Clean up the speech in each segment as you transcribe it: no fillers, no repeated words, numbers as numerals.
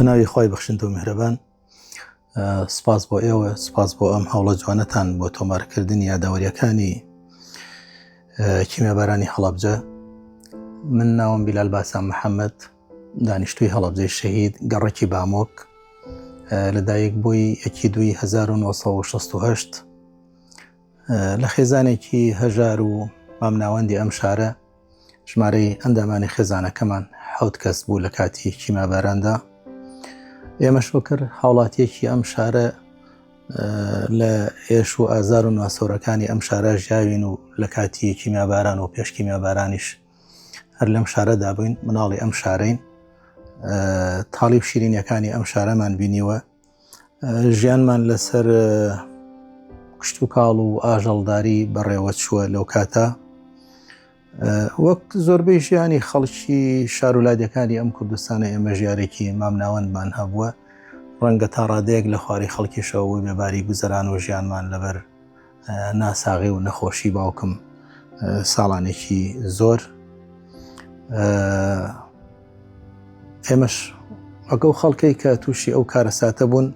بەناوی خۆی بەخشنتە و میهرەبان. سپاس بۆ ئێوە، سپاس بۆ ئەم هەوڵە جوانەتان بۆ تۆمارکردنی یادەوەریەکانی کیمیابارانی هەڵەبجە. من ناوم بیلال باسام محەممەد، دانیشتووی هەڵەبجەی شەهید گەڕێکی بامۆک، لەدایک بووی 1968 لە خێزانێکی هەژار و مامناوەندی ئەم شارە. ژمارەی ئەندامانی خێزانەکەمان 7 کەس بوو لە کاتی کیمیاباراندا. ئێمە شۆکر هاوڵاتیەکی ئەم شارە لە ئێش و ئازار و ناسۆرەکانی ئەم شارە ژیاوین و لە کاتی کیمیاباران و پێش کیمیابارانیش هەر لەم شارەدا بووین، مناڵی ئەم شارەین. تاڵی و شیرینیەکانی ئەم شارەمان بینیوە. ژیانمان لەسەر کشت و کاڵ و ئاژەڵداری بەڕێوە چووە لەو کاتە. وەک زۆربەی ژیانی خەڵکی شارولادەکانی ئەم کوردستانە ئێمە ژیارێکی مامناوەندمان هەبووە. ڕەنگە تا ڕادەیەک لە خواری خەڵکیشەوە بێباری گوزەران و ژیانمان لەبەر ناساغی و نەخۆشی باوکم ساڵانێکی زۆر. ئێمەش وەکەو خەڵکەی کە تووشی ئەو کارەساتە بوون،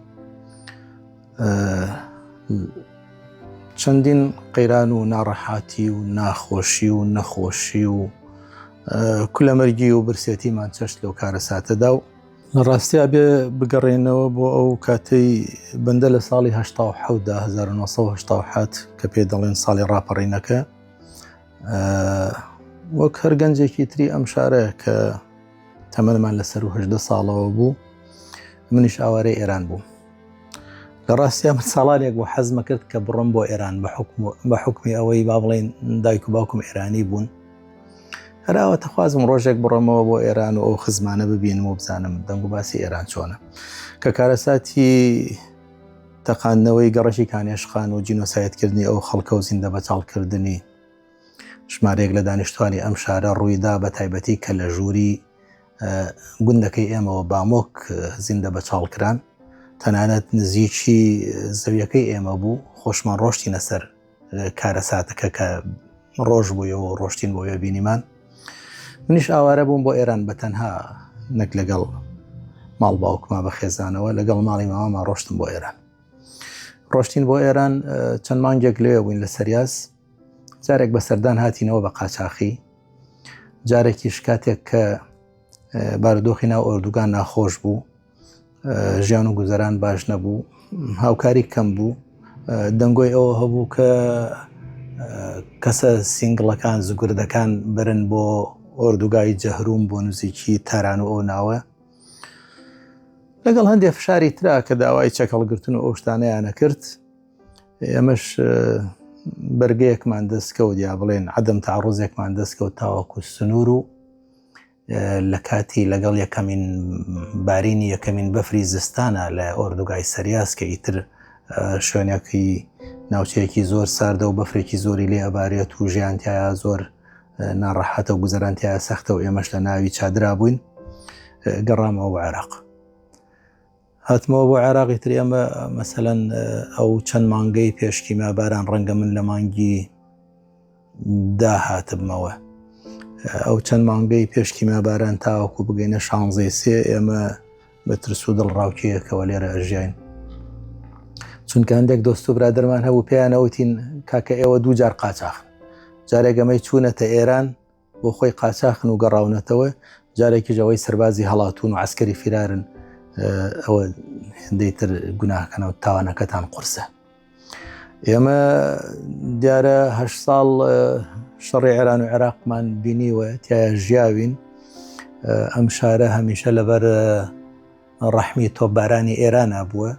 چەندین قەیران و ناڕەحاتی و ناخۆشی و نەخۆشی و کولەمەرگی و برسێتیمان چەشت لەو کارەساتەدا و لە ڕاستیا بێ بگەڕێنەوە بۆ ئەو کاتەی بەندە لە ساڵی 1970 کە پێ دەڵێن ساڵی ڕاپەڕینەکە، وەک هەر گەنجێکی تری ئەم شارە کە تەمەنمان لەسەر 18 ساڵەوە بوو، منیش ئاوارەی ئێران بوو. لە ڕاستیا من ساڵانێک بۆ حەزمە کرد کە بڕم بۆ ئێران بە حکمی ئەوەی با بڵێن دایک و باوکم ئێرانی بوون. هەراوەتە خوازم ڕۆژێک بڕۆمەوە بۆ ئێران و ئەو خزمانە ببینم و بزانم دەنگ و باسی ئێران چۆنە. کە کارەساتی تەقاندنەوەی گەڕەکی کانێشخان و جینۆسایدکردنی ئەو خەڵکە و زیندە بەچاڵکردنی ژمارەیەک لە دانیشتوانی ئەم شارە ڕوویدا، بە تایبەتی کە لە ژووری گوندەکەی ئێمەوە بامۆک زیندە بەچاڵکران. تەنانەت نزیکی زەویەکەی ئێمە بوو، خۆشمان ڕۆشتینە سەر کارەساتەکە کە ڕۆژ بوویەوە و ڕۆشتین بۆ بینیمان. منیش ئاوارە بووم بۆ ئێران، بە تەنها نەک لەگەڵ ماڵ باوکما بە خێزانەوە، لەگەڵ ماڵی مامامان ڕۆشتم بۆ ئێران. ڕۆشتین بۆ ئێران، چەند مانگێک لێوە بووین لە سەریاس. جارێک بە سەردان هاتینەوە بە قاچاقی، جارێکیش کاتێک کە بارودۆخی ناو ئۆردوگان ناخۆش بوو، ژیان و گوزەران باش نەبوو، هاوکاری کەم بوو، دەنگۆی ئەوە هەبوو کە کەسە سینگڵەکان زگوردەکان برن بۆ ئۆردوگای جەهروم بۆ نزیکی تاران و ئەو ناوە، لەگەڵ هەندێک فشاری ترا کە داوای چەکەڵگرتن و ئەو شتانەیانە کرد. ئێمەش بەرگەیەکمان دەستکەوت، یا بڵێن عەدەم تەعەڕوزێکمان دەستکەوت تاوەکو سنوور و لە کاتی لەگەڵ یەکەمین بارینی یەکەمین بەفری زستانە لە ئۆردوگای سەریاس کە ئیتر شوێنێکی ناوچەیەکی زۆر ساردە و بەفرێکی زۆری لێ ئەبارێت و ژیانتیایە زۆر ناڕەحەتە و گوزەرانتیایە سەختە و ئێمەش لە ناوی چادرا بووین. گەڕامەوە بۆ عێراق. هاتمەوە بۆ عێراقی تر. ئێمە مەسەلەن ئەو چەند مانگەی پێش کیمیاباران ڕەنگە من لە مانگی هاتبمەوە. ئەو چەند مانگەی پێش کیمیاباران تاوەکو بگەینە 16 ئێمە بە ترس و دڵڕاوکیەکەوە لێرە ئەژیاین. چونکە هەندێک دۆست و برادەرمان هەبوو پێیانەوتین کاکە ئێوە 2 جار قاچاخن، جارێک ئەمەی چوونەتە ئێران بۆ خۆی قاچاخن و گەڕاونەتەوە، جارێکی ئەوەی سەربازی هەڵاتون و عەسکەری فیرارن، ئەوە هەندێتر گوناهکەنە و تاوانەکەتان قورسە. ئێمە دیارە 8 ساڵ شەڕی ئێران و عێراقمان بینیوە، تایە ژیاوین. ئەم شارە هەمیشە لەبەر ڕەحمی تۆپبارانی ئێرانە بووە.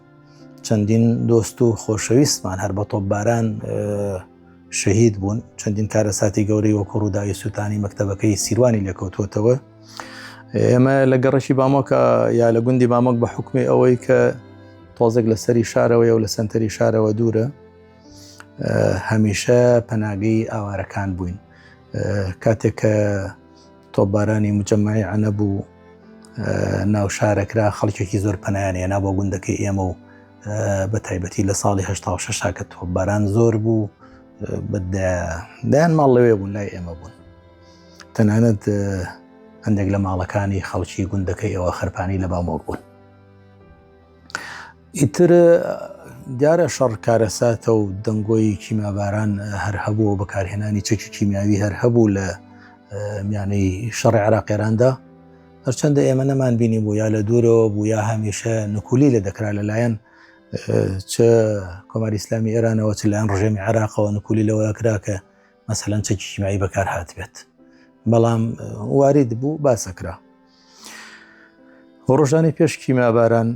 چەندین دۆست و خۆشەویستمان هەر بە تۆپباران شەهید بوون. چەندین کارەساتی گەورەی وەکو ڕووداوی سووتانی مەکتەبەکەی سیروانی لێکەوتوتەوە. ئێمە لە گەڕەکی بامۆکە یا لە گوندی بامۆک بە حکمی ئەوەی کە تۆزێک لە سەری شارەوەی و لە سنتەری شارەوە دوورە، هەمیشە پەناگەی ئاوارەکان بووین. کاتێک کە تۆپبارانی مجەمەعی عەنە بوو ناو شارەکرا، خەڵکێکی زۆر پەنایان هێنا بۆ گوندەکەی ئێمە و بە تایبەتی لە ساڵی 86 کە تۆپباران زۆر بوو، دایان ماڵ لەوێ بوون، لای ئێمە بوون. تەنانەت هەندێک لە ماڵەکانی خەڵکی گوندەکەی ئەوە خەرپانی لە بامۆک بوون. ئیتر دیارە شەڕ کارەساتە و دەنگۆی کیماباران هەر هەبوو بەکارهێنانی چەکی کیمیاوی هەر هەبوو لە میانەی شەڕی عێراق ئێراندا هەرچەندە ئێمە نەمان بینی بوو یا لە دوورەوە بوو یا هەمیشە نکولی لە دەکرا لەلایەن چ کۆماری ئیسلامی ئێرانەوە چ لایەن ڕژێمی عێراقەوە نکولی لەوە کرا کە مەسەلەن چەکی کیمیایی بەکار هاتبێت بەڵام وارد بوو باسەکرا. ڕۆژانی پێش کیمیاباران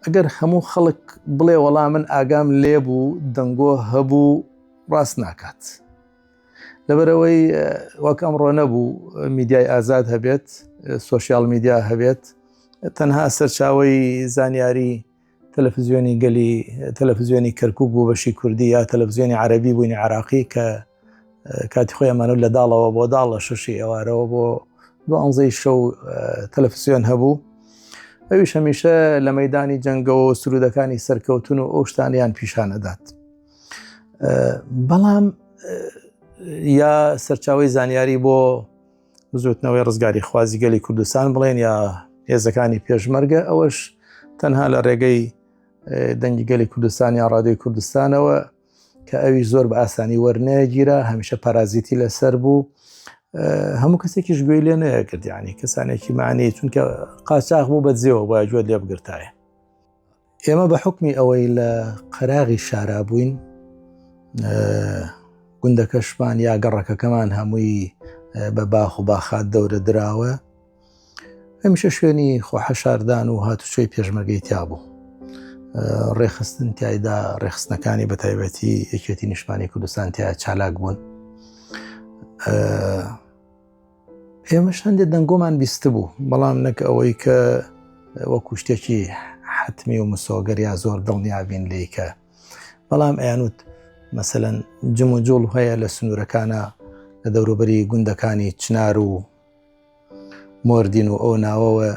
ئەگەر هەموو خەڵک بڵێ وەڵام من ئاگام لێبوو دەنگۆ هەبوو ڕاست ناکات لەبەرەوەی وەک ئەمڕۆ نەبوو میدیای ئازاد هەبێت سۆشیال میدیا هەبێت تەنها سەرچاوی زانیاری تەلەڤیزیۆنی گەلی تەلەڤیزیۆنی کەرکووک بوو بەشی کوردی یا تەلەڤیزیۆنی عەرەبی بووینی عێراقی کە کاتی خۆی ئەمانە لە داڵەوە بۆ داڵە شەشی ئێوارەوە بۆ 12 شەو تەلەڤیزیۆن هەبوو ئەویش هەمیشە لە مەیدانی جەنگەوە و سرودەکانی سەرکەوتن و ئەو شتانیان پیشانەدات بەڵام یا سەرچاوی زانیاری بۆ بزوتنەوەی ڕزگاری خوازی گەلی کوردستان بڵێن یا هێزەکانی پێشمەرگە ئەوەش تەنها لە ڕێگەی دەنگی گەلی کوردستان یا ڕادیۆی کوردستانەوە کە ئەویش زۆر بە ئاسانی وەرنەگیرە هەمیشە پارازیتی لەسەر بوو هەموو کەسێکیش گوێی لێ نەیەکرد یعنی کەسانێکی معنی چونکە قاچاق بوو بەجێەوە بۆ گوێت لێ بگرتایە. ئێمە بە حکمی ئەوەی لە قەراغی شارا بووین گوندەکەشمان یا گەڕەکەکەمان هەمووی بە باخ و باخات دەورە دراوە هەمیشە شوێنی خۆحەشاردان و هاتوچۆی پێشمەرگەی تیا بوو ڕێخستن تایدا ڕێخستنەکانی بە تایبەتی یەکێتی نیشتمانی کوردستان تیا چالاک بوون ئێمەش هەندێک دەنگۆمان بیست بوو بەڵام نەک ئەوەی کە وەکو شتێکی حتمی و مسۆگەر یا زۆر دڵنیابین لێی کە بەڵام ئەیانوت مەسەلەن جم و جوڵ هەیە لە سنوورەکانە لە دەوروبەری گوندەکانی چنار و مۆردین و ئەو ناوەوە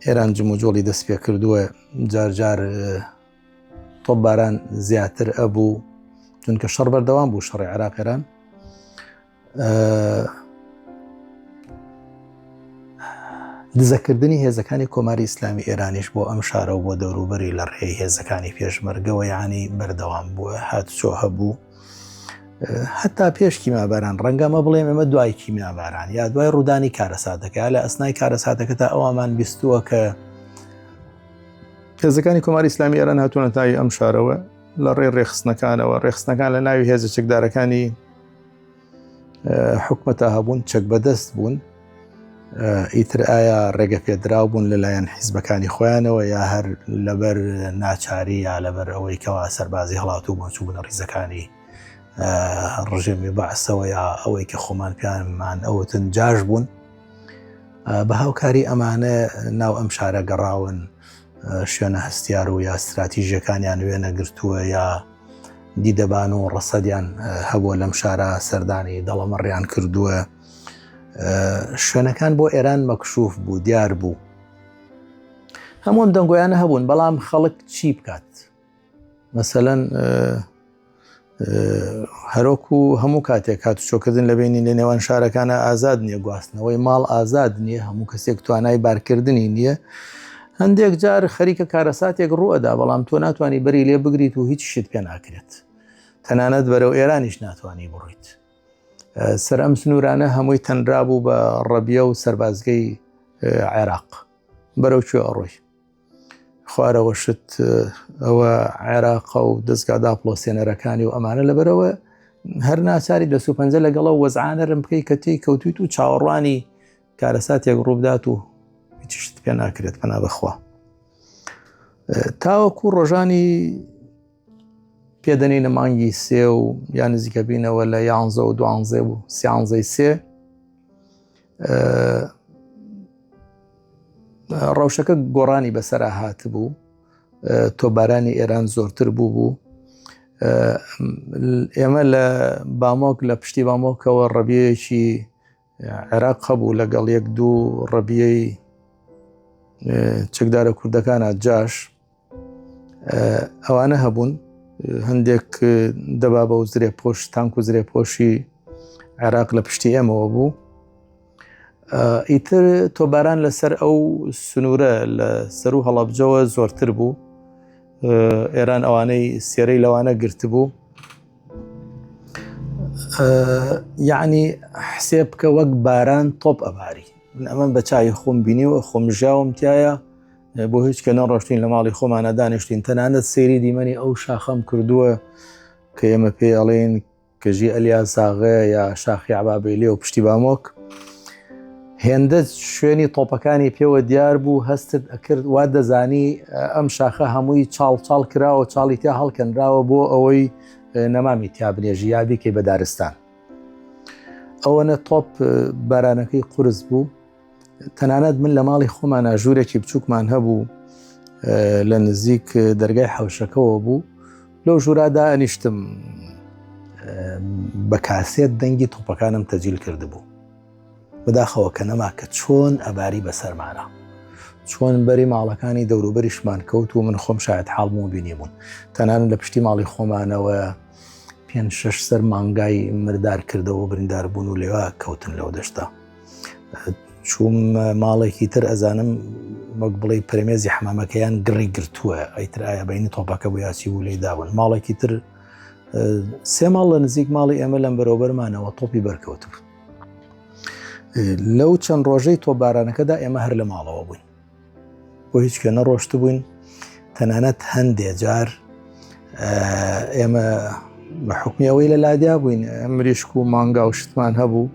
ئێران جم و جۆڵی دەست پێ کردووە جارجار تۆپباران زیاتر ئەبوو چونکە شەڕ بەردەوام بوو شەڕی عێراق ئێران دزەکردنی هێزەکانی کۆماری ئیسلامی ئێرانیش بۆ ئەم شارە و بۆ دەوروبەری لە ڕێی هێزەکانی پێشمەرگەوە یعنی بەردەوام بووە هاتوچۆ هەبوو هەتا پێش کیمیاباران ڕەنگەمە بڵێم ئێمە دوای کیمیاباران یا دوای ڕوودانی کارەساتەکە لە ئەسنای کارەساتەکە تا ئەومان بیستووە کە هێزەکانی کۆماری ئیسلامی ئێران هاتوونە تای ئەم شارەوە لە ڕێی ڕێخستنەکانەوە ڕێخستنەکان لە ناوی هێزە چەکدارەکانی حکومەتە هەبوون چەک بەدەست بوون ئیتر ئایا ڕێگە پێدراو بوون لەلایەن حیزبەکانی خۆیانەوە یا هەر لەبەر ناچاری یا لەبەر ئەوەی کەوا سەربازی هەڵاتوو بۆ چوو بوونە ڕیزەکانی ڕژێمی بەعسەوە یا ئەوەی کە خۆمان پیانمان ئەوتن جاش بوون بە هاوکاری ئەمانە ناو ئەم شارە گەڕاون شوێنە هەستیار و یا استراتیژیەکانیان وێنە گرتووە یا دیدەبان و ڕەسەدیان هەبووە لەم شارە سەردانی دەڵەمەڕیان کردووە شوێنەکان بۆ ئێران مەکشوف بوو دیار بوو هەموو دەنگۆیانە هەبوون بەڵام خەڵک چی بکات مەسەلەن هەرۆکو هەموو کاتێک هاتوچۆکردن لە بینی لە نێوان شارەکانە ئازاد نییە گواستنەوەی ماڵ ئازاد نییە هەموو کەسێک توانای بارکردنی نییە هەندێک جار خەریکە کارەساتێک ڕوئەدا بەڵام تۆ ناتوانانی بەری لێ بگریت و هیچ شت پێ ناکرێت تەنانەت بەرەو ئێرانیش ناتوانانی بڕۆیت سەر ئەم سنوورانە هەمووی تەنرا بوو بە ڕەبیە و سەربازگەی عێراق بەرەو کوێ ئەڕۆی خوارەوە شت ئەوە عێراق و دەستگادا پڵۆسێنەرەکانی و ئەمانە لەبەرەوە هەر ناچاری 250 لەگەڵە وەزعانەرم بکەی کە تێی کەوتویت و چاوەڕوانی کارەساتێک ڕووبدات و هیچ شت پێ ناکرێت پەنا بەخوا تاوەکو ڕۆژانی پێدەنینە مانگی 3 و یا نزیکە بینەوە لە 11 و 12 و 13 ڕەوشەکە گۆڕانی بەسەرا هات بوو تۆپبارانی ئێران زۆرتر بوو ئێمە لە بامۆک لە پشتی بامۆکەوە ڕەبیەیەکی عێراق هەبوو لەگەڵ 1-2 ڕەبیەی چەکدارە کوردەکانە جاش ئەوانە هەبوون هەندێک دەبا بە و زرێ پۆش تانک و زرێ پۆشی عێراق لە پشتی ئێمەوە بوو ئیتر تۆپباران لەسەر ئەو سنوورە لە سەر و هەڵەبجەوە زۆرتر بوو ئێران ئەوانەی سێرەی لەوانە گرتبوو، یعنی حسێ بکە وەک باران تۆپ ئەباری. ئەمە بە چای خۆم بینیوە، خۆم ژاوم تایە، بۆ هیچ کە نەڕۆشتین لە ماڵی خۆمانە دانیشتین، تەنانەت سەیری دیمەنی ئەو شاخەم کردووە کە ئێمە پێ ئەڵێن کەژی ئەلیا ساغەیە یا شاخی عبابێلی و پشتی بامۆک. هێندە شوێنی تۆپەکانی پێوە دیار بوو، هەستت ئەکرد وا دەزانی ئەم شاخە هەمووی چاڵ کراوە، چاڵی تیا هەڵکەنراوە بۆ ئەوەی نەمامی تیا بنێژی یا بیکەی بە دارستان. ئەوەنە تۆپ بارانەکەی قورس بوو. تەنانەت من لە ماڵی خۆمانە ژوورێکی بچووکمان هەبوو لە نزیک دەرگای حەوشەکەەوە بوو، لەو ژوورادا ئەنیشتم بە کاسێت دەنگی تۆپەکانم تەجیل کرد بوو بەداخەوە کە نەما کە چۆن ئەباری بەسەرمانە، چۆن بەری ماڵەکانی دەوروبەریشمان کەوت و من خۆم شاید حاڵم و بینی بوون. تەنانەت لە پشتی ماڵی خۆمانەوە 5-6 سەر مانگای مردار کردەوە بریندار بوون و لێوە کەوتن لەو دەشتا. چووم ماڵێکی تر ئەزانم وەک بڵێ پرێمێزی حمامەکەیان گڕی گرتووە، ئەیتر ئایا بەینی تۆپەکە بۆ یاسی و لێی داون. ماڵێکی تر 3 ماڵ لە نزیک ماڵی ئێمە لەم بەرەوبەرمانەوە تۆپی بەرکەوت بوو. لەو چەند ڕۆژەی تۆ بارانەکەدا ئێمە هەر لە ماڵەوە بووین، بۆ هیچ کە نەڕۆشت بووین. تەنانەت هەندێ جار ئێمە بە حکمی ئەوەی لە لادیا بووین، مریشک و مانگا و شتمان هەبوو،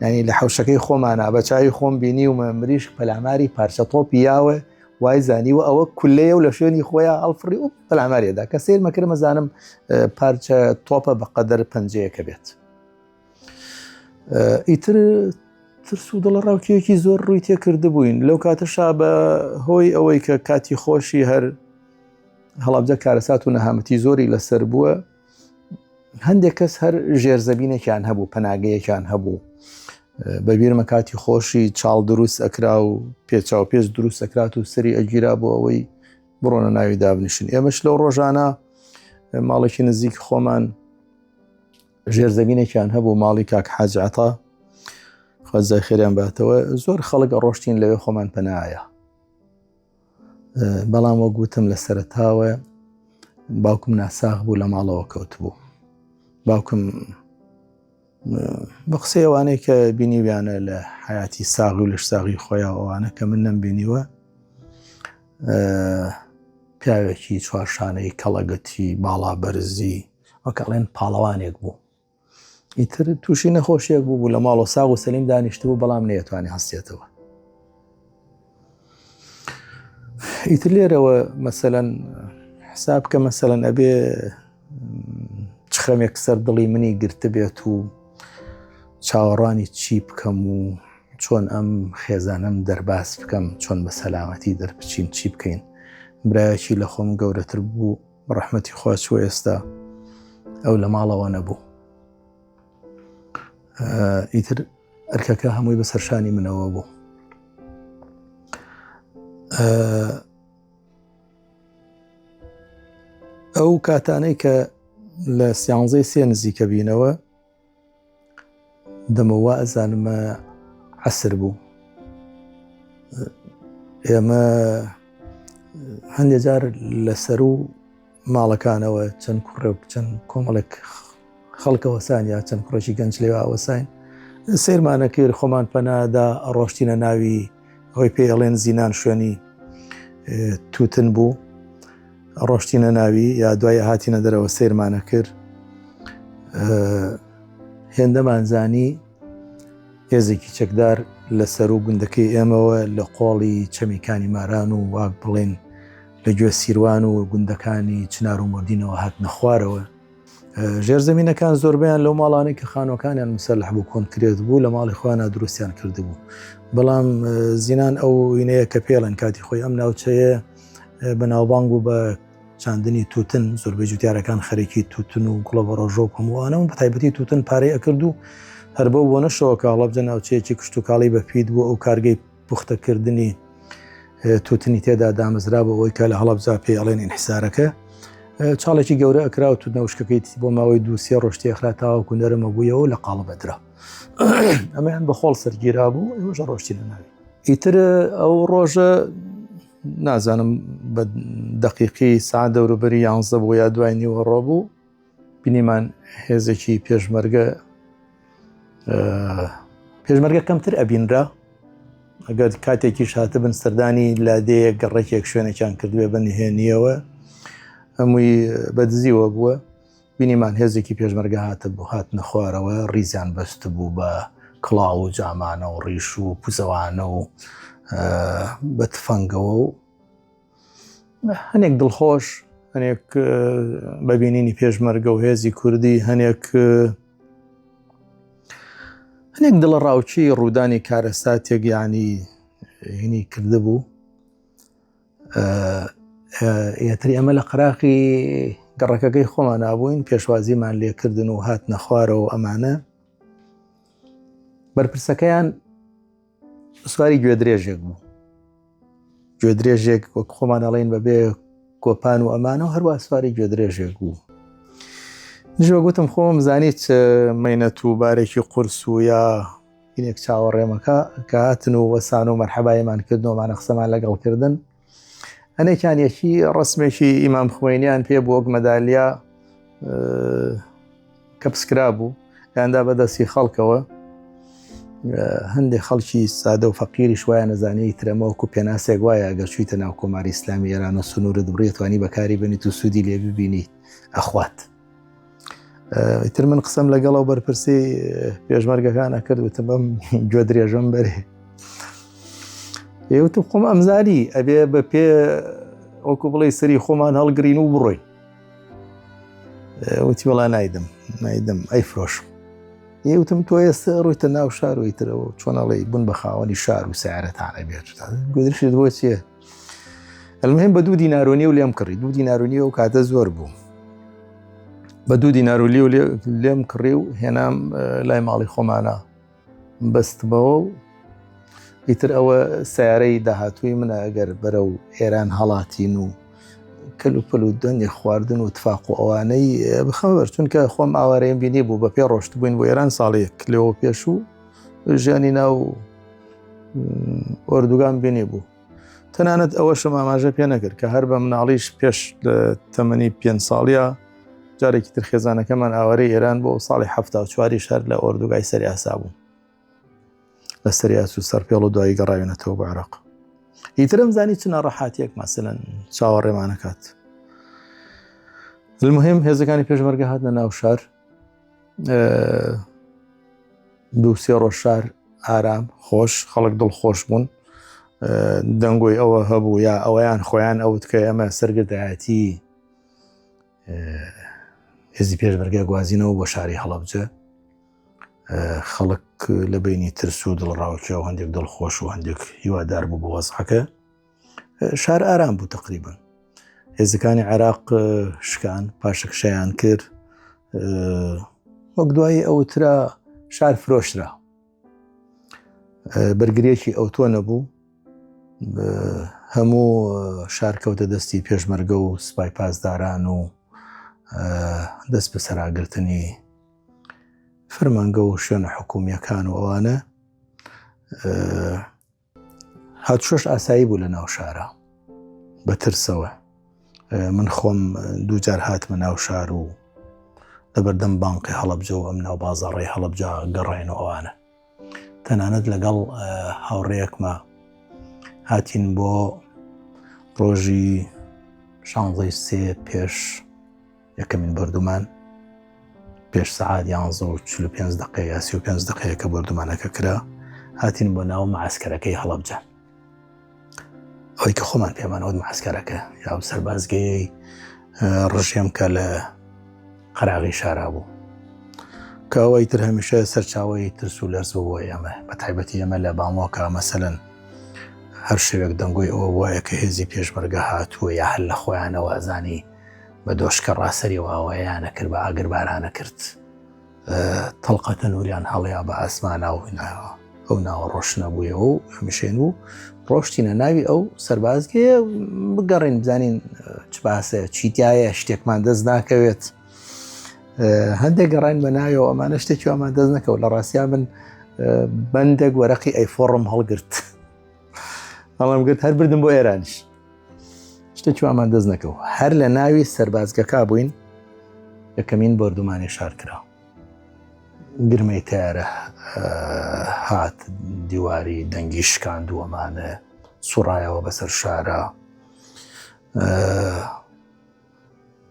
ینی لە حەوشەکەی خۆمانە بە چاوی خۆم بینی و مریشک پەلاماری پارچە تۆپی یاوە وای زانیوە ئەوە کولەیە و لە شوێنی خۆیان ئەڵفڕی و پەلاماریەدا کە سیر مەکرد مەزانم پارچە تۆپە بەقەدەر پەنجەیەکە بێت. ئیتر ترس و دڵڕاوکیەکی زۆر ڕووی تێکرده بووین. لەو کاتەشا بە هۆی ئەوەی کە کاتی خۆشی هەر هەڵابجە کارەسات و نەهامەتی زۆری لەسەر بووە، هەندێک کەس هەر ژێرزەبینێکیان هەبوو، پەناگەیەکیان هەبوو. بەبیرمە کاتی خۆشی چاڵ دروست ئەکرا و پێچاو پێش دروست ئەکرات و سەری ئەگیرا بۆ ئەوەی بڕۆنە ناوی دابنیشن. ئێمەش لەو ڕۆژانە ماڵێکی نزیک خۆمان ژێرزەبینێکیان هەبوو، ماڵی کاک حاج عەتا خوازای خێریان باتەوە. زۆر خەڵک ڕۆشتین لەوێ خۆمان پەنایە، بەڵام وە گوتم لە سەرەتاوە باوکم ناساغ بوو لە ماڵەوە کەوت بوو. باوکم بە قسەی ئەوانەی کە بینیویانە لە حیاتی ساغی و لەش ساغی خۆیان ئەوانە کە من نەمبینیوە، پیاوێکی چوارشانەی کەڵەگەتی باڵا بەرزی وەکەڵێن پاڵەوانێک بوو. ئیتر تووشی نەخۆشیەک بوو لە ماڵ و ساغ و سەلیم دانیشت بوو، بەڵام نەیەتوانی هەستێتەوە. ئیتر لێرەوە مەسەلەن حساب کە مەسەلەن ئەبێ چخەمێک سەر دڵی منی گرتە بێت و چاوەڕوانی چی بکەم و چۆن ئەم خێزانەم دەرباس بکەم، چۆن بە سەلامەتی دەربچین چی بکەین. برایەکی لە خۆم گەورەتر بوو، بە ڕەحمەتی خوا چوە ئێستا ئەو لە ماڵەوە نەبوو. ئیتر ئەرکەکە هەمووی بە سەرشانی منەوە بوو. ئەو کاتانەی کە لە 11 نزیکە بینەوە دەمەوە ئەزانمە عەسر بوو. ئێمە هەندێک جار لەسەر و ماڵەکانەوە چەند کوڕێ چەند کۆمەڵێک خەڵکەوە سانیا چەند کوڕێکی گەنج لێوە ئەوەساین سیرمانە کرد، خۆمان پەنادا ڕۆشتینە ناوی ئەوەی پێ ئەڵێن زینان، شوێنی تووتن بوو، ڕۆشتینە ناوی یا دوای هاتینە دەرەوە سیرمانە کرد. هێندەمانزانی هێزێکی چەکدار لەسەر و گوندەکەی ئێمەوە لە قۆڵی چەمیکانی ماران و واک بڵێن لە گوێ سیروان و گوندەکانی چنار و مردینەوە هاتنە خوارەوە. ژێرزەمینەکان زۆربیان لەو ماڵانەی کە خانۆکانیان مسەلح بوو کۆنکرێت بوو لە ماڵی خۆیانە دروستیان کرده بوو. بەڵام زینان ئەو وینەیە کە پێڵەن کاتی خۆی ئەم ناوچەیە بەناوبانگ و بە چاندنی تووتن، زۆربەی جوتیارەکان خەریکی تووتن و گوڵە بە ڕۆژۆ و هەمووانە و بە تایبەتی تووتن پارەی ئەکرد و هەر بەو بۆ نەشەوە کە هەڵەبجە ناوچەیەکی کشت و کاڵی بەپید بوو ئەو کارگەی پوختەکردنی تووتنی تێدا دامەزرا بە ئەوەی کە لە هەڵەبجا پێی ئەڵێن ئینحیسارەکە چاڵێکی گەورە ئەکرا و تووتنە وشکەکەی بۆ ماوەی 2-3 ڕۆژتی ئەخراتاوە و نەرمە بوویەوە لە قاڵە بەدرا. ئەمەیان بە خۆڵ سەرگیرا بوو، ئێوەش ڕۆشتی لە ناوی. ئیتر ئەو ڕۆژە نازانم بە دەقیقی سعات دەوروبەری 11 بۆ یا دوای نیوەڕۆ بوو بینیمان هێزێکی پێشمەرگە کەمتر ئەبینرا ئەگەر کاتێکی شاتە بن سەردانی لادەیە گەڕێکێک شوێنێکیان کردوێ بەنهێنیەوە هەمووی بەدزیوە بووە بینیمان هێزێکی پێشمەرگە هاتنە خوارەوە ڕیزیان بەست بوو بە کڵاو و جامانە و ڕیش و پوزەوانە و بە تفەنگەوە و هەنێک دڵخۆش هەنێک بەبینینی پێشمەرگە و هێزی کوردی هەنێک دڵە ڕاوچی ڕوودانی کارەساتێک هینی کرده بوو ئێتری ئەمە لە قەراقی گەڕەکەکەی خۆمان نابووین پێشوازیمان لێکردن و هاتنە خوارەوە ئەمانە بەرپرسەکەیان سواری گوێدرێژێک بوو گوێدرێژێک وەک خۆمان ئەڵێن بەبێ کۆپان و ئەمانە و هەروە سواری گوێدرێژێک بوو نژوە گوتم خۆم زانیت مەینەت و بارێکی قورس و یا هینێک چاوەڕێمەکە کە هاتن و وەسان و مەرحەبایمان کردنەوەمانە قسەمان لەگەڵکردن هەنێکیان یەکی ڕسمێکی ئیمام خوێنیان پێ بوو وەک مەدالیا کە پسکرا بوو یاندا بەدەستی خەڵکەوە هەندێک خەڵکی سادە و فەقیری شوایە نەزانەی ترەمەوەکو پێناسێک وایە ئەگەر چوویتە ناو کۆماری ئیسلامی ئێرانە سنوورت بڕێتوانی بەکاری بنیت و سوودی لێ ببینیت ئەخوات ئیتر من قسەم لەگەڵەوە بەرپرسی پێشمەرگەکانە کرد وتم بەم گوێ درێژەم بەرێ وتم خۆم ئەمزانی ئەبێ بە پێ وەکو بڵێ سەری خۆمان هەڵگرین و بڕۆین وتی وەڵا نایدەم ئەی فرۆشم وتم تۆ ئێستا ڕوویتە ناو شار و ئیترەوە چۆنەڵێ بن بە خاوەنی شار و سیارەتانە بێت گودرشت بۆ چییە المهم بە 2 دینارۆنی و لێم کڕی 2 دینارۆنی و کاتە زۆر بوو بە 2 دینارۆلی و لێم کڕی و هێنام لای ماڵی خۆمانە بەستمەوە و ئیتر ئەوە سیارەی داهاتووی منە ئەگەر بەرە و ئێران هەڵاتین و کەلوپەل و دەنگی خواردن و تفاق و ئەوانەی بخەمە چونکە خۆم ئاوارەیەم بینی بوو بە پێ ڕۆشت بووین بۆ ئێران ساڵێک لێەوە پێش و ژیانی ناو ئۆردوگان بینی بوو تەنانەت ئەوەشم ئاماژە پێ نەکرد کە هەر بە مناڵیش پێش لە تەمەنی 5 ساڵیە جارێکی تر خێزانەکەمان ئاوارەی ئێران بۆ ساڵی 74 شەر لە ئۆردوگای سەریاسا بوو لە سەریاس و سەرپێڵ و دوایی گەڕاوێنەتەوە بە عێراق ئیترم زانی چ ناڕەحاتیەک مەسەلەن چاوەڕێمانەکات المهم هێزەکانی پێشمەرگە هاتنە ناو شار 2-3 ڕۆژ شار ئارام خۆش خەڵک دڵخۆش بوون دەنگۆی ئەوە هەبوو یا ئەوەیان خۆیان ئەوت کە ئەمە سەرگردایەتی هێزی پێشمەرگە گوازینەوە بۆ شاری هەڵەبجە خەڵک لە بینی ترس و دڵڕاوچە و هەندێک دڵخۆش و هەندێک هیوادار بوو بە وەزعەکە شار ئارام بوو تقریبا هێزەکانی عێراق شکان پاشەکشەیان کرد وەک دوایی ئەوترا شار فرۆشرا بەرگریەکی ئەوتۆ نەبوو هەموو شارکەوتە دەستی پێشمەرگە و سوپای پاسداران و دەست بە سەراگرتنی فەرمانگە و شوێنە حکوومیەکان و ئەوانە هاتوشەش ئاسایی بوو لە ناو شارە بە ترسەوە من خۆم 2 جار هاتمە ناو شار و لەبەردەم بانقی هەڵەبجە و ئەم ناو بازاڕی هەڵەبجە گەڕێن و ئەوانە تەنانەت لەگەڵ هاوڕێیەکمە هاتین بۆ ڕۆژی 16 پێش یەکەمین بەردومان پێش سەعات 11:45 یا 35 دقەیە کە بەردومانەکە کرا هاتین بۆ ناو مەعسکەرەکەی هەڵەبجە ئەوەی کە خۆمان پێمانەوت مەعسکەرەکە یا سەربازگەی ڕژێم کە لە قەراغی شارا بوو کە ئەوەی تر هەمیشە سەرچاوەی ترس و لەرز بووە ئێمە بە تایبەتی ئێمە لە بامۆکە مەسەلەن هەر شەوێک دەنگۆی ئەوە وایە کە هێزی پێشمەرگە هاتووە یا هەر لە خۆیانەوە ئەزانی بە دۆشکە ڕاستەری ئەوەیانە کرد بە ئاگربارانە کرد تەڵقەتە نووریان هەڵیا بە ئاسمانە و ئەو ناوە ڕۆشنە بوویەوە و هەمیشێن و ڕۆشتینە ناوی ئەو سەربازگەیە بگەڕین بزانین چ باسە چیتایە شتێکمان دەست ناکەوێت هەندێک گەڕین بە ناویەوە ئەمانە شتێکی ئەمان دەست نەکەوت لە ڕاستیان من بەندێک وەرەقی ئەیفۆڕم هەڵگرت هەڵم گرت هەر بردم بۆ ئێرانیش شتێکی وامان دەست نەکەوت. هەر لە ناوی سەربازگەکە بووین یەکەمین بەردومانی شار کرا. گرمەی تیارە هات دیواری دەنگی شکاند و ئەمانە سوڕایەوە بەسەر شارە.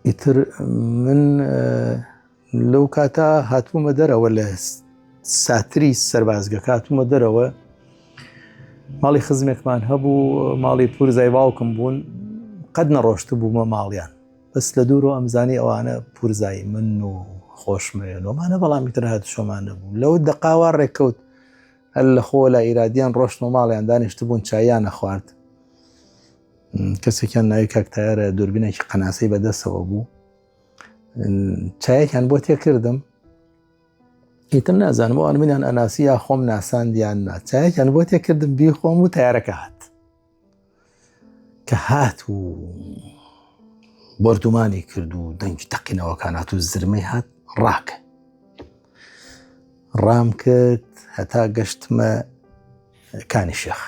ئیتر من لەو کاتا هاتوومە دەرەوە لە ساتری سەربازگەکە هاتوومە دەرەوە. ماڵی خزمێکمان هەبوو، ماڵی پورزای باوکم بوون، قەت نەڕۆشت بوومە ماڵیان، بەس لە دوورەوە ئەمزانی ئەوانە پورزایی من و خۆشمێنەوەمانە، بەڵامی تر هات شۆمانە بوو. لەو دەقاوا ڕێککەوت هەر لە خۆ لە ئیرادیان ڕۆشن و ماڵیان دانیشت بوون چاییان نەخوارد. کەسێکیان ناوی کاکتایارە دووربینێکی قەناسەی بەدەستەوە بوو، چایەکیان بۆ تێکردم. ئیتر نازانم ئەوان منیان ئەناسی یا خۆم ناساندیان نا، چایەکیان بۆ تێکردم بیخۆم و تیارەکە هات. کە هات و بەردومانی کرد و دەنگی تەقینەوەکان هات و زرمەی هات ڕام کرد هەتا گەشتمە کانی شێخ.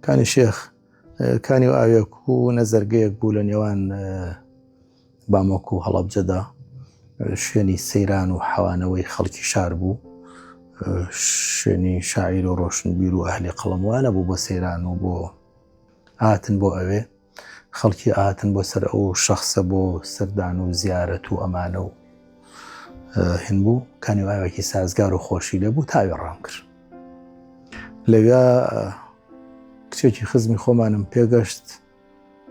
کانی شێخ کانی و ئاوێک و نەزەرگەیەک بوو لە نێوان بامۆک و هەڵەبجەدا، شوێنی سەیران و حەوانەوەی خەڵکی شار بوو، شوێنی شاعیر و ڕۆشنبیر و ئەهلی قەڵەموانە بوو بۆ سەیران و بۆ ئاتن بۆ ئەوێ خەڵکی ئاتن بۆ سەر ئەو شەخصە بۆ سەردان و زیارەت و ئەمانە و هێن بوو. کانی و ئاوێکی سازگار و خۆشی لێ بوو تاوێ ڕام کرد. لەوێ کچێکی خزمی خۆمانم پێگەشت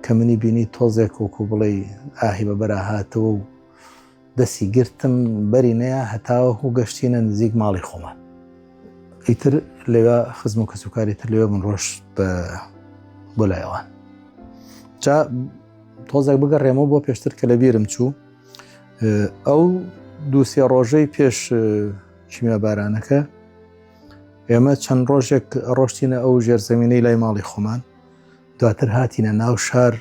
کە منی بینی تۆزێک وەکو بڵێ ئاهی بەبەرا هاتەوە و دەستی گرتم بەری نەیە هەتاوەکو گەشتینە نزیک ماڵی خۆمان. ئیتر لەوێ خزم و کەسوکاری تر لەوێ من ڕۆشت بۆ لایەوان. جا تۆزێک بگەڕێمەوە بۆ پێشتر کە لە بیرم چوو، ئەو دووسێ ڕۆژەی پێش کیمیا بارانەکە ئێمە چەند ڕۆژێک ڕۆشتینە ئەو ژێرزەمینەی لای ماڵی خۆمان، دواتر هاتینە ناو شار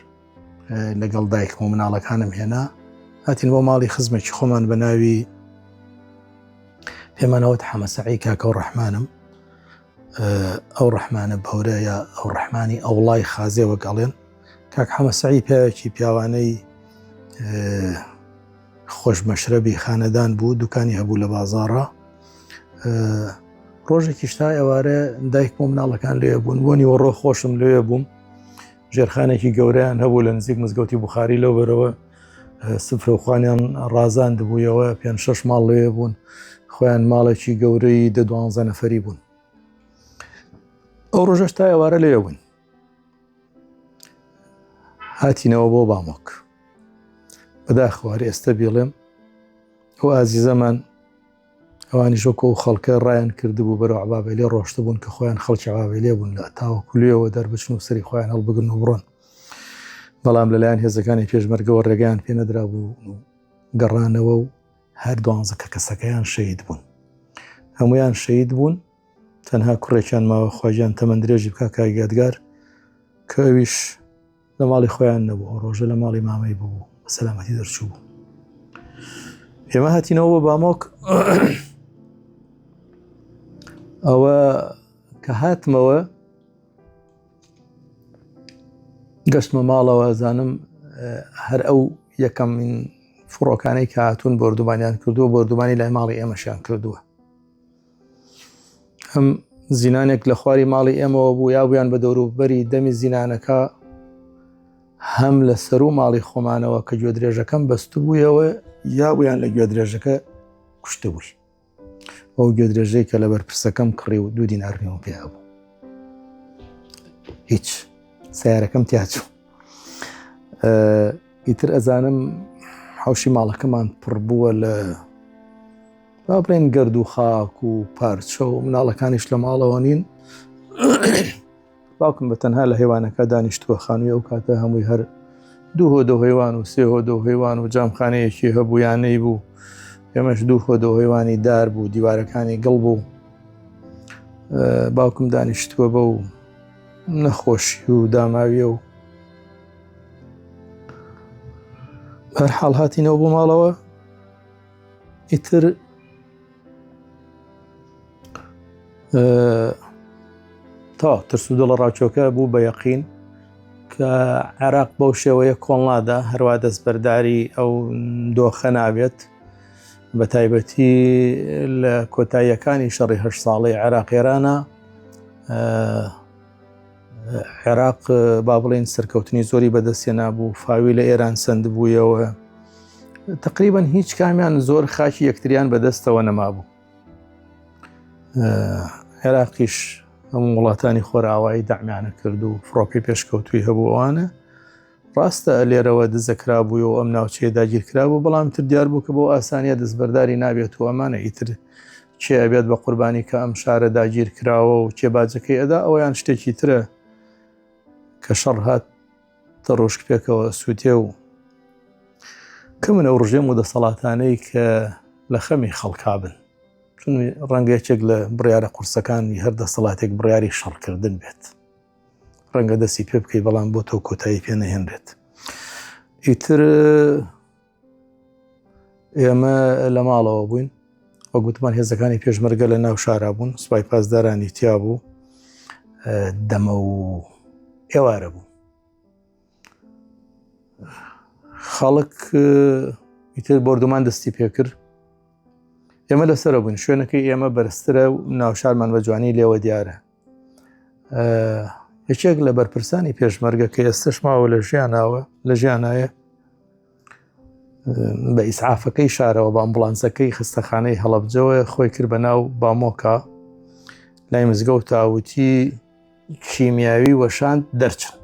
لەگەڵ دایکم و مناڵەکانم هێنا، هاتین بۆ ماڵی خزمێکی خۆمان بە ناوی پێمانەوەت حەمەسەعی کاکە و ڕەحمانم. ئەو ڕەحمانە بەورەیە ئەو ڕەحمانی ئەوڵای خازێ وەگەڵێن. کاک حەمەسەعی پیاوێکی پیاوانەی خۆشمەشرەبی خانەدان بوو، دوکانی هەبوو لە بازاڕە. ڕۆژێکی شتا ئێوارە دایکم و مناڵەکان لێ بوون، بۆنی وەڕۆ خۆشم لێ بووم، ژێرخانێکی گەورەیان هەبوو لە نزیک مزگەوتی بوخاری لەو بەرەوە، سفرەوخوانیان ڕازاند بوویەوە، 5-6 ماڵ لێ بوون، خۆیان ماڵێکی گەورەی 10-12 نەفەری بوون. ئەو ڕۆژە شتا ئێوارە لێ بوون، هاتینەوە بۆ بامۆک. بەداخوارێ ئێستا بیڵێم ئەو ئازیزەمان ئەوانی ژۆکە و خەڵکە ڕایان کردبوو بەرەو عەبابەلێ ڕۆشتە بوون کە خۆیان خەڵکی عەبابەلێ بوون، لە تاوەکولێەوە دەربچن و سەری خۆیان هەڵبگرن و بڕۆن، بەڵام لەلایەن هێزەکانی پێشمەرگەوە ڕێگەیان پێ نەدرا بوو گەڕانەوە و هەر 12 کەسەکەیان شەهید بوون. هەمویان شەهید بوون، تەنها کوڕێکیان ماوە خواجیان تەمەن درێژی بکا کاگادگار کە ئەویش لە ماڵی خۆیان نەبوو، ئەو ڕۆژە لە ماڵی مامەی بوو بە سەلامەتی دەرچوو بوو. ئێمە هاتینەوە بۆ بامۆک. ئەوە کە هاتمەوە گەشتمە ماڵەوە، زانم هەر ئەو یەکەمین فڕۆکانەی کە هاتوون بەردومانیان کردووە، بەردومانی لای ماڵی ئێمەشیان کردووە. هەم زینانێک لە خواری ماڵی ئێمەوە بوو، یا بوویان بە دەوروبەری دەمی زینانەکە، هەم لە سەر و ماڵی خۆمانەوە کە گوێ درێژەکەم بەستو بوویەوە، یا بوویان لە گوێ درێژەکە کوشتە بووی. ئەو گوێ درێژەی کە لە بەرپرسەکەم کڕی و 2 دینار پێم پێ بوو، هیچ سیارەکەم تیاچوو. ئیتر ئەزانم حەوشی ماڵەکەمان پڕ بووە لە با بڵێن گەرد و خاک و پارچە و مناڵەکانیش لە ماڵەوە نین. باوکم بە تەنها لە هێوانەکە دانیشتووە، خانووی ئەو کاتە هەمووی هەر 2 هۆدە هەیوان و 3 هۆدە هەیوان و جامخانەیەکی هەبوو یانەی بوو، ئێمەش 2 هۆدە هەیوانی دار بوو، دیوارەکانی گڵ بوو. باوکم دانیشتووە بە و نەخۆشی و داماویە و بەرحاڵ هاتینەوە بۆ ماڵەوە. ئیتر تا ترس و دڵە ڕاوچۆکە بوو بە یەقین کە عێراق بەو شێوەیە کۆڵنادا هەروە دەستبەرداری ئەو دۆخە نابێت بە تایبەتی لە کۆتاییەکانی شەڕی 8 ساڵەی عێراق-ئێرانە عێراق با بڵێن سەرکەوتنی زۆری بەدەستێنا بوو، فاوی لە ئێران سند بوویەوە، تقریبا هیچ کامیان زۆر خاکی یەکتریان بەدەستەوە نەمابوو. عێراقیش هەموو وڵاتانی خۆرئاوایی داعمیانە کرد و فڕۆکەی پێشکەوتووی هەبوو ئەوانە. ڕاستە لێرەوە دزەکرا بووی و ئەم ناوچەیە داگیرکرا بوو، بەڵام تر دیار بوو کە بۆ ئاسانیە دەستبەرداری نابێت و ئەمانە ئیتر چێ ئەبێت بە قوربانی کە ئەم شارە داگیر کراوە و کێباجەکەی ئەدا ئەویان شتێکی ترە کە شەڕ هات تە ڕۆژک پێکەوە سووتێ و کە منە و ڕژێم و دەسەڵاتانەی کە لە خەمی خەڵکا بن، چون ڕەنگە یەکێک لە بڕیارە قورسەکانی هەر دەسەڵاتێک بڕیاری شەڕکردن بێت، ڕەنگە دەستی پێ بکەی بەڵام بۆ تۆ کۆتایی پێ نەهێنرێت. ئیتر ئێمە لە ماڵەوە بووین، وە گوتمان هێزەکانی پێشمەرگە لە ناو شارا بوون، سوپای پاسدارانی تیا بوو، دەمە و ئێوارە بوو. خەڵک ئیتر بردومان دەستی پێکرد، ئێمە لەسرە بووین، شوێنەکەی ئێمە بەرزترە و ناوشارمان بە جوانی لێوە دیارە. یەکێک لە بەرپرسانی پێشمەرگە کە ئێستش ماوە لە ژیانایە بە ئیسعافەکەی شارەوە بە ئەمبوڵانسەکەی خستەخانەی هەڵەبجەوە خۆی کرد بە ناو بامۆکە لای مزگەوت تاوتی کیمیاوی وەشاند دەرچن.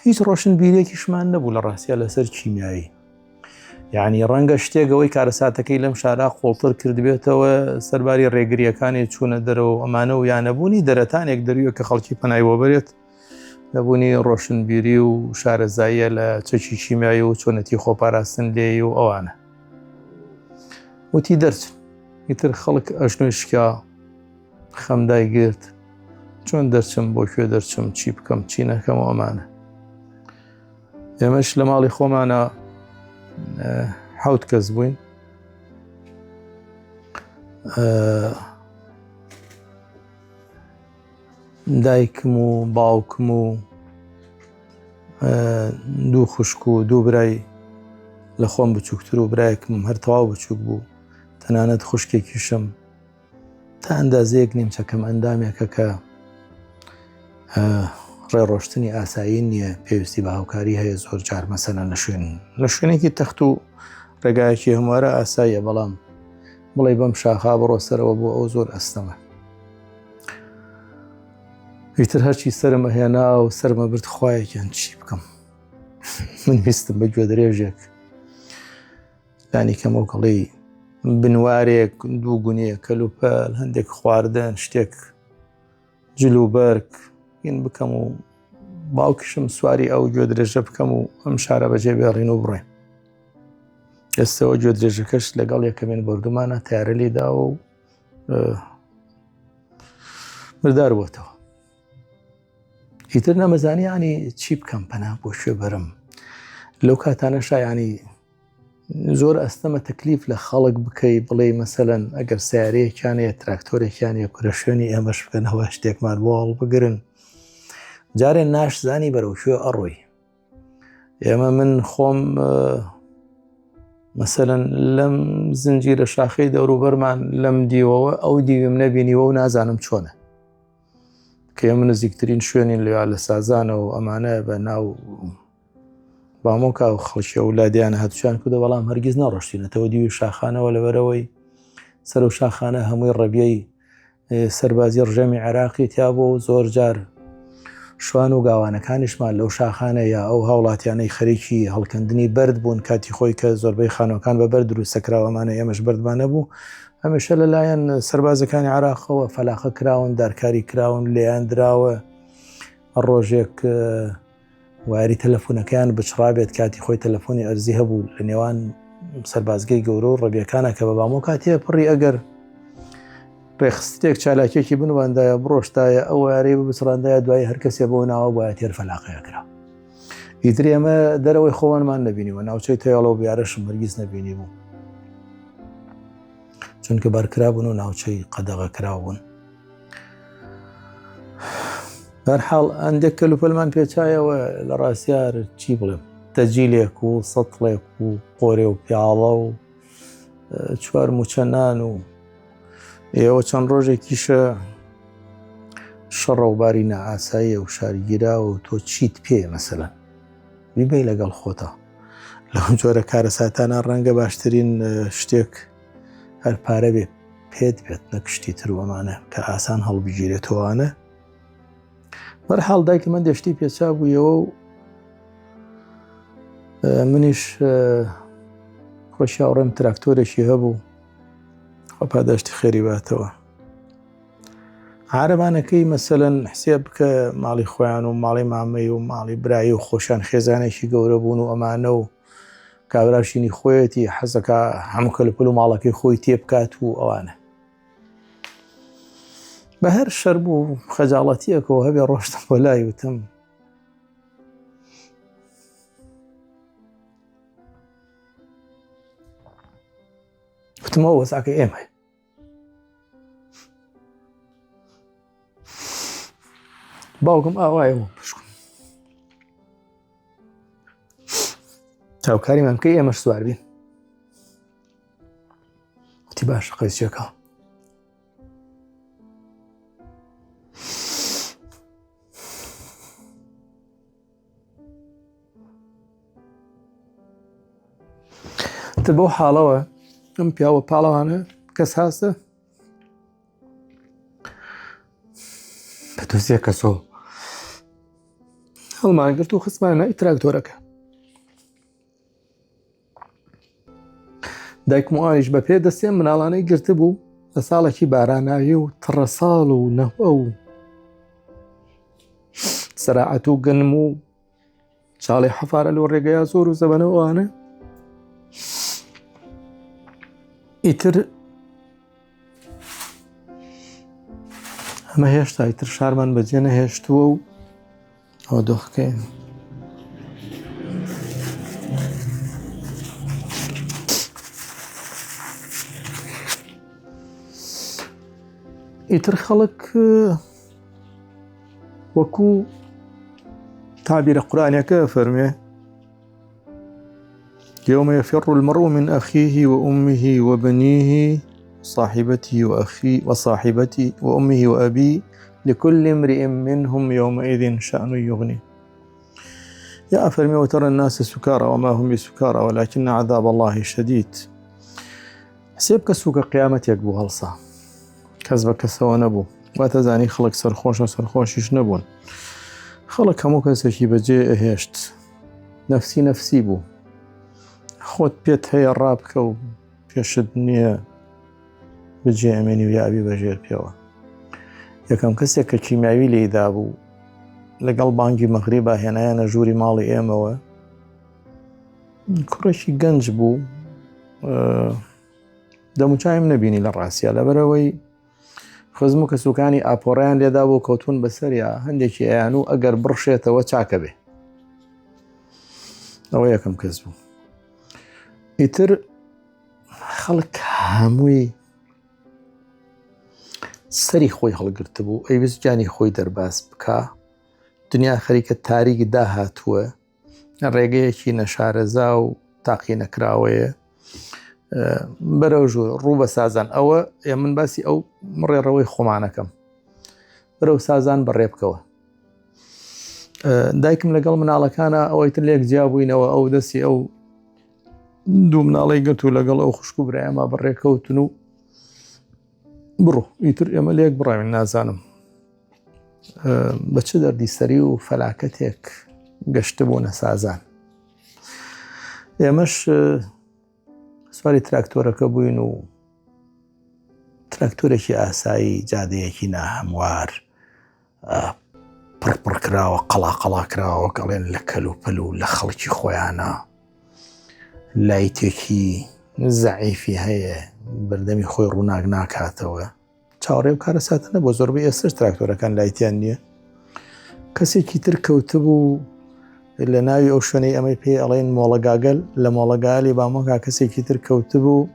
هیچ ڕۆشنبیرێکیشمان نەبوو لە ڕاستیە لەسەر کیمیایی، یعنی ڕەنگە شتێکەوەی کارەساتەکەی لەم شارە قوڵتر کردبێتەوە سەرباری ڕێگریەکانی چوونە دەرەوە ئەمانە و یانەبوونی دەرەتانێک دەرویە کە خەڵکی پەنای بۆ بێت، نەبوونی ڕۆشنبیری و شارەزاییە لە چەکی کیمیایی و چۆنەتی خۆپاراستن لێی و ئەوانە وتی دەرچن. ئیتر خەڵک ئەژنۆی شکا خەمدای گرت، چۆن دەرچم، بۆ کوێ دەرچم، چی بکەم، چی نەکەم و ئەمانە. ئێمەش لە ماڵی خۆمانە 7 کەس بووین، دایکم و باوکم و 2 خوشک و 2 برای لە خۆم بچووکتر و برایەکمم هەر تەواو بچووک بوو، تەنانەت خوشکێکیشم تا ئەندازەیەک نیمچەکەم ئەندامێکە کە ڕێڕۆشتنی ئاسایی نییە، پێویستی بە هاوکاری هەیە زۆر جار مەسەلەن لە شوێنێکی تەخت و ڕێگایەکی هەموارە ئاساییە، بەڵام بڵێ بەم شاخا بڕۆ سەرەوە بۆ ئەو زۆر ئەستەمە. ئیتر هەرچی سەرمە هێنا و سەرمە برد خوایەکیان چی بکەم. من ویستم بە گوێ درێژێک لانی کەمە کەڵی بنوارێک 2 گونیە کەلوپەل هەندێک خواردن شتێک جلوبەرگ این بکەم و باوکشم سواری ئەو گوێ درێژە بکەم و ئەم شارە بەجێ بێڕین و بڕێن. ئێستەوە گوێ درێژەکەش لەگەڵ یەکەمێن بردومانە تیارە لێداوە و بردار بووەتەوە. ئیتر نەمەزانی ینی چی بکەم، پەنا بۆ شوێ بەرم. لەو کاتانەشا ینی زۆر ئەستەمە تەکلیف لە خەڵک بکەی، بڵێ مەسەلەن ئەگەر سیارەیەکیانەیە تراکتۆرێکیانەیە کورە شوێنی ئێمەش بکەنەوە شتێکمان بۆڵ بگرن، جارێ ناشزانی بەرەو شوێ ئەڕۆی. ئێمە من خۆم مەسەلەن لەم زنجیرە شاخەی دەوروبەرمان لەم دیوەوە ئەو دیویم نەبینیوە و نازانم چۆنە، کە ئێمە نزیکترین شوێنین لێوا لە سازانەوە و ئەمانە بە ناو بامۆکا و خەڵکی وڵاتیانە هاتوچیان کردە، بەڵام هەرگیز نەڕۆشتینەتەوە دیوی شاخانەوە لەبەرەوەی سەر و شاخانە هەمووی ڕەبیەی سەربازی ڕژێمی عێراقی تیا بوو و زۆر جار شوان و گاوانەکانیشمان لەو شاخانە یا ئەو هاوڵاتیانەی خەریکی هەڵکەندنی بەرد بوون کاتی خۆی کە زۆربەی خانەکان بە بەرد دروستەکراوەمانە ئێمەش بەردمان نەبوو، هەمیشە لەلایەن سەربازەکانی عێراقەوە فەلاخە کراون، دارکاری کراون، لێیان دراوە ڕۆژێک واری تەلەفۆنەکەیان بچڕابێت کاتی خۆی تەلەفۆنی ئەرزی هەبوو لە نێوان سەربازگەی گەورە و ڕەبیەکانە کە بە بامۆ کاتێ پڕی ئەگەر ڕێخستێک چالاکێکی بنوەندایە بڕۆشتایە ئەو وارەی بچڕاندایە دوای هەر کەسێ بۆ ناوە بۆیە تێر فەلاقەیە کرا. ئیتر ئێمە دەرەوەی خۆوانمان نەبینیوە، ناوچەی تەیاڵەوە بیارەشم هەرگیز نەبینی بوو، چونکە بەرکرا بوون و ناوچەی قەدەغە کراو بوون. بەرحاڵ ئەندێک کەلوپەلمان پێچایەوە لە ڕاستیار چی بڵێم تەجیلێک و سەتڵێک و قۆرێ و پیاڵە و چوار موچەنان و ئێوە چەند ڕۆژێکیشە شەڕە و باری نائاساییە و شارگیرا و تۆ چیت پێ مەسەلەن بیبەی لەگەڵ خۆتە لەم جۆرە کارەساتانە ڕەنگە باشترین شتێک هەر پارە بێ پێت بێت نەک شتی تر و ئەمانە کە ئاسان هەڵبژیرێتەوەوانە. بەرحاڵ دایکم من دەشتی پێچا بوویەوە و منیش خۆشی هاوڕێم تراکتۆرێکی هەبوو خۆ پاداشتی خێری باتەوە. عارەبانەکەی مەسەلەن حسێب بکە ماڵی خۆیان و ماڵی مامەی و ماڵی برایی و خۆشیان خێزانێکی گەورە بوون و ئەمانە و کابراشینی خۆیەتی حەزەکە هەموو کەلوپەل و ماڵەکەی خۆی تێبکات و ئەوانە بە هەر شەر بوو خەجاڵەتیەکەوە هەبێ ڕۆشتم بۆ لای وتم وتمەوە وەزعەکە ئێمە باوکم ئاوایەوە پشکم چاوکاریمان بکەی ئێمەش سوار بین. وتی باشە قەیسچێکە تر بەو حاڵەوە ئەم پیاوە پاڵەوانە کەس هاستە بە دۆزیە کەسۆ هەڵمان گرت و خستمانە ناوی تراکتۆرەکە. دایکم و ئاویش بە پێ دەستێن مناڵانەی گرتە بوو لە ساڵێکی باراناوی و تڕە ساڵ و نەوە و سەراعەت و گەنم و چاڵی حەفارە لەوە ڕێگەیە زۆر و زەبەنەوەوانە ئیتر ئەمە هێشتا ئیتر شارمان بەجێ نەهێشتووە و ئەوە دۆخەکەین. ئیتر خەڵک وەکوو تعبیرە قورئانیەکە فەرمێ يوم يفر المرء من أخيه وأمه وبنيه وصاحبته وأمه وأبيه لكل امرئ منهم يومئذ شأن يغنيه. يا أفرمي وترى الناس سكارى وما هم بسكارى ولكن عذاب الله شديد. حسيب كسوك قيامة يكبو هلصا كذب كسوى نبو واتزاني خلق سرخوش وسرخوشيش نبون خلق همو كسشي بجي اهيشت نفسي بو خۆت پێت هەیە ڕابکە و پێشت نییە بجێ ئەمێنی و یابی بەژێر پێوە. یەکەم کەسێک کە کیمیاوی لێیدا بوو لەگەڵ بانگی مەغریبا هێنایانە ژووری ماڵی ئێمەوە کوڕێکی گەنج بوو دەموچایم نەبینی لە ڕاستیە لەبەرەوەی خزم و کەسوکانی ئاپۆڕیان لێدا بوو کەوتون بەسەریا هەندێکی ئەیان و ئەگەر بڕشێتەوە چاکە بێ. ئەوە یەکەم کەس بوو. ئیتر خەڵک هەمووی سەری خۆی هەڵگرتە بوو ئەیویست گیانی خۆی دەرباز بکە دنیا خەریکە تاریک داهاتووە ڕێگەیەکی نەشارەزا و تاقی نەکراوەیە بەرەو ژوور ڕوو بە سازان ئەوە من باسی ئەو ڕێڕەوەی خۆمانەکەم بەرەو سازان بەڕێ بکەوە. دایکم لەگەڵ مناڵەکانە ئەوەی تر لێک جیابووینەوە ئەو دەستی ئەو دوو مناڵی گرت و لەگەڵ ئەو خوشک و برایەمە بەڕێکەوتن و بڕۆ ئیتر ئێمە لێک بڕاوین نازانم بە چ دەردی سەری و فەلاکەتێک گەشتە بوونە سازان. ئێمەش سواری تراکتۆرەکە بووین و تراکتۆرێکی ئاسایی جادەیەکی ناهەموار پڕپڕکراوە قەڵاقەڵا کراوە گەڵێن لە کەلوپەل و لە خەڵکی خۆیانە لایتێکی زەعیفی هەیە بەردەمی خۆی ڕووناک ناکاتەوە چاوەڕێ و کارەساتەنە بۆ زۆربەی ئێستش تراکتۆرەکان لایتیان نییە. کەسێکی تر کەوتە بوو لە ناوی ئەو شوێنەی ئەمەی پێ ئەڵێن مۆڵەگاگەل لە مۆڵەگالی بامۆکا کەسێکی تر کەوتە بوو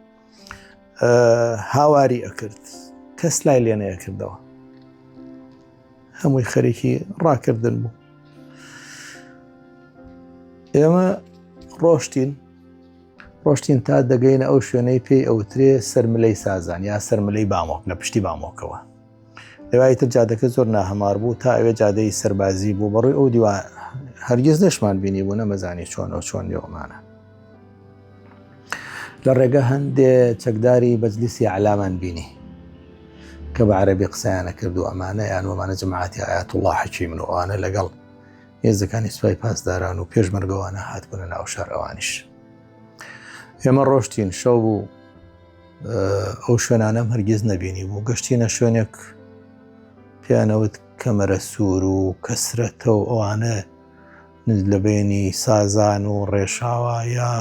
هاواری ئەکرد کەس لای لێ نەیەکردەوە هەمووی خەریکی ڕاکردن بوو. ئێمە ڕۆشتین تا دەگەینە ئەو شوێنەی پێی ئەوترێ سەرملەی سازان یا سەرملەی بامۆک لە پشتی بامۆکەوە. لەوای تر جادەکە زۆر ناهەمار بوو تا ئەوێ جادەی سەربازی بوو بەڕووی ئەو دیوان هەرگیز نەشمان بینی بوو نەمەزانی چۆن لێوەمانە. لە ڕێگە هەندێ چەکداری بەجلیسی عەلامان بینی کە بە عەرەبی قسەیانە کرد و ئەمانە یان وەمانە جەماعەتی ئایەتوڵڵا حەکیم و ئەوانە لەگەڵ هێزەکانی سوپای پاسداران و پێشمەرگەوانە هاتبوونە ناو شار ئەوانیش. ئێمە ڕۆشتین شەو بوو ئەو شوێنانەم هەرگیز نەبینی بوو. گەشتینە شوێنێک پیانەوت کەمەرە سوور و کەسرەتە و ئەوانە لە بینی سازان و ڕێشاوە یا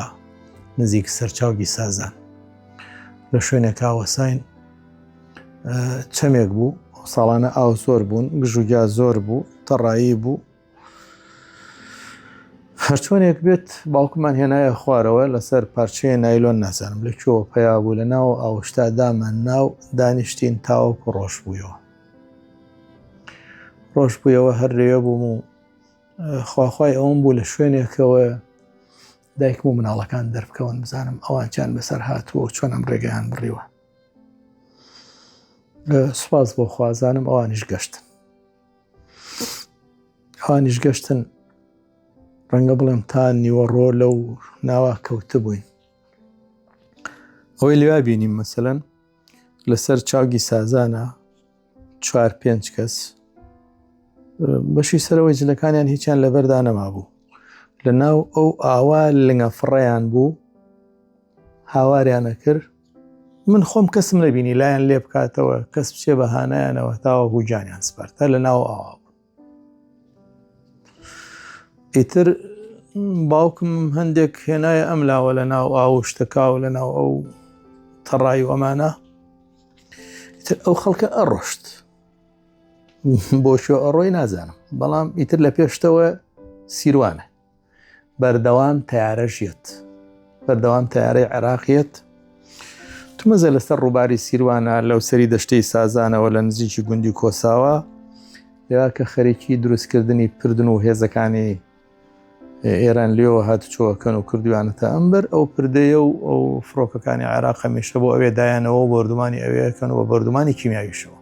نزیک سەرچاوی سازان. لە شوێنێکا وەساین چەمێک بوو، ساڵانە ئاو زۆر بوون، گژوگیا زۆر بوو، تەڕایی بوو. هەرچۆنێک بێت باوکمان هێنایە خوارەوە لەسەر پارچەیە نایلۆن نازانم لەکوێوە پیا بوو لە ناو ئاوشتا دامان ناو دانیشتین تاوەکو ڕۆژ بوویەوە هەر لێوە بووم و خواخوای ئەوم بوو لە شوێنێکەوە دایکم و مناڵەکان دەربکەون بزانم ئەوان چیان بەسەر هاتووە و چۆن ئەم ڕێگەیان بڕیوە. سوپاس بۆ خوازانم ئەوانیش گەشتن ڕەنگە بڵێم تا نیوەڕۆ لەو ناوا کەوتە بووین. ئەوەی لێوا بینیم مەسەلەن لەسەر چاوگی سازانە 4-5 کەس بەشی سەرەوەی جلەکانیان هیچیان لەبەردا نەما بوو. لە ناو ئەو ئاوا لنگە فڕەیان بوو هاواریانە کرد. من خۆم کەسم نەبینی لایەن لێ بکاتەوە کەس بچێ بە هانایانەوە تاوە هوجانیان سپارتە لە ناو ئاوا بوو. ئیتر باوکم هەندێک هێنایە ئەم لاوە لە ناو ئاو شتەکاو لە ناو ئەو تەڕای و ئەمانە. ئیتر ئەو خەڵکە ئەڕۆشت بۆ شۆ ئەڕۆی نازانم، بەڵام ئیتر لە پێشتەوە سیروانە بەردەوام تەیارەژێت بەردەوام تەیارەی عێراقیەت. تومەزە لەسەر ڕووباری سیروانە لەو سەری دەشتەی سازانەوە لە نزیکی گوندی کۆساوە یا کە خەریکی دروستکردنی پردن و هێزەکانی ئێران لێەوە هاتوچۆوەکەن و کردویانەتە ئەمبەر ئەو پردەیە و ئەو فڕۆکەکانی عێراق هەمیشە بۆ ئەوێ دایانەوە بەردومانی ئەوەیەکەن و بە بەردومانی کیمیاویشەوە.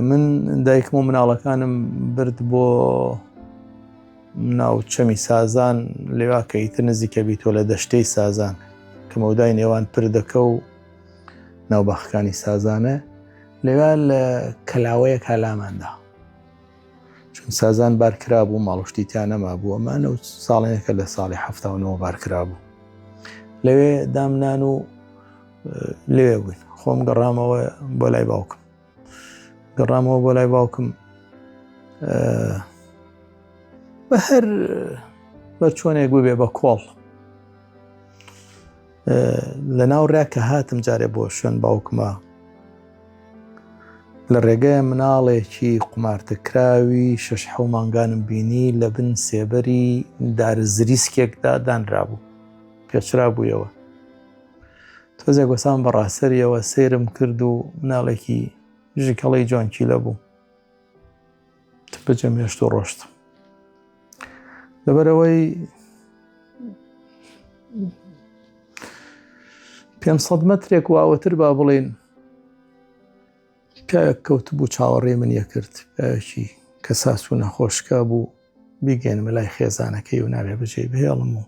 من دایکم و مناڵەکانم برد بۆ ناو چەمی سازان لێوا کە ئیتر نزیکە بیتۆ لە دەشتەی سازان کە مەودای نێوان پردەکە و ناوباخەکانی سازانە لێوا لە کەلاوەیە کالاماندا چون سازان بارکرا بوو ماڵشتیتیان نەما بوو ئەمانە و ساڵێنێکە لە ساڵی 79 بارکرا بوو. لەوێ دامنان و لێوێ بووین. خۆم گەڕامەوە بۆ لای باوکم بە هەر بەرچۆنێک بوو بێ بە کۆڵ لە ناو ڕاکە هاتم جارێ بۆ شوێن باوکمە لە ڕێگەیە مناڵێکی قومارتەکراوی 6 مانگانم بینی لە بن سێبەری دارزریسکێکدا دانرا بوو پێچرا بوویەوە. تۆزێک وەسان بەڕاستەریەوە سەیرم کرد و مناڵێکی ژکەڵی جوانکی لە بوو بەجەمێشت و ڕۆشتم. لەبەرەوەی 500 مەترێک واوەتر با بڵێن پیاوێک کەوت بوو چاوەڕێ من یەکرد پیاوێکی کە ساس و نەخۆشکا بوو بیگەێنمە لای خێزانەکەی و نابێ بەجێ بهێڵم و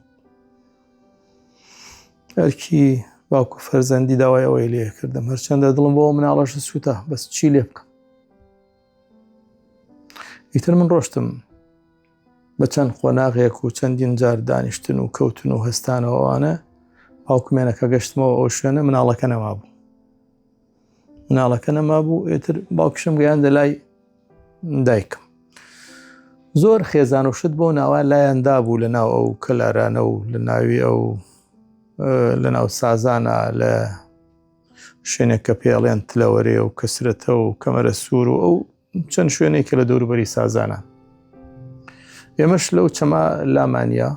هەرکی باوکو فەرزەندی داوای ئەوەی لێ کردم هەرچەندە دڵم بۆ مناڵەشە سووتە بەس چی لێ بکەم. ئیتر من ڕۆشتم بە چەند قۆناغێک و چەندین جار دانیشتن و کەوتن و هەستانەوەوانە باوکمێنەکە گەشتمەوە ئەو شوێنە مناڵەکە نەما بوو. ئێتر باوکشم گەیاندە لای دایکم زۆر خێزان و شت بۆ ناوان لایەندا بوو لە ناو ئەو کەلارانە و لە ناوی ئەو لە ناو سازانە لە شوێنێک کە پێڵێن تلەوەرێ و کەسرەتە و کەمەرە سوور و ئەو چەند شوێنێکە لە دەوروبەری سازانە. ئێمەش لەو چەما لامانیا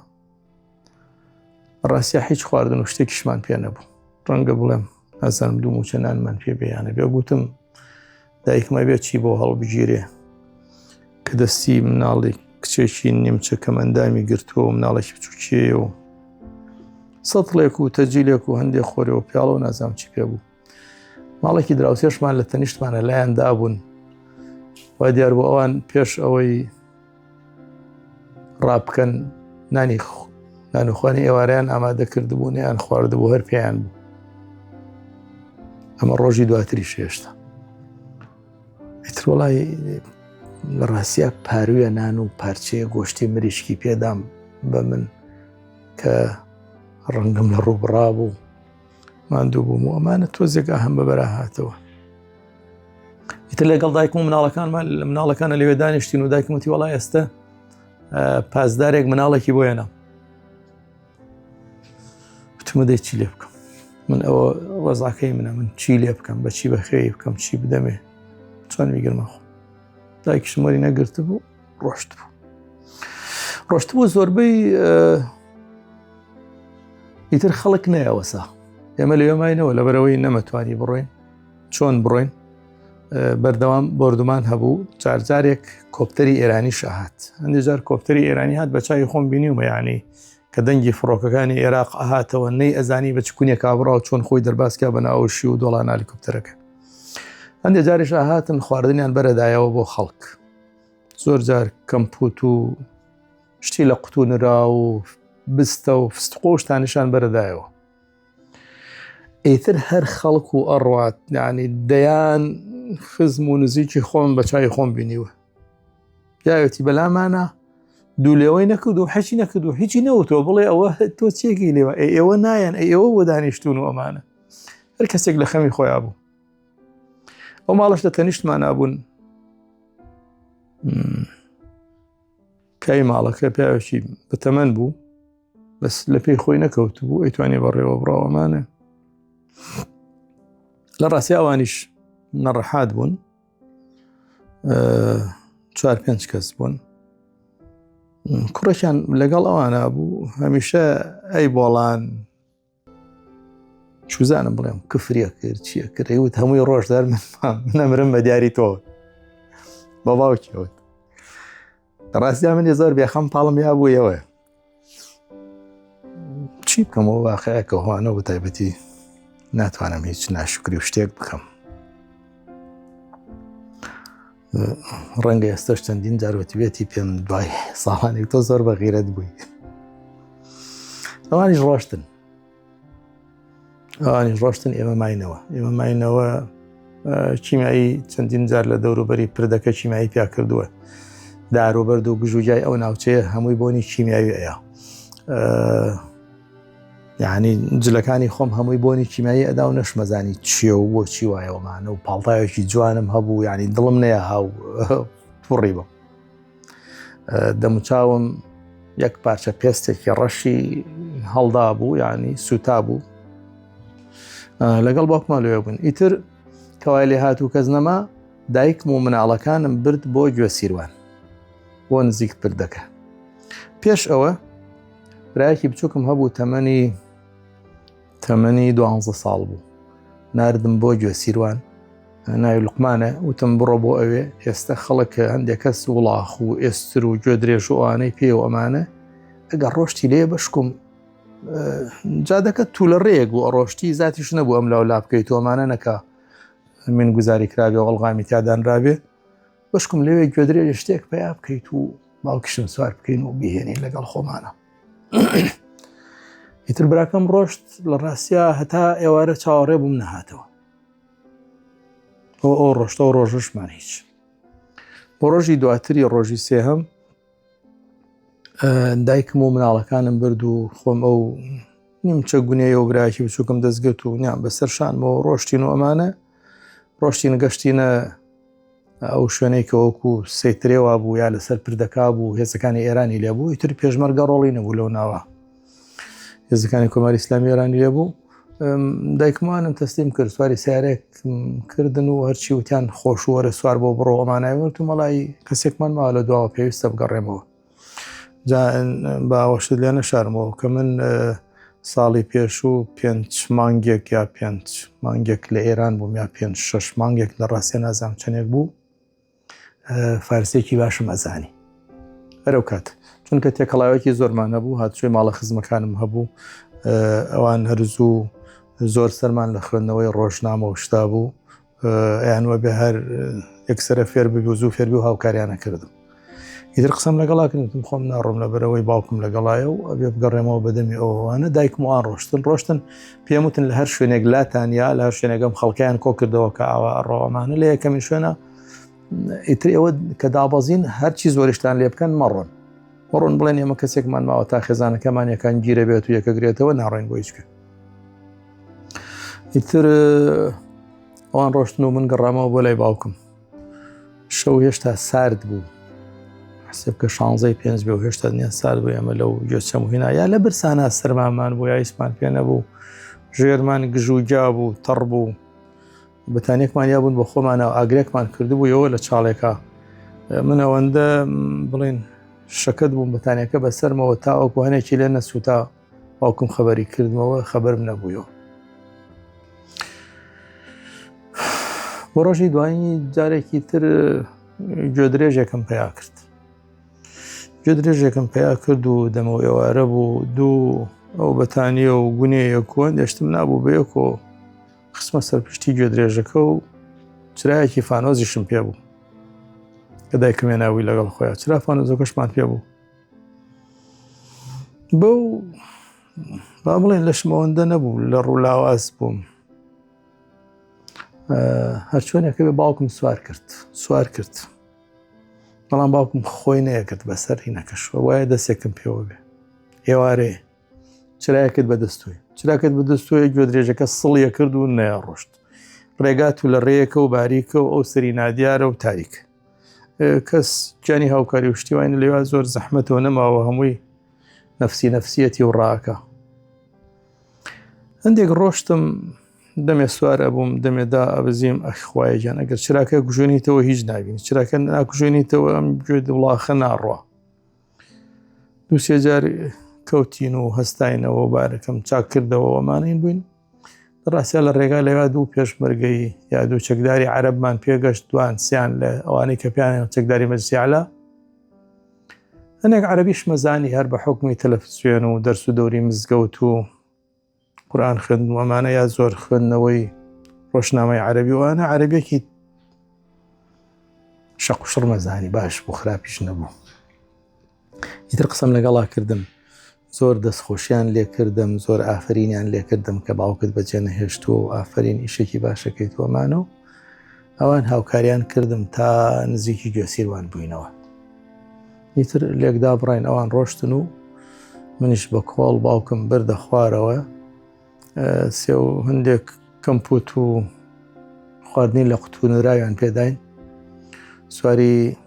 ڕاستیا هیچ خواردن و شتێکیشمان پێ نەبوو. ڕەنگە بڵێم نازانم دوو موچە نانمان پێ بێیانە بێ گوتم دایکمە بێت چی بۆ هەڵبگیرێ کە دەستی مناڵی کچێکی نیمچە کەمەندامی گرتووە و مناڵێکی بچووکێ و سەتڵێک و تەجیلێک و هەندێک خۆرەوە پیاڵە و نازام چی پێ بوو. ماڵێکی دراوسێشمان لە تەنیشتمانە لایەن دابوون وای دیار بۆ ئەوان پێش ئەوەی ڕابکەن نانوخوانی ئێوارەیان ئامادە کردبوون یان خواردبوو هەر پێیان بوو. ئەمە ڕۆژی دواتری شێشتا. ئیتر وەڵای لە ڕاستیە پارویە نان و پارچەیە گۆشتی مریشکی پێدام بە من کە ڕەنگم لە ڕوو بڕابوو ماندوو بووم و ئەمانە تۆزێکا هەم بەبەرا هاتەوە. ئیتر لەگەڵ دایکم و مناڵەکانە لەوێ دانیشتین و دایکم وتی وەڵای ئێستا پازدارێک مناڵێکی بۆ هێنا. وتمە دەی چی لێ بکەم؟ من ئەوە وەزعەکەی منە، من چی لێ بکەم، بە چی بەخێوی بکەم، چی بدەمێ، چۆن میگرمە خۆ. دایکیشم وەری نەگرت بوو، ڕۆشت بوو زۆربەی ئیتر خەڵک نەیەوەسا. ئێمە لەوێ ماینەوە لەبەرەوەی نەمەتوانی بڕۆین. چۆن بڕۆین؟ بەردەوام بردومان هەبوو. جارجارێک کۆپتەری ئێرانی شەهات. هەندێک جار کۆپتەری ئێرانی هات بە چاوی خۆم بینیومە، یعنی کە دەنگی فڕۆکەکانی عێراق ئەهاتەوە نەی ئەزانی بە چ کونێک کابڕاو چۆن خۆی دەرباسکا بە ناوشی و دۆڵان هەلیکۆپتەرەکە. هەندێک جاریش ئاهاتن خواردنیان بەرەدایەوە بۆ خەڵک. زۆر جار کەمپوت و شتی لە قوتو نرا و بستە و فستقۆشتانیشان بەرەدایەوە. ئیتر هەر خەڵک و ئەڕوات یعنی دەیان خزم و نزیکی خۆم بە چای خۆم بینیوە. یاوێتی بەلامانە دوو لێوەی نەکرد و حەچی نەکرد و هیچی نەوتەوە بڵێ ئەوە تۆ چێکی لێوە ئێوە نایەن ئێوە بۆ دانیشتون و ئەمانە. هەر کەسێک لە خەمی خۆیان بوو. ئەو ماڵەش لە تەنیشتمان نابوون. کای ماڵەکە پیاوێکی بەتەمەن بوو بەس لە پێی خۆی نەکەوت بوو ئەیتوانی بەڕێوە بڕاوەمانە. لە ڕاستی ئەوانیش نەڕەحات بوون. 4-5 کەس بوون. کوڕێکیان لەگەڵ ئەوانە بوو هەمیشە ئەی بۆڵان چوزانم بڵێم کفریە کرد چییە کرد ئەیوت هەمووی ڕۆژدار نەمرم بە دیاری تۆ بە باوکیەوت. ڕاستیا من زۆر بێخەم پاڵم یا بوو ئەوە چی بکەمەوە واقعەکە هوانە بە تایبەتی ناتوانم هیچ ناشکری و شتێک بکەم. ڕەنگە ئێستاش چەندین جارۆتی بێتی پێم دوای ساڵانێک تۆ زۆر بە غیرەت بووی. ئەوانیش ڕۆشتن ئێمە ماینەوە کیمیایی چەندین جار لە دەوروبەری پردەکە کیمیایی پیا کردووە. داروبەرد و گژوجای ئەو ناوچەیە هەمووی بۆنی کیمیاوی ئەیە. یعنی جلەکانی خۆم هەمووی بۆنی کیمیایی ئەدا و نەشمەزانی چیە و بۆ چی وایەوەمانە و پاڵتایەکی جوانم هەبوو یعنی دڵم نەیە هاو توڕی بم. دەموچاوم یەک پارچە پێستێکی ڕەشی هەڵدا بوو یعنی سوتا بوو. لەگەڵ باوکمان لەوێ بوون. ئیتر کەوای لێ هات و کەس نەما دایکم و مناڵەکانم برد بۆ گوێسیروان بۆ نزیک پردەکە. پێش ئەوە برایەکی بچووکم هەبوو تەمەنی 12 ساڵ بوو. ناردم بۆ گوێسیروان ناوی لوقمانە وتم بڕۆ بۆ ئەوێ. ئێستا خەڵک هەندێک کەس وڵاخ و ئێستر و گوێ درێژ و ئەوانەی پێ و ئەمانە ئەگەر ڕۆشتی لێ بەشکم جادەکە تو لە ڕێک بوو ئەڕۆشتی زاتیش نەبوو ئەم لاو لا بکەیت و ئەمانە نەکا من گوزاری کرابێ و وەڵغامی تیادانرابێ بەشکم لەوێ گوێ درێژ شتێک پیا بکەیت و باوکیشم سوار بکەین و بهێنین لەگەڵ خۆمانە. ئیتر براکەم ڕۆشت لە ڕاستیا هەتا ئێوارە چاوەڕێ بووم نەهاتەوە. ئەو ڕۆشتە و ڕۆژشمان هیچ. بۆ ڕۆژی دواتری ڕۆژی سێهەم دایکم و مناڵەکانم برد و خۆم ئەو نیمچە گونێیە و برایەکی بچووکم دەستگرت و نیان بەسەر شانمەوە ڕۆشتین و ئەمانە ڕۆشتین گەشتینە ئەو شوێنەی کە وەکو سەیترێوا بوو یا لەسەر پردەکا بوو هێزەکانی ئێرانی لێبوو. ئیتر پێشمەرگە ڕۆڵی نەبوو لەو ناوە هێزەکانی کۆماری ئیسلامی ئێرانی لێبوو. دایکمانم تەسلیم کرد سواری سیارێک کردن و هەرچی وتیان خۆش وەرە سوار بۆ بڕۆ ئەمانایوەرت و مەڵی کەسێکمان ماوە لە دواوە پێویستە بگەڕێمەوە. باوەشت لێ نەشارمەوە کە من ساڵی پێشوو 5 مانگێک یا 5 مانگێک لە ئێران بووم یا 5-6 مانگێک لە ڕاستیە نازانم چەندێک بوو فارسێکی باشم ئەزانی ئەرەو کات چونکە تێکەڵاوێکی زۆرمان هەبوو هاتووی ماڵە خزمەکانم هەبوو ئەوان هەرزوو زۆر سەرمان لە خوێندنەوەی ڕۆژنامە و شتا بوو یانوە بێ هەر یەکسرە فێر ببی و زوو فێربی و هاوکاریانە کردم ئیتر قسەم لەگەڵاکردم خۆم ناڕۆم لەبەرەوەی باوکم لەگەڵایە و ئەبێ بگەڕێمەوە بەدەمی ئەوانە دایکم وان ڕۆشتن پێم وتن لە هەر شوێنێک لاتانیا لە هەر شوێنێکم خەڵکیان کۆ کردەوە کە ئاوا ڕەوامانە لە یەکەمی شوێنە ئیتر ئێوە کە دابەزین هەرچی زۆریشتان لێ بکەن مەڕۆن بڵێن ئێمە کەسێکمان ماوە تا خێزانەکەمان یەکان گیرە بێت و یەکەگرێتەوە ناڕێن بۆ هیچکە ئیتر ئەوان ڕۆشتن و من گەڕامەوە بۆ لای باوکم شەو هێشتا سارد بوو حسب کە 16 پێنج بێ و هێشتا دنیا سارد بوو ئێمە لەو گوێچەم و هینا یا لە برسانە سەرمامان بوو یا ئیسمان پێ نەبوو ژێرمان گژوجا بوو تەڕ بوو بەتانێکمان یابوون بە خۆمانەوە ئاگرێکمان کردبوویەوە لە چاڵێکە من ئەوەندە بڵێن شەکەت بووم بەتانێکە بەسەرمەوە تا ئەوکو هەنێکی لێ نەسووتا باوکم خەبەری کردمەوە خەبەرم نەبوویەوە بۆ ڕۆژی دوایی جارێکی تر گوێ درێژێکم پیا کرد گوێ درێژێکم پیا کرد و دەمەوە ئێوارە بوو دوو ئەو بەتانیە و گونێیەکۆن دەشتم نابوو بەیەکۆ خسمە سەرپشتی گوێ درێژەکە و چرایەکی فانۆزیشم پێ بوو کە دایکمێ ناوی لەگەڵ خۆیان چرا فانۆزەکەشمان پێ بوو بەو با بڵێن لەشم ئەوەندە نەبوو لە ڕوولاواز بووم هەر چۆنێکە بێ باوکم سوار کرد بەڵام باوکم خۆی نەیەکرد بەسەر هینەکەشەوە وایە دەستێکم پێوە بێ ئێوارەیە چرایەکت بەدەستوی چراکت بەدەستوی گوێ درێژەکە سڵیە کرد و نەیەڕۆشت ڕێگات و لە ڕێیەکە و باریکە و ئەو سەری نادیارە و تاریک کەس جانی هاوکاری و شتی وای لێوا زۆر زەحمەتەوە نەماوە هەمووی نەفسیەتی و ڕاکە هەندێک ڕۆشتم دەمێ سوارە بووم دەمێدا ئەبزیم ئەخوایە گیان ئەگەر چراکە کوژێنیتەوە هیچ نابینی چراکە ناکوژێنیتەوە ئەم گوێ وڵاخە ناڕوە دووسێ جار کەوتین و هەستاینەوە بارەکەم چاک کردەوە ئەمانەین بووین ڕاستیا لە ڕێگا لەوا دوو پێشمەرگەی یا دوو چەکداری عەرەبمان پێگەشت دوان سیان لە ئەوانەی کە پیانیان چەکداری مەجلیسی عەلا هەندێک عەرەبیش مەزانی هەر بە حوکمی تەلەڤیزیۆن و دەرس و دەوری مزگەوت و قورئان خوێندن و ئەمانە یا زۆر خوێندنەوەی ڕۆژنامەی عەرەبی وانە عەرەبیەکی شەق و شڕ مەزانی باش بوو خراپیش نەبوو ئیتر قسەم لەگەڵا کردم زۆر دەستخۆشیان لێ کردم زۆر ئافرینیان لێ کردم کە باوکت بەجێ نەهێشتووە و ئافرین ئیشێکی باشەکەیتوەمانە و ئەوان هاوکاریان کردم تا نزیکی گوێسیروان بووینەوە ئیتر لێکدا بڕین ئەوان ڕۆشتن و منیش بە کۆڵ باوکم بردە خوارەوە سێ و هەندێک کەمپوت و خواردنی لە قوتونراویان پێداین سواری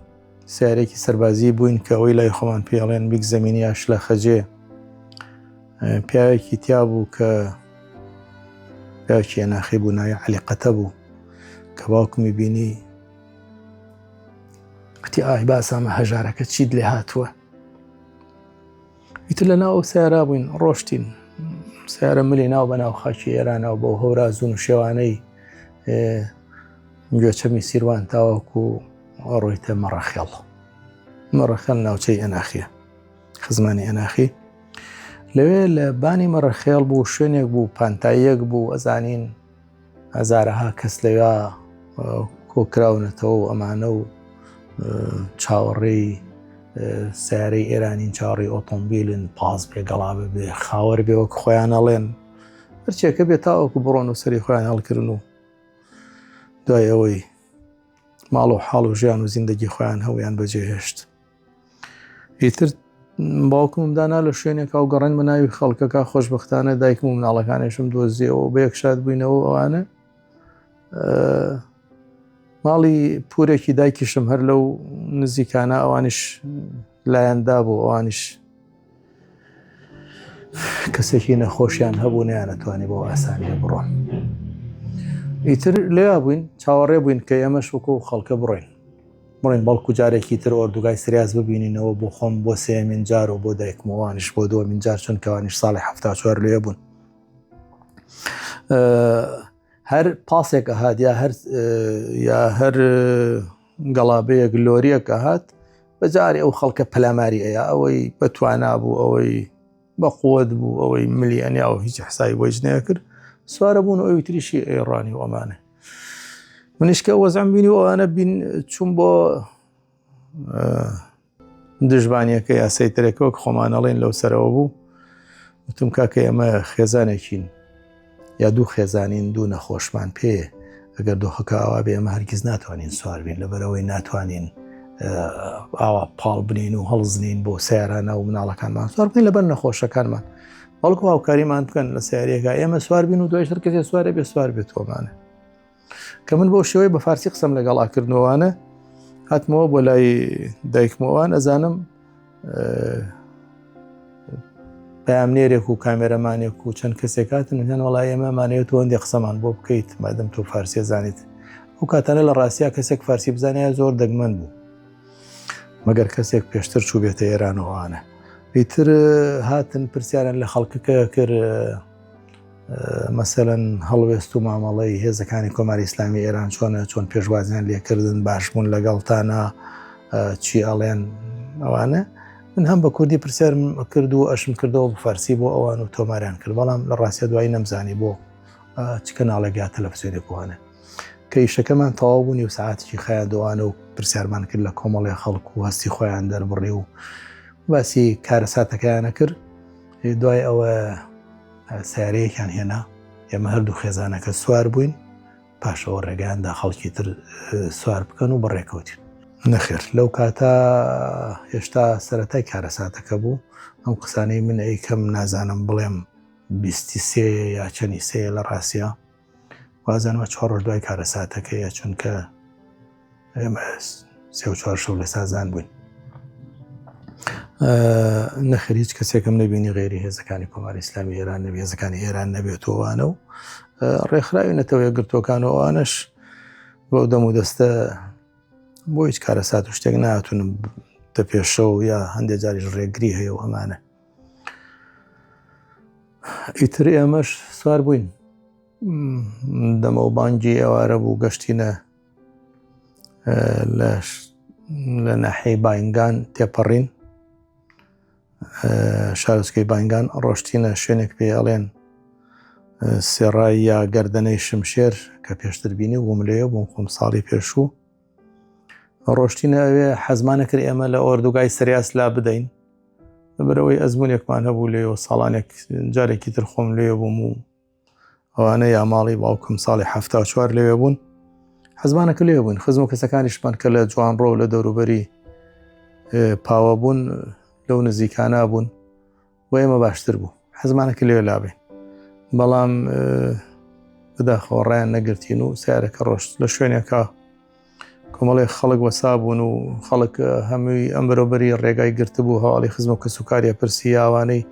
سیارێکی سەربازی بووین کە ئەوەی لای خۆمان پێڵێن بیک زەمینی ئاش لە خەجێ پیاوێکی تیا بوو کە پیاوێکی ئەناخی بوو ناوی عەلیقەتە بوو کە باوکمی بینی وتی ئای باسامە هەژارەکە چیت لێ هاتووە ئیتر لە ناو سیارا بووین ڕۆشتین سیارە ملی ناو بە ناو خاکی ئێرانەوە بۆ هەورا زون و شێوانەی گوێچەمی سیروان تاوەکو ڕۆیتە مەڕەخێڵ ناوچەی ئەناخیە خزمانی ئەناخی لەوێ لە بانی مەڕەخێڵ بوو شوێنێک بوو پانتاییەک بوو ئەزانین هەزارەها کەس لەوێ کۆکراونەتەوە و ئەمانە و چاوەڕێی سیارەی ئێرانین چاوەڕێی ئۆتۆمبیلن پاس بێ گەڵا بێ خاوەر بێ وەک خۆیان ئەڵێن هەرچێکە بێت تاوەکو بڕۆن و سەری خۆیان هەڵکردن و دوای ئەوەی ماڵ و حاڵ و ژیان و زیندگی خۆیان هەویان بەجێهێشت ئیتر باوکم دانا لە شوێنێکا و گەڕێن بە ناوی خەڵکەکە خۆشبەختانە دایکم و مناڵەکانیشم دۆزیەوە بە یەکشاد بووینەوە ئەوانە ماڵی پورێکی دایکیشم هەر لەو نزیکانە ئەوانیش لایەندا بوو ئەوانیش کەسێکی نەخۆشیان هەبوو نەیانەتوانی بۆ ئاسانی بڕۆن ئیتر لێیا بووین چاوەڕێ بووین کە ئێمەش وەکو خەڵکە بڕۆین بڵێن بەڵکو جارێکی تر ئۆردوگای سریاز ببینینەوە بۆ خۆم بۆ سێمین جار و بۆ دایکمەوانیش بۆ دووەمین جار چونکەوانیش ساڵی 74 لێ بوون. هەر پاسێک ئەهات یا هەر گەڵابەیەک لۆریەک ئەهات بەجارێ ئەو خەڵکە پەلاماری ئەیە ئەوەی بەتوانا بوو ئەوەی بەقووەت بوو ئەوەی ملی ئەنیا و هیچ حسابی بۆی نەیە کرد سوارە بوون و ئەوی تریشی ئێڕانی و ئەمانە منیشکە وەزعم بینی و ئەوانە بین چوون بۆ دژبانیەکە یاسای ترێکەوە کە خۆمانەڵێن لەو سەرەوە بوو وتم کاکە ئێمە خێزانێکین یا دوو خێزانین دوو نەخۆشمان پێ ئەگەر دۆخەکە ئاوا بێ ئەمە هەرگیز ناتوانین سوار بین لەبەرەوەی ناتوانین ئاوا پاڵ بنین و هەڵزنین بۆ سیارانە و مناڵەکانمان سوار بکەین لەبەر نەخۆشەکانمان بەڵکو هاوکاریمان بکەن لە سیارەکە ئێمە سوار بین و دوای هەر کەسێ سوارە بێ سوار بێتەوەمانە کە من بۆ شێوەی بە فارسی قسەم لەگەڵ ئاکردنەوەوانە هاتمەوە بۆ لای دایکمەوەوان ئەزانم پامنێرێک و کامێرەمانێک و چەند کەسێک هاتن هێن وەڵای ئێمەمانەوێت هەندێک قسەمان بۆ بکەیت مادەم تۆ فارسی زانیت ئەو کاتانە لە ڕاستیا کەسێک فارسی بزانایە زۆر دەگمەن بوو مەگەر کەسێک پێشتر چوو بێتە ئێرانەوەوانە ئیتر هاتن پرسیارن لە خەڵکەکە کرد مەسەلەن هەڵوێست و مامەڵەی هێزەکانی کۆماری ئیسلامی ئێران چۆنە چۆن پێشوازیان لێکردن باشبوون لەگەڵتانە چی ئەڵێن ئەوانە من هەم بە کوردی پرسیارم کرد و ئەشم کردەوە بە فارسی بۆ ئەوان و تۆماریان کرد بەڵام لە ڕاستیە دوایی نەمزانی بۆ چ کەناڵێک تەلەڤیزیۆنێکوانە کە ئیشەکەمان تەواو بوونی و سەعاتێکی خایان دەوانە و پرسیارمان کرد لە کۆمەڵی خەڵک و هەستی خۆیان دەربڕی و باسی کارە ساتەکەیانە کرد دوای ئەوە سیارەیەکیان هێنا ئێمە هەردوو خێزانەکە سوار بووین پاشەوە ڕێگەیاندا خەڵکی تر سوار بکەن و بەڕێکەوتین نەخێر لەو کاتە هێشتا سەرەتای کارە ساتەکە بوو ئەم قسانەی من ئەیکەم نازانم بڵێم 23 یا چەندی سێ لە ڕاستیە وازانمە 4 ڕۆژ دوای کارە ساتەکەیە چونکە ئێمە 3-4 شەو لە سازان بووین نەخێر هیچ کەسێکم نەبینی غێری هێزەکانی کۆماری ئیسلامی ئێران نەبێ هێزەکانی ئێران نەبێتەوەوانە و ڕێکخراوێنێتەوە یەکگرتوەکانەوەوانش بۆ دەم و دەستە بۆ هیچ کارە سات و شتێک ناتونم دە پێشەوە یا هەندێک جاریش ڕێگری هەیە و ئەمانە ئیتر ئێمەش سوار بووین دەمە و بانگی ئێوارە بوو گەشتینە لە ناحەی باینگان تێپەڕین شارۆچکەی باینگان ڕۆشتینە شوێنێک پێ ئەڵێن سێڕای یا گەردەنەی شمشێر کە پێشتر بینی بووم لێە بووم خۆم ساڵی پێشوو ڕۆشتینە ئەوێ حەزمانە کرد ئێمە لە ئۆردوگای سریاس لا بدەین لەبەرەوەی ئەزمونێکمان هەبوو لێەوە ساڵانێک جارێکی تر خۆم لێ بووم و ئەوانە یا ماڵی باوکم ساڵی 74 لێوێ بوون حەزمانەکە لێ بووین خزم و کەسەکانیشمان کە لە جوانڕۆ و لە دەوروبەری پاوە بوون لەو نزیکانە بوون و ئێمە باشتر بوو حەزمانەکە لێ لابێ بەڵام بەداخەوە ڕایان نەگرتین و سیارەکە ڕۆشت لە شوێنێکە کۆمەڵی خەڵک وەسا بوون و خەڵک هەمووی ئەم بەرەوبەری ڕێگای گرتبوو هەواڵی خزم و کەسوکاریە پرسی ئەوانەی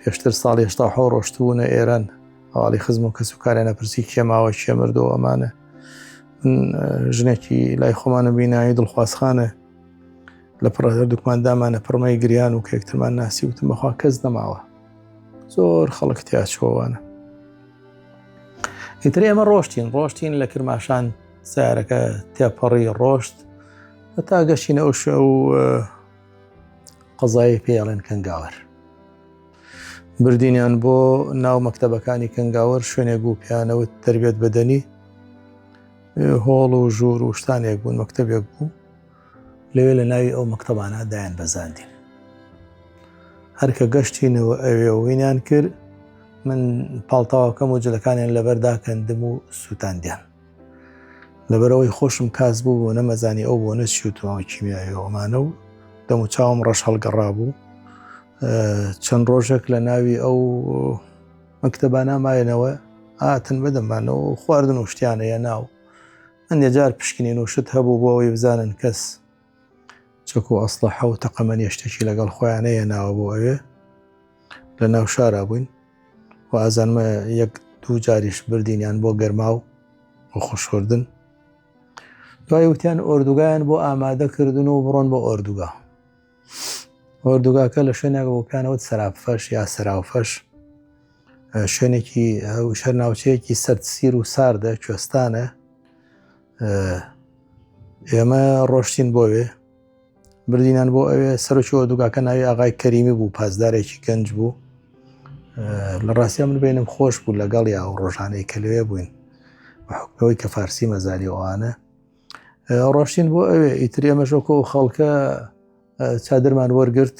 پێشتر ساڵی 87 ڕۆشتبوونە ئێران هەواڵی خزم و کەسوکاریانە پرسی کێماوە کێ مردەوە ئەمانە ژنێکی لای خۆمانە بینایی دڵخوازخانە لە دوکمان دامانە پڕمەی گریان و کێکترمان ناسی وتم بەخوا کەس نەماوە زۆر خەڵک تیاچۆوانە ئیتر ئێمە ڕۆشتین لە کرماشان سیارەکە تێپەڕی ڕۆشت هەتا گەشتینە ئەو شەو قەزای پێڵێن کەنگاوەر بردینیان بۆ ناو مەکتەبەکانی کەنگاوەر شوێنێک بوو پیانەوت تربێت بەدەنی هۆڵ و ژوور و شتانێک بوون مەکتەبێک بوو لەوێ لە ناوی ئەو مەکتەبانە دایان بەزاندین هەرکە گەشتینەوە ئەوێ وینیان کرد من پاڵتاوەکەم و جلەکانیان لەبەردا کەندم و سووتاندیان لەبەرەوەی خۆشم کاس بوو بۆ نەمەزانی ئەو بۆ نەچی و تەواو کیمیایەوەمانە و دەم و چاوم ڕەش هەڵگەڕا بوو چەند ڕۆژێک لە ناوی ئەو مەکتەبانە مایەنەوە هاتن بەدەمانەوە و خواردن و شتیانەیە ناو هەندێک جار پشکنین و شت هەبوو بۆ ئەوەی بزانن کەس چەک و ئەسڵەحە و تەقەمەنیە شتێکی لەگەڵ خۆیانەیە ناوە بۆ ئەوێ لە ناو شارا بووین و ئازانمە 1-2 جاریش بردینیان بۆ گەرماو و خۆشخوردن دوای وتیان ئۆردوگایان بۆ ئامادەکردن و بڕۆن بۆ ئۆردوگا. ئۆردوگاکە لە شوێنێک بۆ پیانەوت سەرابفەش یا سەراوفەش، شوێنێکی شەر ناوچەیەکی سەرد سیر و ساردە کوێستانە. ئێمە ڕۆشتین بۆوێ، بردینان بۆ ئەوێ. سەرۆکی ئۆردوگاکە ناوی ئاغای کەریمی بوو، پاسدارێکی گەنج بوو. لە ڕاستیە من بینم خۆش بوو لەگەڵ یا ڕۆژانەی کە لەوێ بووین بە حکمەوەی کە فارسی مەزاری ئەوانە. ڕۆشتین بۆ ئەوێ. ئیتر ئێمەشۆکۆ و خەڵکە چادرمان وەرگرت،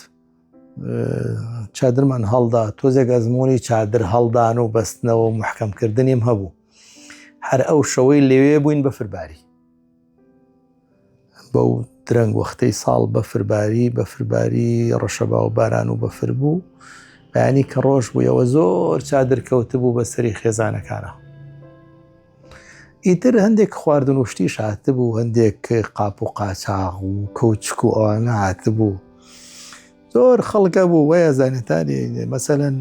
چادرمان هەڵدا، تۆزێک ئەزمموی چادر هەڵدان و بەستنەوە و محکەمکردنیم هەبوو. هەر ئەو شەوەی لەوێ بووین بەفرباری، بەو درەنگ وەختەی ساڵ بەفرباری ڕەشەبا و باران و بەفر بوو. بەیانی کە ڕۆژ بوویەوە زۆر چادر کەوت بوو بەسەری خێزانەکانە. ئیتر هەندێک خواردن و شتیش هاتبوو، هەندێک قاپ و قاچاق و کەوچک و ئەوانە هاتبوو. زۆر خەڵکە بوو وەیە زانێتانی مەسەلەن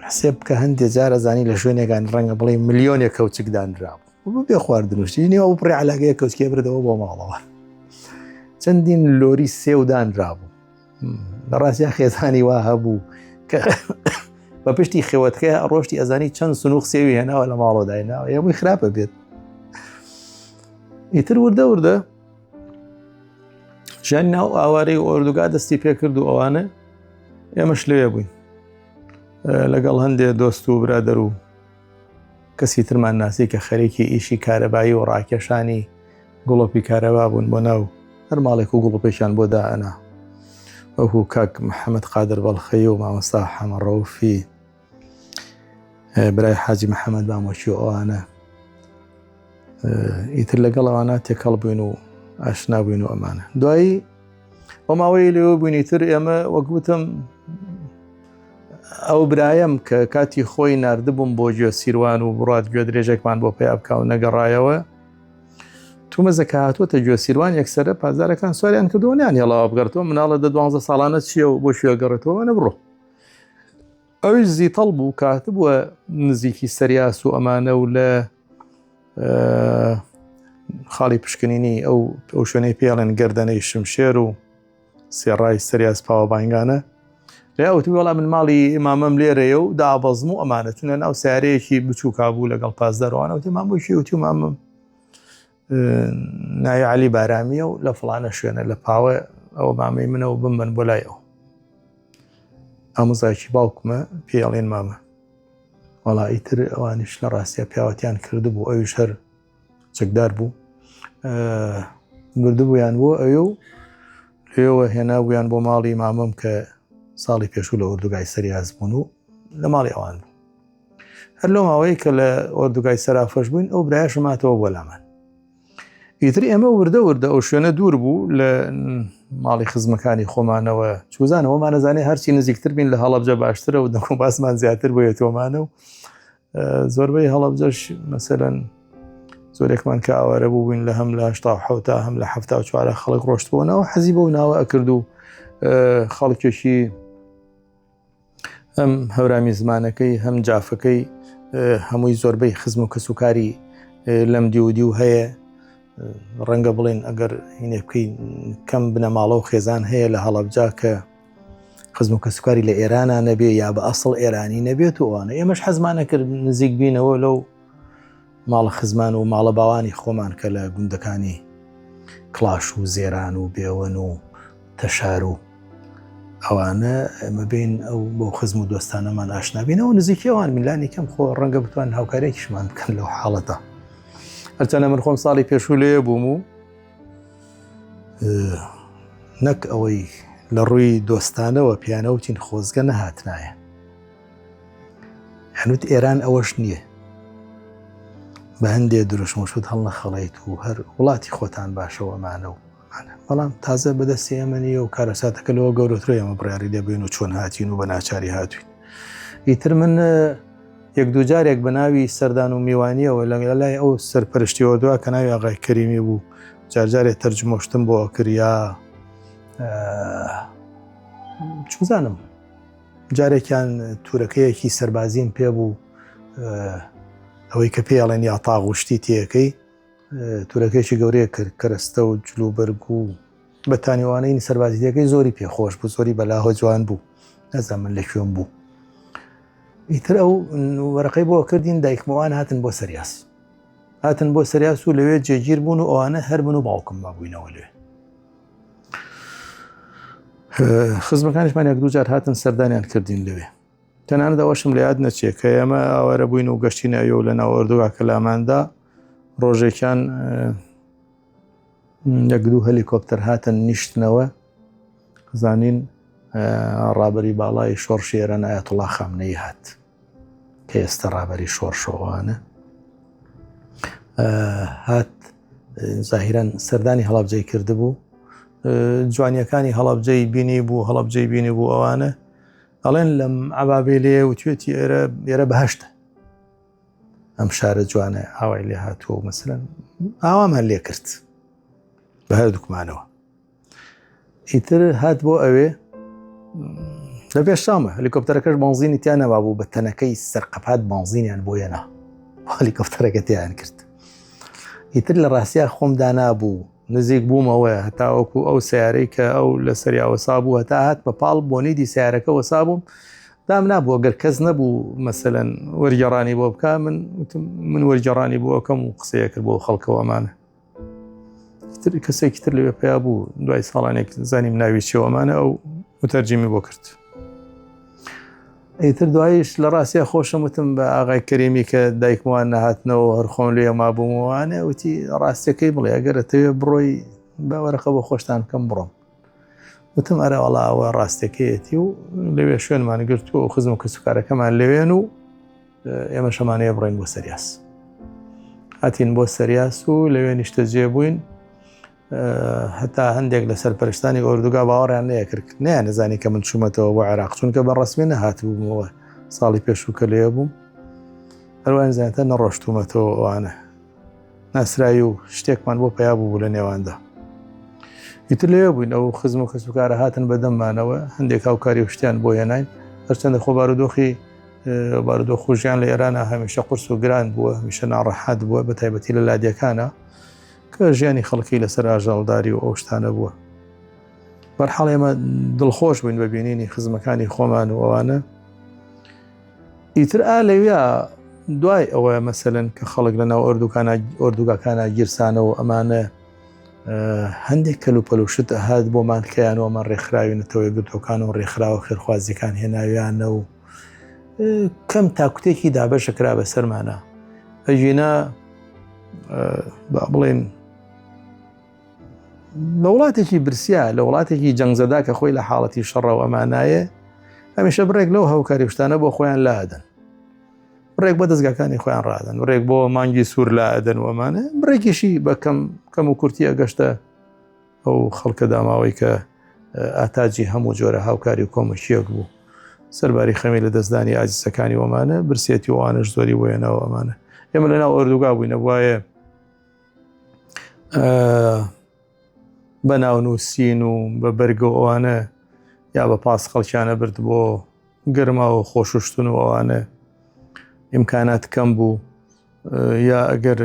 حسێب کە هەندێک جارە زانی لە شوێنێکان ڕەنگە بڵێ ملیۆنێک کەوچک دانراوە بێ خواردن و شتی نێوە بڕێ عەلاگەیە کەوچکێ بردەوە بۆ ماڵەوە. چەندین لۆری سێو دانرابوو. لە ڕاستیان خێزانی وا هەبوو کە بە پشتی خێوەتەکەی ڕۆشتی ئەزانی چەند سنووق سێوی هێناوە لە ماڵەوە دایناوە، هەمووی خراپە بێت. ئیتر وردە ژیانی ناو ئاوارەی ئۆردوگا دەستی پێکرد و ئەوانە ئێمەش لەوێ بووین لەگەڵ هەندێک دۆست و برادەر و کەسی ترمان ناسی کە خەریکی ئیشی کارەبایی و ڕاکێشانی گوڵۆپی کارەبا بوون بۆ ناو هەر ماڵێک و گوڵۆپێکیان بۆ دائەنا، وەکو کاک محەممەد قادر بەڵخەی و مامۆستا حەمە ڕەوفی، برای حاجی محەممەد بامۆکی و ئەوانە. ئیتر لەگەڵ ئەوانە تێکەڵ بووین و ئاشنا بووین و ئەمانە. دوایی بۆ ماوەی لێوە بووینی تر ئێمە وەکوتم ئەو برایەم کە کاتی خۆی ناردبووم بۆ گوێ سیروان و بڕات گوێ درێژێکمان بۆ پێیا بکە و نەگەڕایەوە. تومەزە کە هاتووەتە گوێ سیروان یەکسەرە پازارەکان سواریان کردووەنیان هێڵاوە بگەڕێتەوە، مناڵە 12 ساڵانە چییە و بۆ شوێ گەڕێتەوە نەبڕۆ. ئەویش زیتەڵ بوو کاتبووە نزیکی سەریاس و ئەمانە و لە خاڵی پشکنینی ئەو شوێنەی پێڵێن گەردەنەی شمشێر و سێڕای سەریاس پاوەبانگانە لێوتی وەڵا من ماڵی ئمامەم لێرەیە و دابەزم و ئەمانەتونە ناو سیارەیەکی بچووکا بوو لەگەڵ پازدەرەوەوانە وتی مامۆکی وتی مامم ناوی عەلی بارامیە و لە فڵانە شوێنە لە پاوە ئەوە مامەی منەوە بمبەن بۆ لای ئەو. ئامۆزایکی باوکمە پێڵێن مامە. وەڵا ئیتر ئەوانیش لە ڕاستیە پیاوەتیان کردبوو، ئەویش هەر چەکدار بوو، بردبوویان بۆ ئەوێ و لێوە هێنابوویان بۆ ماڵی مامەم کە ساڵی پێشوو لە ئۆردوگای سەریاز بوون و لە ماڵی ئەوان بوو. هەر لەو ماوەیە کە لە ئۆردوگای سەرافەش بووین ئەو برایە شماتەوە بۆ لامان. ئیتر ئێمە وردە ئەو شوێنە دوور بوو لە ماڵی خزمەکانی خۆمانەوە، چوزانەوە مانەزانێ هەرچی نزیکتر بین لە هەڵەبجە باشترە و دەکۆ باسمان زیاتر بۆیێتۆمانە و زۆربەی هەڵەبجەش مەسەلەن زۆرێکمان کە ئاوارە بوو بووین لە هەم لە 1970 هەم لە 1970 خەڵک ڕۆشتبوونەوە حەزی بەو ناوە ئەکرد و خەڵکێکی هەم هەورامی زمانەکەی هەم جافەکەی هەمووی زۆربەی خزم و کەسوکاری لەم دیودی و هەیە. ڕەنگە بڵێن ئەگەر هینێ بکەین کەم بنەماڵە و خێزان هەیە لە هەڵەبجا کە خزم و کەسوکاری لە ئێرانە نەبێ یا بە ئەسڵ ئێرانی نەبێت و ئەوانە ئێمەش حەزمانە کرد نزیک بینەوە لەو ماڵە خزمان و ماڵە باوانی خۆمان کە لە گوندەکانی کڵاش و زێران و بێوەن و تەشار و ئەوانە ئەمە بین ئەو بۆ خزم و دۆستانەمان ئاشنابینەوە نزیکی ئەوان میلانی کەم خۆ ڕەنگە بتوان هاوکارێکیشمان بکەن لەو حاڵەتە. هەرچەنە من خۆم ساڵی پێشوو لێ بووم و نەک ئەوەی لە ڕووی دۆستانەوە پیانەوتین خۆزگە نەهاتنایە، هەنووت ئێران ئەوەش نییە بە هەندێک دروشمشت هەڵ نەخەڵیت و هەر وڵاتی خۆتان باشەوەمانە و بەڵام تازە بەدەستی ئێمە نیە و کارەساتەکە لەوە گەورەترە ئێمە بڕیاری لێبین و چۆن هاتین و بە ناچاری هاتوین. ئیتر من یەک دوو جارێک بە ناوی سەردان و میوانیەوە لە لای ئەو سەرپەرشتیەوە دووە کە ناوی ئاغای کەریمی بوو جارجارێک تەرجمەشتم بۆ کردیا چوزانم جارێکیان تورەکەیەکی سەربازیم پێ بوو ئەوەی کە پێڵێن یا تاغوشتی تیەکەی تورەکەیکی گەورەیە کرد کەرەستە و جلوبەرگ و بە تانیوانەی سەربازیەکەی زۆری پێخۆش بوو، زۆری بەلاهۆ جوان بوو، نەزانم من لە کوێم بوو. ئیتر ئەو وەرەقەی بۆ کردین دایکمەوان هاتن بۆ سەریاس، هاتن بۆ سەریاس و لەوێ جێگیر بوون و ئەوانە هەر من و باوکم مابووینەوە لێ. خزمەکانیشمان یەک دوو جار هاتن سەردانیان کردین لەوێ. تەنانەت ئەوەشم لە یاد نەچێت کە ئێمە ئاوارە بووین و گەشتینە ئەوێ و لە ناو ئەردوگا کەلاماندا ڕۆژێکیان یەک دوو هەلیکۆپتەر هاتن نیشتنەوە، زانین ڕابەری باڵای شۆڕشی ئێران ئایەتوڵا خامنەیی هات کە ئێستا ڕابەری شۆڕشەوانە هات، زاهیرەن سەردانی هەڵەبجەی کردبوو، جوانیەکانی هەڵەبجەی بینی بوو، هەڵەبجەی بینی بوو ئەوانە ئەڵێن لەم عەبابێلێ وتوێتی ئێرە بەهەشتە، ئەم شارە جوانە ئاوای لێ هاتووە و مەسەلەن ئاوامان لێ کرد بە هەردووکمانەوە. ئیتر هات بۆ ئەوێ لە پێش شامە هەلیکۆپتەرەکەش بەنزینی تیا نەما بوو، بە تەنەکەی سەرقەپات بەنزینیان بۆ هێنا، هەلیکۆپتەرەکە تیایان کرد. ئیتر لە ڕاستیە خۆم دانابوو، نزیک بوومەوە هەتا وەکو ئەو سیارەی کە ئەو لە سەریا وەسا بوو هەتا هات بە پاڵ بۆ نیدی سیارەکە وەسا بووم، دام نابوو ئەگەر کەس نەبوو مەسەلەن وەرگێڕانی بۆ بکە، من وەرگێڕانی بۆ ئەەکەم و قسەیە کرد بۆ خەڵکەوە ئەمانە. کەسێکی تر لەوێ پیا بوو، دوای ساڵانێک زانیم ناوی چێوەمانە، ئەو متەرجمی بۆ کرد. ئیتر دوایش لە ڕاستیە خۆشم وتم بە ئاغای کەریمی کە دایکمەوان نەهاتنەوە هەرخۆن لێ مابوومەوانێ، وتی ڕاستیەکەی بڵێ ئەگەر ئەتەوێ بڕۆی بە وەرەقە بۆ خۆشتان بکەم بڕۆم. وتم ئەرە وەڵا ئەوە ڕاستیەکەیەتی و لەوێ شوێنمان گرتووە و خزم و کەسوکارەکەمان لەوێن و ئێمە شەمانەیە بڕۆین بۆ سەریاس. هاتین بۆ سەریاس و لەوێ نیشتەجێ بووین، هەتا هەندێک لە سەرپەرشتانی ئۆردوگا باوەڕیان لێ کرد، نەیان نەزانی کە من چوومەتەوە بۆ عێراق، چونکە بە ڕەسمی نەهات بوومەوە ساڵی پێشوو کە لێ بووم، هەروەیان زانیتە نەڕۆشتومەتەوە ئەوانە ناسرایی و شتێکمان بۆ پیا بوو لە نێواندا. ئیتر لێوە بووین، ئەو خزم و کەسوکارە هاتن بەدەممانەوە، هەندێک هاوکاری و شتیان بۆ هێناین، هەرچەندە خۆ بارودۆخ ژیان لە ئێرانە هەمیشە قورس و گران بووە، هەمیشە ناڕەحەت بووە، بە تایبەتی لە لادیەکانە کە ژیانی خەڵکی لەسەر ئاژەڵداری و ئەو شتانە بووە. بەرحاڵ ئێمە دڵخۆش بووین بە بینینی خزمەکانی خۆمان و ئەوانە. ئیتر لەوێ دوای ئەوە مەسەلەن کە خەڵک لەناو ئۆردوگاکانە گیرسانە و ئەمانە هەندێک کەلوپەلوشت هات بۆمان کەیان و ئەمان ڕێکخراوێنێتەوە گرتۆکان و ڕێکخراوە خێرخوازیەکان هێناویانە و کەم تاکوتێکی دابەشەکرا بە سەرمانە. ئەژینە با بڵێن لە وڵاتێکی برسیا، لە وڵاتێکی جەنگزەدا کە خۆی لە حاڵەتی شەڕە و ئەمانایە، هەمیشە بڕێک لەو هەوکاری شتانە بۆ خۆیان لادەن، بڕێک بە دەستگاکانی خۆیان ڕادەن، بڕێک بۆ مانگی سوور لادەن و ئەمانە، بڕێکیشی بە کەم و کورتی ئەگەشتە ئەو خەڵکە داماوەی کە ئاتاجی هەموو جۆرە هاوکاری و کۆمەکیەک بوو، سەرباری خەمی لە دەستدانی ئاجزەکانی وەمانە، برسێتی وانش زۆری وێنەوە ئەمانە. ئێمە لەناو ئۆردوگا بووینە، وایە بە ناونووسین و بە بەرگە ئەوانە یا بە پاس خەڵکیانە برد بۆ گەرما و خۆشوشتن و ئەوانە ئیمکانات کەم بوو، یا ئەگەر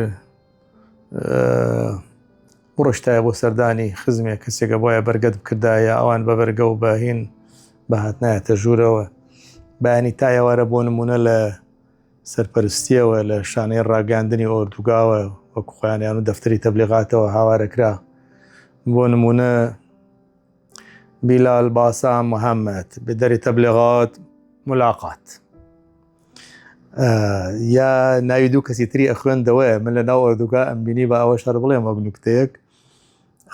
ڕۆشتایە بۆ سەردانی خزمێک کەسێکە بۆیە بەرگەت بکردایە ئەوان بە بەرگە و بەهین بەهاتنایەتە ژوورەوە. بەیانی تایەوارە بۆ نمونە لە سەرپەرستیەوە لە شانەی ڕاگەاندنی ئۆردوگاوە وەکو خۆیانیان و دەفتەری تەبلیغاتەوە هاوارەکرا، بۆ نمونە بیلال باسام محەممەد بەدەری تەبلیغات ملاقات، یا ناوی دوو کەسی تری ئەخوێندەوەیە، من لە ناو ئۆردوگا ئەمبینی بە ئەوە شەر بڵێم وەک نوکتەیەک،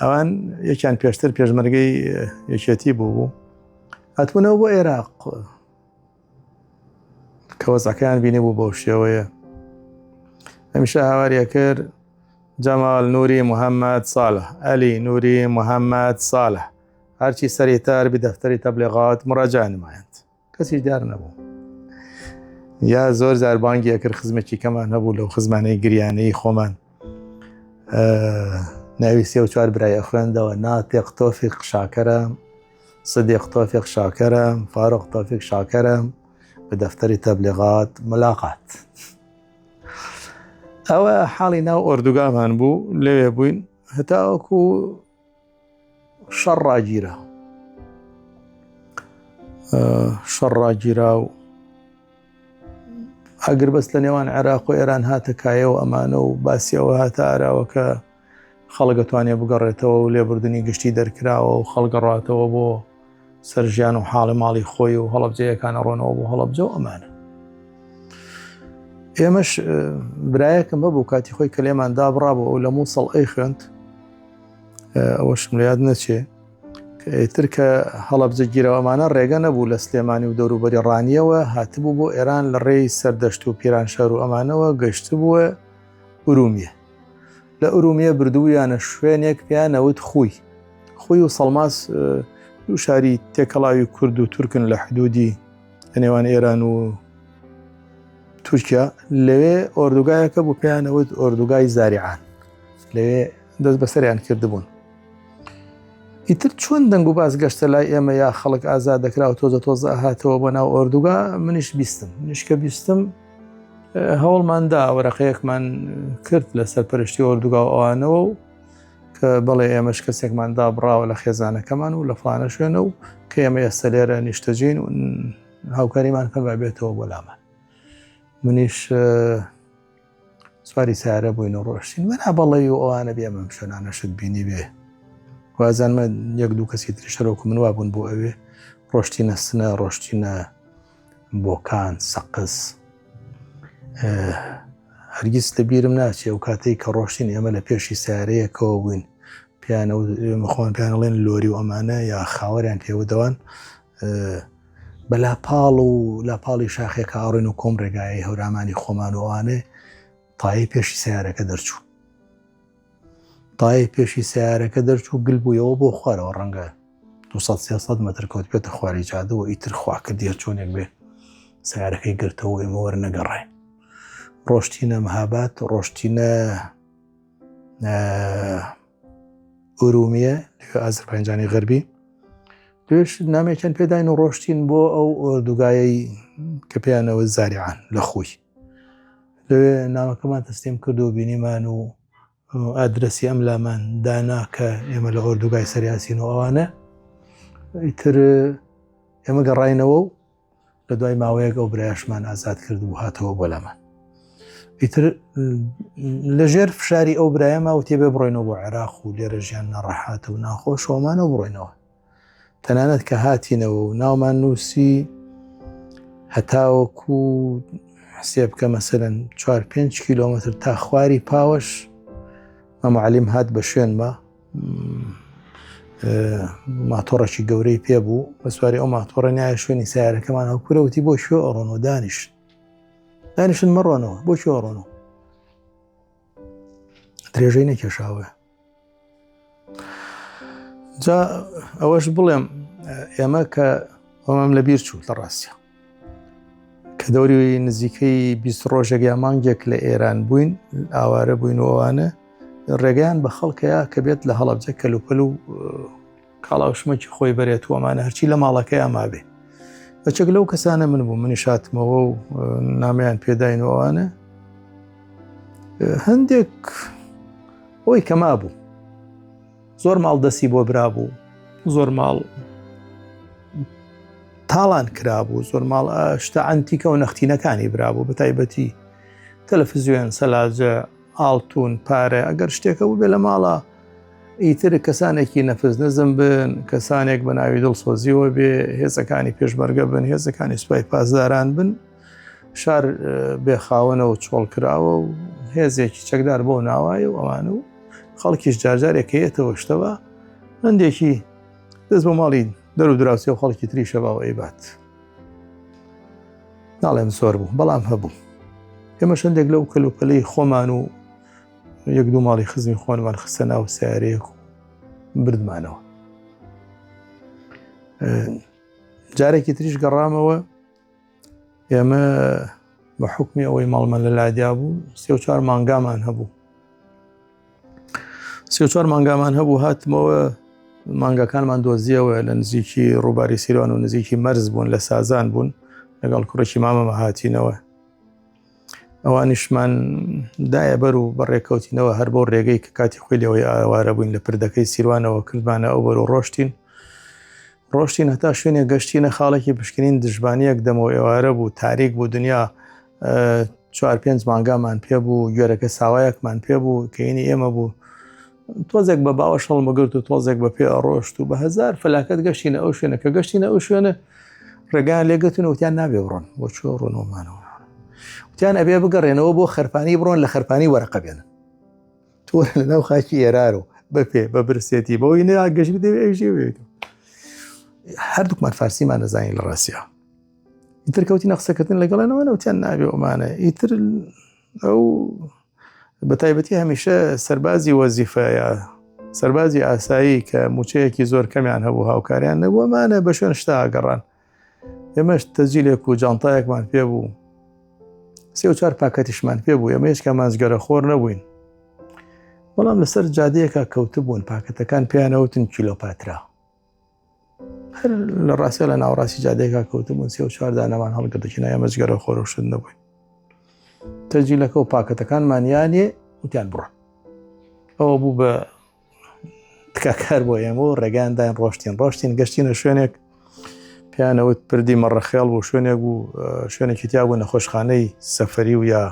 ئەوان یەکیان پێشتر پێشمەرگەی یەکێتی بوو هاتبوونەوە بۆ عێراق کە وەزعەکەیان بینی بوو بەو شێوەیە. هەمیشە هاواریە کرد جەمال نووری محەممەد ساڵح، ئەلی نووری محەممەد ساڵح، هەرچی سەرێتار بە دەفتەری تەبلیغات مڕاجع نمایەند، کەسیش دیار نەبوو. یا زۆر زاربانگی ئەکرد خزمێکی کەمان هەبوو لەو خزمانەی گریانەی خۆمان، ناوی 34 برای ئەخوێندەوە، ناتێق تۆفیق شاکەرم، صدیق تۆفیق شاکەرم، فاروق تۆفیق شاکەرم بە دەفتەری تەبلیغات ملاقات. ئەوە حاڵی ناو ئۆردوگامان بوو لەوێ بووین هەتاوەکو شەڕ ڕاگیرا و ئەگەر بەس لە نێوان عێراق و ئێران هاتە کایەوە ئەمانە و باسیەوە هاتە ئاراوە کە خەڵک دەتوانێت بگەڕێتەوە و لێبوردنی گشتی دەرکراوە و خەڵگەڕاتەوە بۆ سەرژیان و حاڵی ماڵی خۆی و هەڵەبجەیەکانە ڕۆنەوە بۆ هەڵەبجە و ئەمانە. ئێمەش برایەکم بەبوو کاتی خۆی کە لێمان دابڕابوو ئەو لە مووسڵ ئەی خوێند ئەوەشم لە یاد نەچێ کە ئیتر کە هەڵەبجە گیرەوەمانە ڕێگە نەبوو لە سلێمانی و دەوروبەری ڕانیەوە هاتبوو بۆ ئێران لە ڕێی سەردەشت و پیرانشار و ئەمانەوە گەشت بووە ئورومیە. لە ئورومیە بردوویانە شوێنێک پیانەوت خوی و سەڵماس دوو شاری تێکەڵاوی کورد و تورکن لە حدودی لە نێوان ئێران و تورکیا. لەوێ ئۆردوگایەکە بوو پێیانەوت ئۆردوگای زاریعان، لەوێ دەست بەسەریان کردبوون. ئیتر چۆن دەنگ و باز گەشتە لای ئێمە یا خەڵک ئازاد دەکرا و تۆزە هاتەوە بۆ ناو ئۆردوگا. منیش کە بیستم هەوڵماندا وەرەقەیەکمان کرد لە سەرپەرشتی ئۆردوگا و ئەوانەوە و کە بەڵێ ئێمەش کەسێکمان دابڕاوە لە خێزانەکەمان و لە فلانە شوێنە و کە ئێمە ئێستا لێرە نیشتەجین و هاوکاریمان کەم بێتەوە بۆ لامان. منیش سواری سیارە بووین و ڕۆشتین وەنا بەڵێ و ئەوانە بێمەم شوێنانەشت بینی بێ وازانمە یەک دوو کەسی تری شەرۆک من وابوون بۆ ئەوێ ڕۆشتینە سنە ڕۆشتینە بۆکان سەقز. هەرگیز لە بیرم ناچێ و کاتەی کە ڕۆشتین ئێمە لە پێشی سیارەیەکەوە بووین مەخۆن پیانەڵێن لۆری و ئەمانە یا خاوەریان پێوەدەوان بە لاپاڵ و لاپاڵی شاخێک ئاڕێن و کۆم ڕێگایە هەورامانی خۆمان و ئەوانێ تایەی پێشی سیارەکە دەرچوو. تایەی پێشی سیارەکە دەرچوو گل بوویەوە بۆ خوارەوە ڕەنگە 200-300 مەتر کەوت بێتە خواری جادەوە ئیتر خوا کردیە چۆنێک بێ سیارەکەی گرتەوە ئێمە وەرنەگەڕێ. ڕۆشتینە مەهاباد ڕۆشتینە ئورومیە لەوێ ئازەربایجانی غەربی توێش نامێکیان پێداین و ڕۆشتین بۆ ئەو ئۆردوگایەی کە پێیانەوە زاریعان لە خوی. لەوێ نامەکەمان تەسلیم کرد و بینیمان و ئادرەسی ئەم لامان دانا کە ئێمە لە ئۆردوگای سەریاسین و ئەوانە. ئیتر ئێمە گەڕاینەوە و لە دوای ماوەیەک ئەو برایشمان ئازاد کرد و هاتەوە بۆ لامان. ئیتر لەژێر فشاری ئەو برایەمە و تێبێ بڕۆینەوە بۆ عێراق و لێرە ژیان نەڕەحاتە و ناخۆشەوەمانەوە بڕۆینەوە. تەنانەت کە هاتینەوە و ناومان نووسی هەتاوەکو حسێ بکە مەسەرەن 4-5 کیلۆمەتر تا خواری پاوەش مەمعەلیم هات بە شوێنمە ماتۆڕێکی گەورەی پێبوو بە سواری ئەو ماتۆڕە نیایە شوێنی سیارەکەمان هەڵکورەوتی بۆ شوێ ئەڕۆنەوە دانیشن مەڕۆنەوە بۆ شوێ ئەڕۆنەوە درێژەی نەکێشاوە. جا ئەوەش بڵێم ئێمە کە ئەمەم لە بیر چوو لە ڕاستیە کە دەوری نزیکەی 20 ڕۆژێک یا مانگێک لە ئێران بووین ئاوارە بووین و ئەوانە ڕێگەیان بە خەڵکەیە کە بێت لە هەڵەبجە کەلوپەل و کاڵاوشمەکی خۆی بەرێت و ئەمانە هەرچی لە ماڵەکەیان مابێ. بەچێک لەو کەسانە من بوو منی شاتمەوە و نامیان پێداین و ئەوانە هەندێک ئەوی کە مابوو زۆر ماڵ دەستی بۆ برابوو، زۆر ماڵ تاڵان کرابوو، زۆر ماڵ شتە ئەنتیکە و نەختینەکانی برابوو بە تایبەتی تەلەڤیزیۆن سەلاجە ئاڵتون پارە ئەگەر شتێکە بوو بێ لە ماڵە ئیتر کەسانێکی نەفز نەزم بن کەسانێک بە ناوی دڵسۆزیەوە بێ هێزەکانی پێشمەرگە بن هێزەکانی سوپای پاسداران بن شار بێخاوەنە و چۆڵ کراوە و هێزێکی چەکدار بۆ ناوایە و ئەوانە و خەڵکیش جارجارێکەیەتەوە شتەوە هەندێکی دەست بۆ ماڵی دەرو دراوسی و خەڵکی تری شەباوە ئەیبات ناڵێم زۆر بوو بەڵام هەبوو. ئێمە شەندێک لەو کەلوپەلەی خۆمان و یەک دوو ماڵی خزمی خۆنمان خستە ناو سیارەیەک و بردمانەوە. جارێکی تریش گەڕامەوە ئێمە بە حوکمی ئەوەی ماڵمان لە لادیا بوو 3-4 مانگامان هەبوو. 3-4 مانگامان هەبوو هاتمەوە مانگەکانمان دۆزیەوە لە نزیکی ڕووباری سیروان و نزیکی مەرز بوون لە سازان بوون لەگەڵ کوڕێکی مامەمە هاتینەوە. ئەوانیشمان دایە بەر و بەڕێکەوتینەوە هەر بۆ ڕێگەی کە کاتی خۆی لەوەی ئاوارە بووین لە پردەکەی سیروانەوە کردمانە ئەو بەر و ڕۆشتین هەتا شوێنێ گەشتینە خاڵێکی پشکنین دژبانیەک دەمەوە ئێوارە بوو تاریک بوو دنیا 4-5 مانگامان پێ بوو گوێرەکە ساوایەکمان پێ بوو کەینی ئێمە بوو تۆزێک بە باوە شەڵمەگرت و تۆزێک بە پێ ئەڕۆشت و بە هەزار فەلاکەت گەشتینە ئەو شوێنە کە گەشتینە ئەو شوێنە ڕێگان لێگەتون وتیان نابێ بڕۆن بۆ چۆ ڕۆنەوەمانەوە وتیان ئەبێ بگەڕێنەوە بۆ خەرپانی بڕۆن لە خەرپانی وەرەقە بێنن تۆ لەناو خاکی ئێرارۆ بەپێ بە برسێتی بەوەی ناگەشت دەوێ ئەوژێوێت هەردووکمان فارسیمان نەزانین لە ڕاستیە ئیتر کەوتی نەقسەکردن لەگەڵێنەوە نەوتیان نابێ ئەمانە ئیتر ئەو بەتایبەتی هەمیشە سەربازی وەزیفەیە سەربازی ئاسایی کە موچەیەکی زۆر کەمیان هەبوو هاوکاریان نەبوو ئەمانە بە شوێن شتا ئاگەڕان ئێمەش تەجیلێک و جانتایەکمان پێ بوو 3-4 پاکەتیشمان پێ بوو ئێمە هیچکە مازگەرە خۆر نەبووین بەڵام لەسەر جادەیەکە کەوتە بوون پاکەتەکان پێیانەوتن کیلۆپاترا هەر لە ڕاستە لە ناوڕاستی جادەیەکە کەوتە بوون 3-4 دانەمان هەڵگرتەکە ئێمە جگەرە خۆرەشت نەبووین تەجیلەکە و پاکەتەکانمانیانێ وتیان بڕۆن ئەوە بوو بە تکاکار بۆ ئێمە و ڕێگاندان ڕۆشتین گەشتینە شوێنێک پیانەوت پردی مەڕەخێڵ بۆ شوێنێک بوو شوێنێکی تیا بوو نەخۆشخانەی سەفەری و یا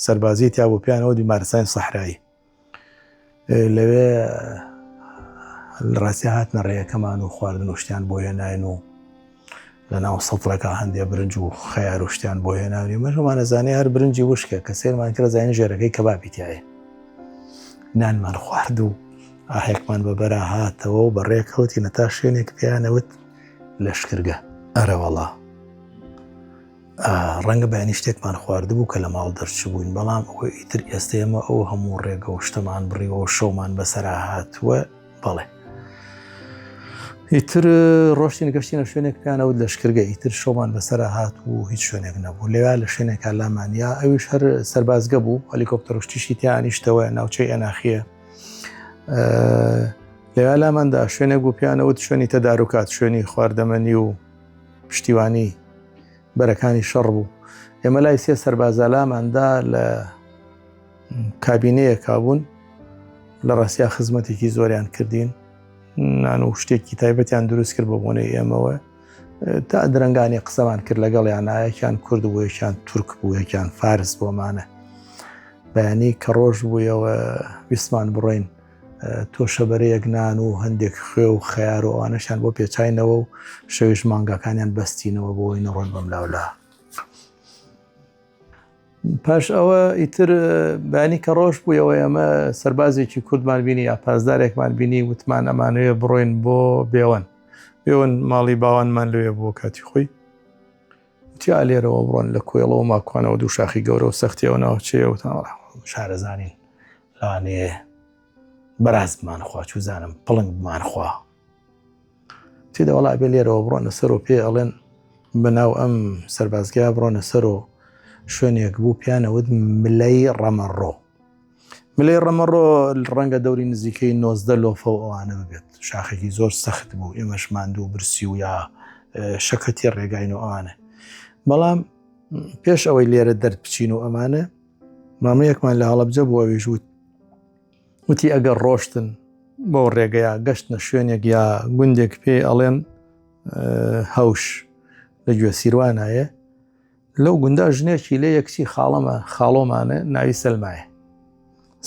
سەربازی تیا بوو پیانەوە بیمارستانی سەحرایی لەوێ لە ڕاستی هاتنە ڕێیەکەمان و خواردن و شتیان بۆ هێناین و لە ناو سەفرەکە هەندێ برنج و خەیار و شتیان بۆ هێناوی مەژەمان نەزانێ هەر برنجی وشکە کە سێرمان کرد زانین ژێرەکەی کەبابی تایە نانمان خوارد و ئاهێکمان بەبەرا هاتەوە و بەڕێکەوتی نەتا شوێنێک پیانەوت لەشکرگە ئەرە وەڵا ڕەنگە بەیانی شتێکمان خواردبوو کە لە ماڵ دەرچ بووین بەڵام ئەوە ئیتر ئێستا ئێمە ئەو هەموو ڕێگە و شتەمان بڕیەوە شەومان بەسەرا هاتووە بەڵێ ئیتر ڕۆشتین گەشتینە شوێنێک پیانەوت لەشکرگە ئیتر شەومان بەسەرا هات و هیچ شوێنێک نەبوو لێوە لە شوێنێکا لامانیا ئەویش هەر سەربازگە بوو هەلیکۆپتەر شتیشی تیانیشتەوە ناوچەی ئەناخیە لێوە لاماندا شوێنێک بوو پیانەوت شوێنی تەداروکات شوێنی خواردەمەنی و پشتیوانی بەرەکانی شەڕ بوو ئێمە لای 3 سەربازە لاماندا لە کابینەیەکا بوون لە ڕاستیا خزمەتێکی زۆریان کردین نان و شتێکی تایبەتیان دروست کرد بۆ بۆنەی ئێمەوە تا درەنگانی قسەمان کرد لەگەڵ یانایەکیان کورد بوو یەکیان تورک بوو یەکیان فارس بۆمانە بەیانی کە ڕۆژ بوویەوە ویسمان بڕۆین تۆ شەبەرەیەک نان و هەندێک خوێ و خەیار و ئەوانەشیان بۆ پێچینەوە و شەویش مانگاکانیان بەستینەوە بۆەوەی نەڕۆن بەم لاولا پاش ئەوە ئیتر بەیانی کە ڕۆژ بوویەوە ئێمە سەربازێکی کوردمان بینی یا پازدارێکمان بینی وتمان ئەمانەوێ بڕۆین بۆ بێوەن ماڵی باوانمان لێ بۆ کاتی خۆی تیا لێرەوە بڕۆن لە کۆیڵەوە ماکوانەوە دوو شاخی گەورە و سەختیەوە ناوچەیەوە شارەزانین لەوانەیە بەراز بمانخوا چوزانم پڵنگ بمانخوا تێدا وەڵا بێ لێرەوە بڕۆنە سەر و پێ ئەڵێن بەناو ئەم سەربازگەیە بڕۆنە سەر و شوێنێک بوو پیانەوت ملەی ڕەمەڕۆ ملەی ڕەمەڕۆ ڕەنگە دەوری نزیکەی 90 لۆفە و ئەوانە ببێت شاخێکی زۆر سەخت بوو ئێمەش ماندوو برسی و یا شەکەتی ڕێگاین و ئەوانە بەڵام پێش ئەوەی لێرە دەربچین و ئەمانە مامەیەکمان لە هەڵەبجە بوو ئەویش وتی ئەگەر ڕۆشتن بۆ ڕێگەیە گەشتنە شوێنێک یا گوندێک پێ ئەڵێن هەوش لە گوێ سیروانایە لەو گوندا ژنێکی لێ یەکسی خاڵۆمانە ناوی سەلمایە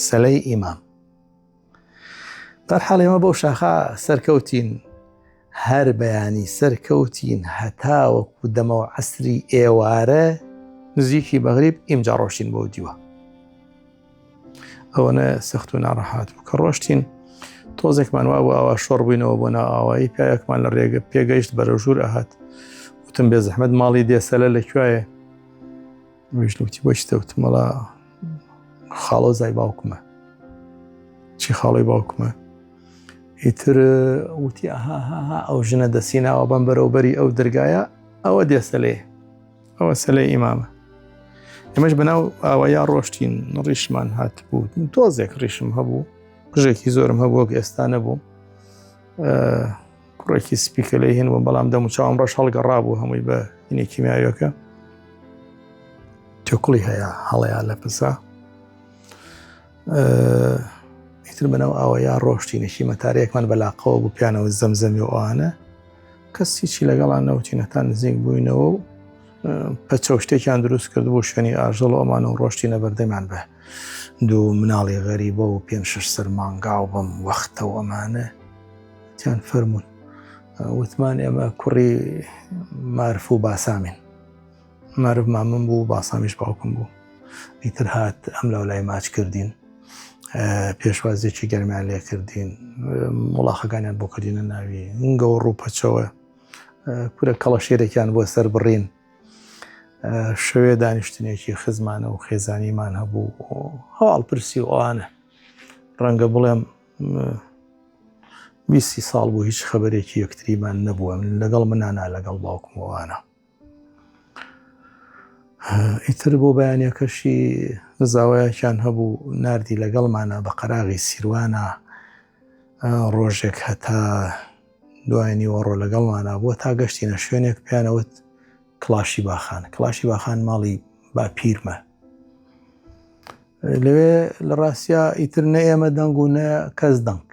سەلەی ئیمام بەرحاڵ ئێمە بەو شاخە سەرکەوتین هەر بەیانی سەرکەوتین هەتاوەکو دەمەوە عەسری ئێوارە نزیکی بەغریب ئیمجا ڕۆشتین بۆ دیوە ئەوەنە سەخت و ناڕەحات بوو کە ڕۆشتین تۆزێکمان وا بوو ئاوا شۆڕ بووینەوە بۆ ناوایی پیاەکمان لە ڕێگە پێگەیشت بەرە ژوور ئەهات وتم بێ زەحمەت ماڵی دێسەلە لەکوایە ویشتی بۆ شتە وتم وەڵا خاڵۆ زای باوکمە چی خاڵۆی باوکمە ئیتر وتی ئەها ئەو ژنە دەسیناوە بەم بەرەوبەری ئەو دەرگایە ئەوە دێسەلێ ئەوە سەلەی ئیمامە ئێمەش بەناو ئاوەیا ڕۆشتین ڕیشمان هات بوو تۆزێک ڕیشم هەبوو قژێکی زۆرم هەبووە ئێستا نەبوو کوڕێکی سپیکە لێ هێنەوە بەڵام دەم و چاوم ڕەش هەڵگەڕابوو هەمووی بە هینێکی کیمیاویەکە تێکوڵی هەیە هەڵەیە لە پسە ئیتر بنەوە ئەوەیە ڕۆشتینێکی مەتارەیەکمان بەلاقەوە بوو پیانەوە زەمزەمی و ئەوانە کەسیی لەگەڵان نەوتینەتان نزیک بووینەوە و پەچە شتێکیان دروست کرد بۆ شوێنی ئاژەڵ و ئەمانە و ڕۆشتینە بەردەمان بە دوو مناڵی غەریبە و 5-6 سەر مانگاو بەم وەختە و ئەمانە تیان فەرموون وتمان ئێمە کوڕی مارف و باسامین مارف مامن بوو باسامیش باوکم بوو ئیتر هات ئەم لای ماچ کردین پێشوازێکی گەرمیان لێ کردین وڵاخەکانیان بۆ کردینە ناوی ئەنگە و ڕووپەچەوە کورە کەڵەشێرێکیان بۆ سەر بڕین شەوێ دانیشتنێکی خزمانە و خێزانیمان هەبوو هەواڵپرسی و ئەوانە ڕەنگە بڵێم 20 ساڵ بوو هیچ خەبەرێکی یەکتریمان نەبووە لەگەڵ منانە لەگەڵ باوکمەوەوانە ئیتر بۆ بەیانیەکەشی زاوایەکیان هەبوو ناردی لەگەڵمانە بە قەراغی سیروانە ڕۆژێک هەتا دوای نیوەڕۆ لەگەڵمانە بۆ تا گەشتینە شوێنێک پیانەوت کڵاشی باخان ماڵی باپیرمە لەوێ لە ڕاستیا ئیتر نە ئێمە دەنگ و نە کەس دەنگ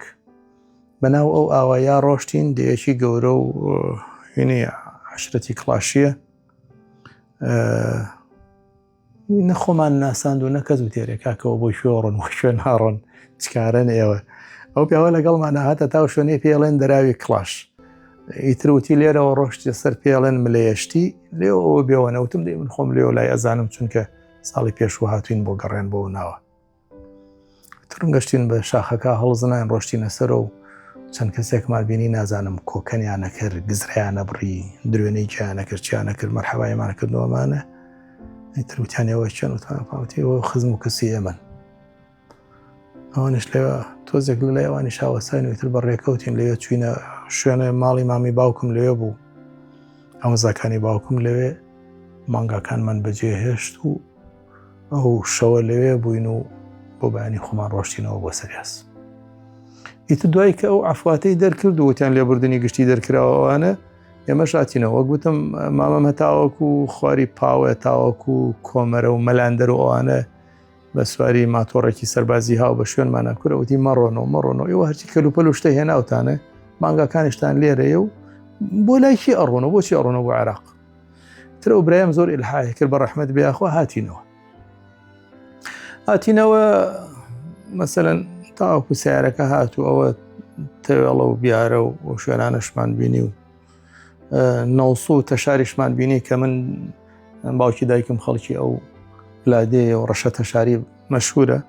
بەناو ئەو ئاوایە ڕۆشتین دەیەکی گەورە و هێنێ عەشرەتی کڵاشیە نەخۆمان ناساند و نەکەس و تێرێکاکەوە بۆی شۆڕن و شوێن هاڕۆن چکارن ئێوە ئەو پیاوە لەگەڵمانە هاتە تاو شوێنەی پێڵێن دەراوی کڵاش ئیتروتی لێرەوە ڕۆشتی سەر پێڵێن ملەیەشتی لێەوە بێوەنەوتم دەی من خۆم لێو لای ئەزانم چونکە ساڵی پێشوە هاتوین بۆ گەڕێن بۆ ناوە ترم گەشتین بە شاخەکە هەڵزنان ڕۆشتینە سەر و چەند کەسێکمان بینی نازانم کۆکەنیانە کرد گزریانە بڕی درێنەی گیانە کرد چیانە کرد مەرحەبایمان کردنەوەمانە ئیتروتیانەوە چەند وتانپاوتیەوە خزم و کەسی ئێمن ئەوانش لێوە تۆزێک لە لایوانی شاوەسان و ئیتر بەڕێکەوتین لەوێ چوینە شوێنە ماڵی مامی باوکم لەوێ بوو ئەمەزاکانی باوکم لەوێ مانگاکانمان بەجێهێشت و ئەو شەوە لەوێ بووین و بۆ بەیانی خۆمان ڕۆشتینەوە بۆ سەریاس ئیتر دوای کە ئەو عەفواتەی دەرکرد و وتیان لێبوردنی گشتی دەرکراوەوانە ئێمەش هاتینەوە وەک گوتم مامەمە تاوەکو خواری پاوە تاوەکو کۆمەرە و مەلاندەر و ئەوانە بە سواری ماتۆڕێکی سەربازی هاو بە شوێنمانە کورەوتی مەڕۆنەوە ئێوە هەرچی کەلوپەل و شتە هێناوتانە مانگاکانیشتان لێرەیە و بۆ لایکی ئەڕۆنەوە بۆچی ئەڕۆنەوە بۆ عێراق ترە و برایەم زۆر ئیلحاحی کرد بە ڕەحمەت بێخوا هاتینەوە مەسەلەن تاوەکو سیارەکە هاتوو ئەوە تەوێڵە و بیارە و شوێنانەشمان بینی و نەوسو و تەشاریشمان بینی کە من باوکی دایکم خەڵکی ئەو لادێ و ڕەشە تەشاری مەشهورە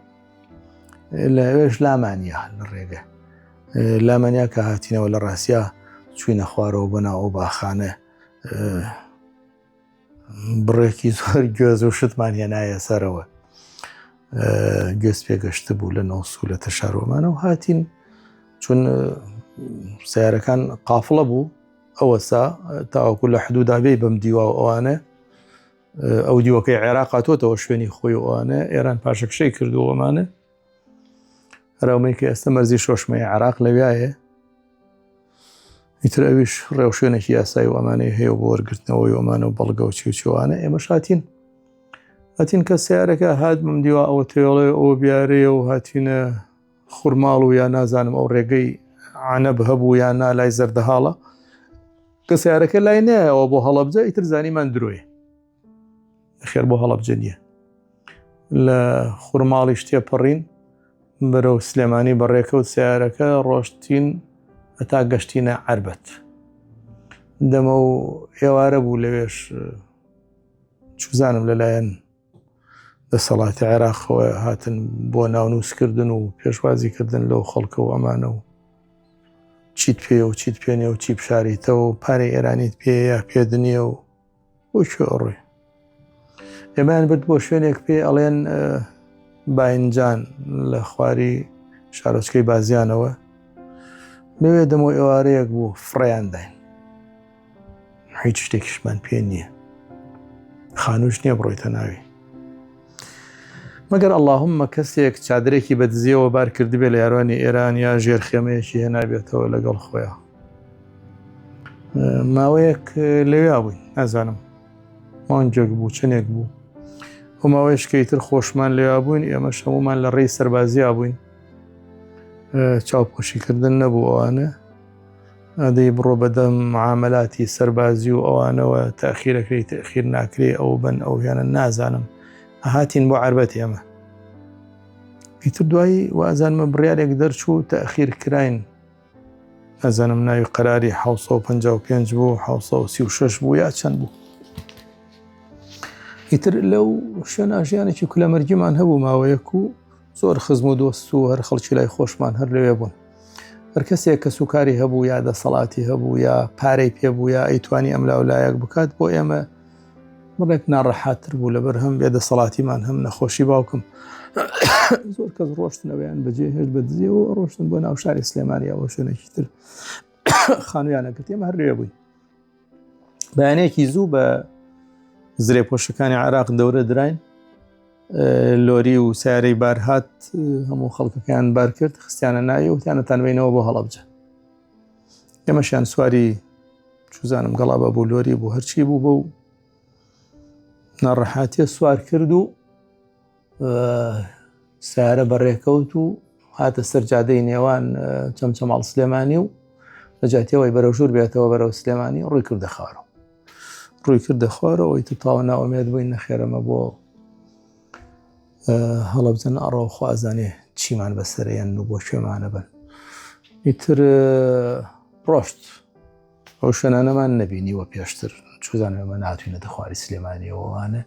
لەوێش لامانیە لە ڕێگە لامانیا کە هاتینەوە لە ڕاستیا چوینە خوارەوە بەناو ئەو باخانە بڕێکی زۆر گوێز و شتمان هێنایە سەرەوە گوێز پێگەشتە بوو لە نەوسو لە تەشارۆمانە و هاتین چون سیارەکان قافڵە بوو ئەوەسا تاوەکو لە حدودابێ بەم دیوە ئەوانە ئەو دیوەکەی عێراق هاتۆتەوە شوێنی خۆی ئەوانە ئێران پاشەکشەی کردووەمانە هەراومەی کە ئێستا مەرزی شۆشمەی عێراق لەوایە ئیتر ئەویش ڕێو شوێنێکی یاسایی و ئەمانەی هەیە بۆ وەرگرتنەوەی ئەمانە و بەڵگە و چیوچوانە ئێمەش هاتین کە سیارەکە هات بم دیوە ئەوە تێڵێ ئەوە بیارەیە و هاتینە خوورماڵ و یا نازانم ئەو ڕێگەی عانەب هەبوو یان نالای زەردەهاڵە کە سیارەکە لای نایەوە بۆ هەڵەبجە ئیتر زانیمان درۆیە خێر بۆ هەڵەبجە نییە لە خوورماڵیش تێپەڕین بەرەو سلێمانی بەڕێکەوت سیارەکە ڕۆشتین هەتا گەشتینە عەربەت دەمە و ئێوارە بوو لەوێش چوزانم لەلایەن دەسەڵاتی عێراقەوە هاتن بۆ ناونووسکردن و پێشوازیکردن لەو خەڵکە و ئەمانە و چیت پێ و چیت پێنێ و چی بشاریتەوە و پارەی ئێرانیت پێەیە پێدنیە و بۆ کوێڕۆی ئێمەیان برد بۆ شوێنێک پێ ئەڵێن باینجان لە خواری شارۆچکەی بازیانەوە لەوێ دەمەوە ئێوارەیەک بوو فڕیان داین هیچ شتێکیشمان پێ نییە خانوش نییە بڕۆیتە ناوی مەگەر ئەڵڵاهوممە کەسێک چادرێکی بەدزیەوە بار کردی بێ لە یاروانی ئێران یا ژێرخێمەیەکی هێنابێتەوە لەگەڵ خۆیان ماوەیەک لەوێ بووین نازانم مانجێک بوو چنێک بوو ئەو ماوەیەش کە ئیتر خۆشمان لێوا بووین ئێمەش هەموومان لە ڕێی سەربازیا بووین چاوپۆشیکردن نەبوو ئەوانە ئەدەی بڕۆ بەدەم معامەلاتی سەربازی و ئەوانەوە تاخیرەکەی تاخیر ناکرێ ئەو بن ئەو هێنە نازانم هاتین بۆ عربەت ئێمە ئیتر دوایی وازانمە بڕیارێک دەرچوو تاخیر کراین نەزانم ناوی قەراری 755 بوو 736 بوو یا چەند بوو ئیتر لەو شوێنە ژیانێکی کولەمەرگیمان هەبوو ماوەیەک و زۆر خزم و دۆست و هەر خەڵکی لای خۆشمان هەر لەوێ بوون هەر کەسێک کە سوکاری هەبوو یا دەسەڵاتی هەبوو یا پارەی پێبوو یا ئەیتوانی ئەم لاولایەک بکات بۆ ئێمە بڕێک ناڕەحاتتر بوو لەبەر هەم بێدەسەڵاتیمان هەم نەخۆشی باوکم زۆر کەس ڕۆشتنەوەیان بەجێ هێشت بەدزیەوە ڕۆشتن بۆ ناو شاری سلێمانی ئەوە شوێنێکی تر خانوویانەکرد ئێمە هەر لێ بووین بەیانەیەکی زوو بە زرێپۆشەکانی عێراق دەورە دراین لۆری و سیارەی بار هات هەموو خەڵکەکەیان بار کرد خستیانە نایە و تیانەتانبینەوە بۆ هەڵەبجە ئێمەشیان سواری چوزانم گەڵا بە بوو لۆری بوو هەرچی بوو بە و ناڕەحاتیە سوار کرد و سیارە بەڕێکەوت و هاتە سەر جادەی نێوان چەمچەماڵ سلێمانی و لەجاتیەوەی بەرەو ژوور بێتەوە بەرەو سلێمانی ڕووی کردە خوارەوە ڕووی کردە خوارەوە ئیتر تاوە ناوەمێد بووین نەخێرەمە بۆ هەڵەبجەن ئەڕەوە خوازانێ چیمان بەسەرەیەن و بۆ شوێمانە بن ئیتر ڕۆشت ئەو شوێنانەمان نەبینیوە پێشتر چوزانە ئێمە ناتوینەتە خواری سلێمانیەوەوانە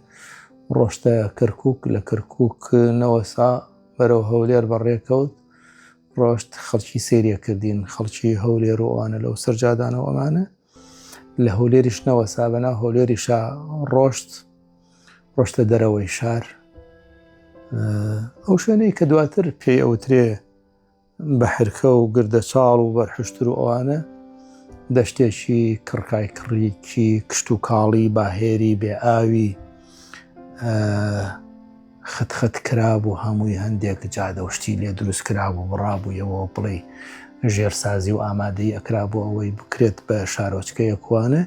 ڕۆشتە کەرکووک لە کەرکووک نەوەسا بەرەو هەولێر بەڕێکەوت ڕۆشت خەڵکی سێریە کردین خەڵکی هەولێر و ئەوانە لەو سەرجادانەوە ئەمانە لە هەولێریش نەوەسا بەناو هەولێریشا ڕۆشتە دەرەوەی شار ئەو شوێنەی کە دواتر پێی ئەوترێ بە حرکە و گردەچاڵ و بەرحشتر و ئەوانە دەشتێکی کڕکای کڕیکی کشت و کاڵی باهێری بێئاوی خەت کرابوو هەمووی هەندێک جادەشتی لێ دروست کرابوو بڕابوویەوە بڵێ ژێرسازی و ئامادەی ئەکرا بۆ ئەوەی بکرێت بە شارۆچکەیەکوانە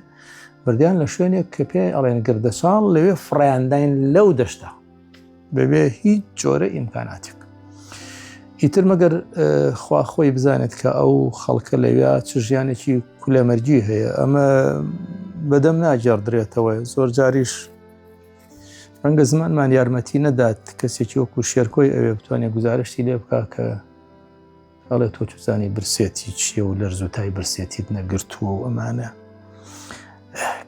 بردیان لە شوێنێک کە پێی ئەڵێن گردەچاڵ لەوێ فڕیانداین لەو دەشتا بەبێ هیچ جۆرە ئیمکاناتێک ئیتر مەگەر خوا خۆی بزانێت کە ئەو خەڵکە لەوێ چ ژیانێکی کولەمەرگی هەیە ئەمە بەدەم ناگێڕدرێتەوە زۆر جاریش ڕەنگە زمانمان یارمەتی نەدات کەسێکی وەکو شێرکۆی ئەوێ بتوانێت گوزارشتی لێ بکا کە هەڵێ تۆ چوزانی برسێتی چییە و لەرزوتای برسێتیت نەگرتووە و ئەمانە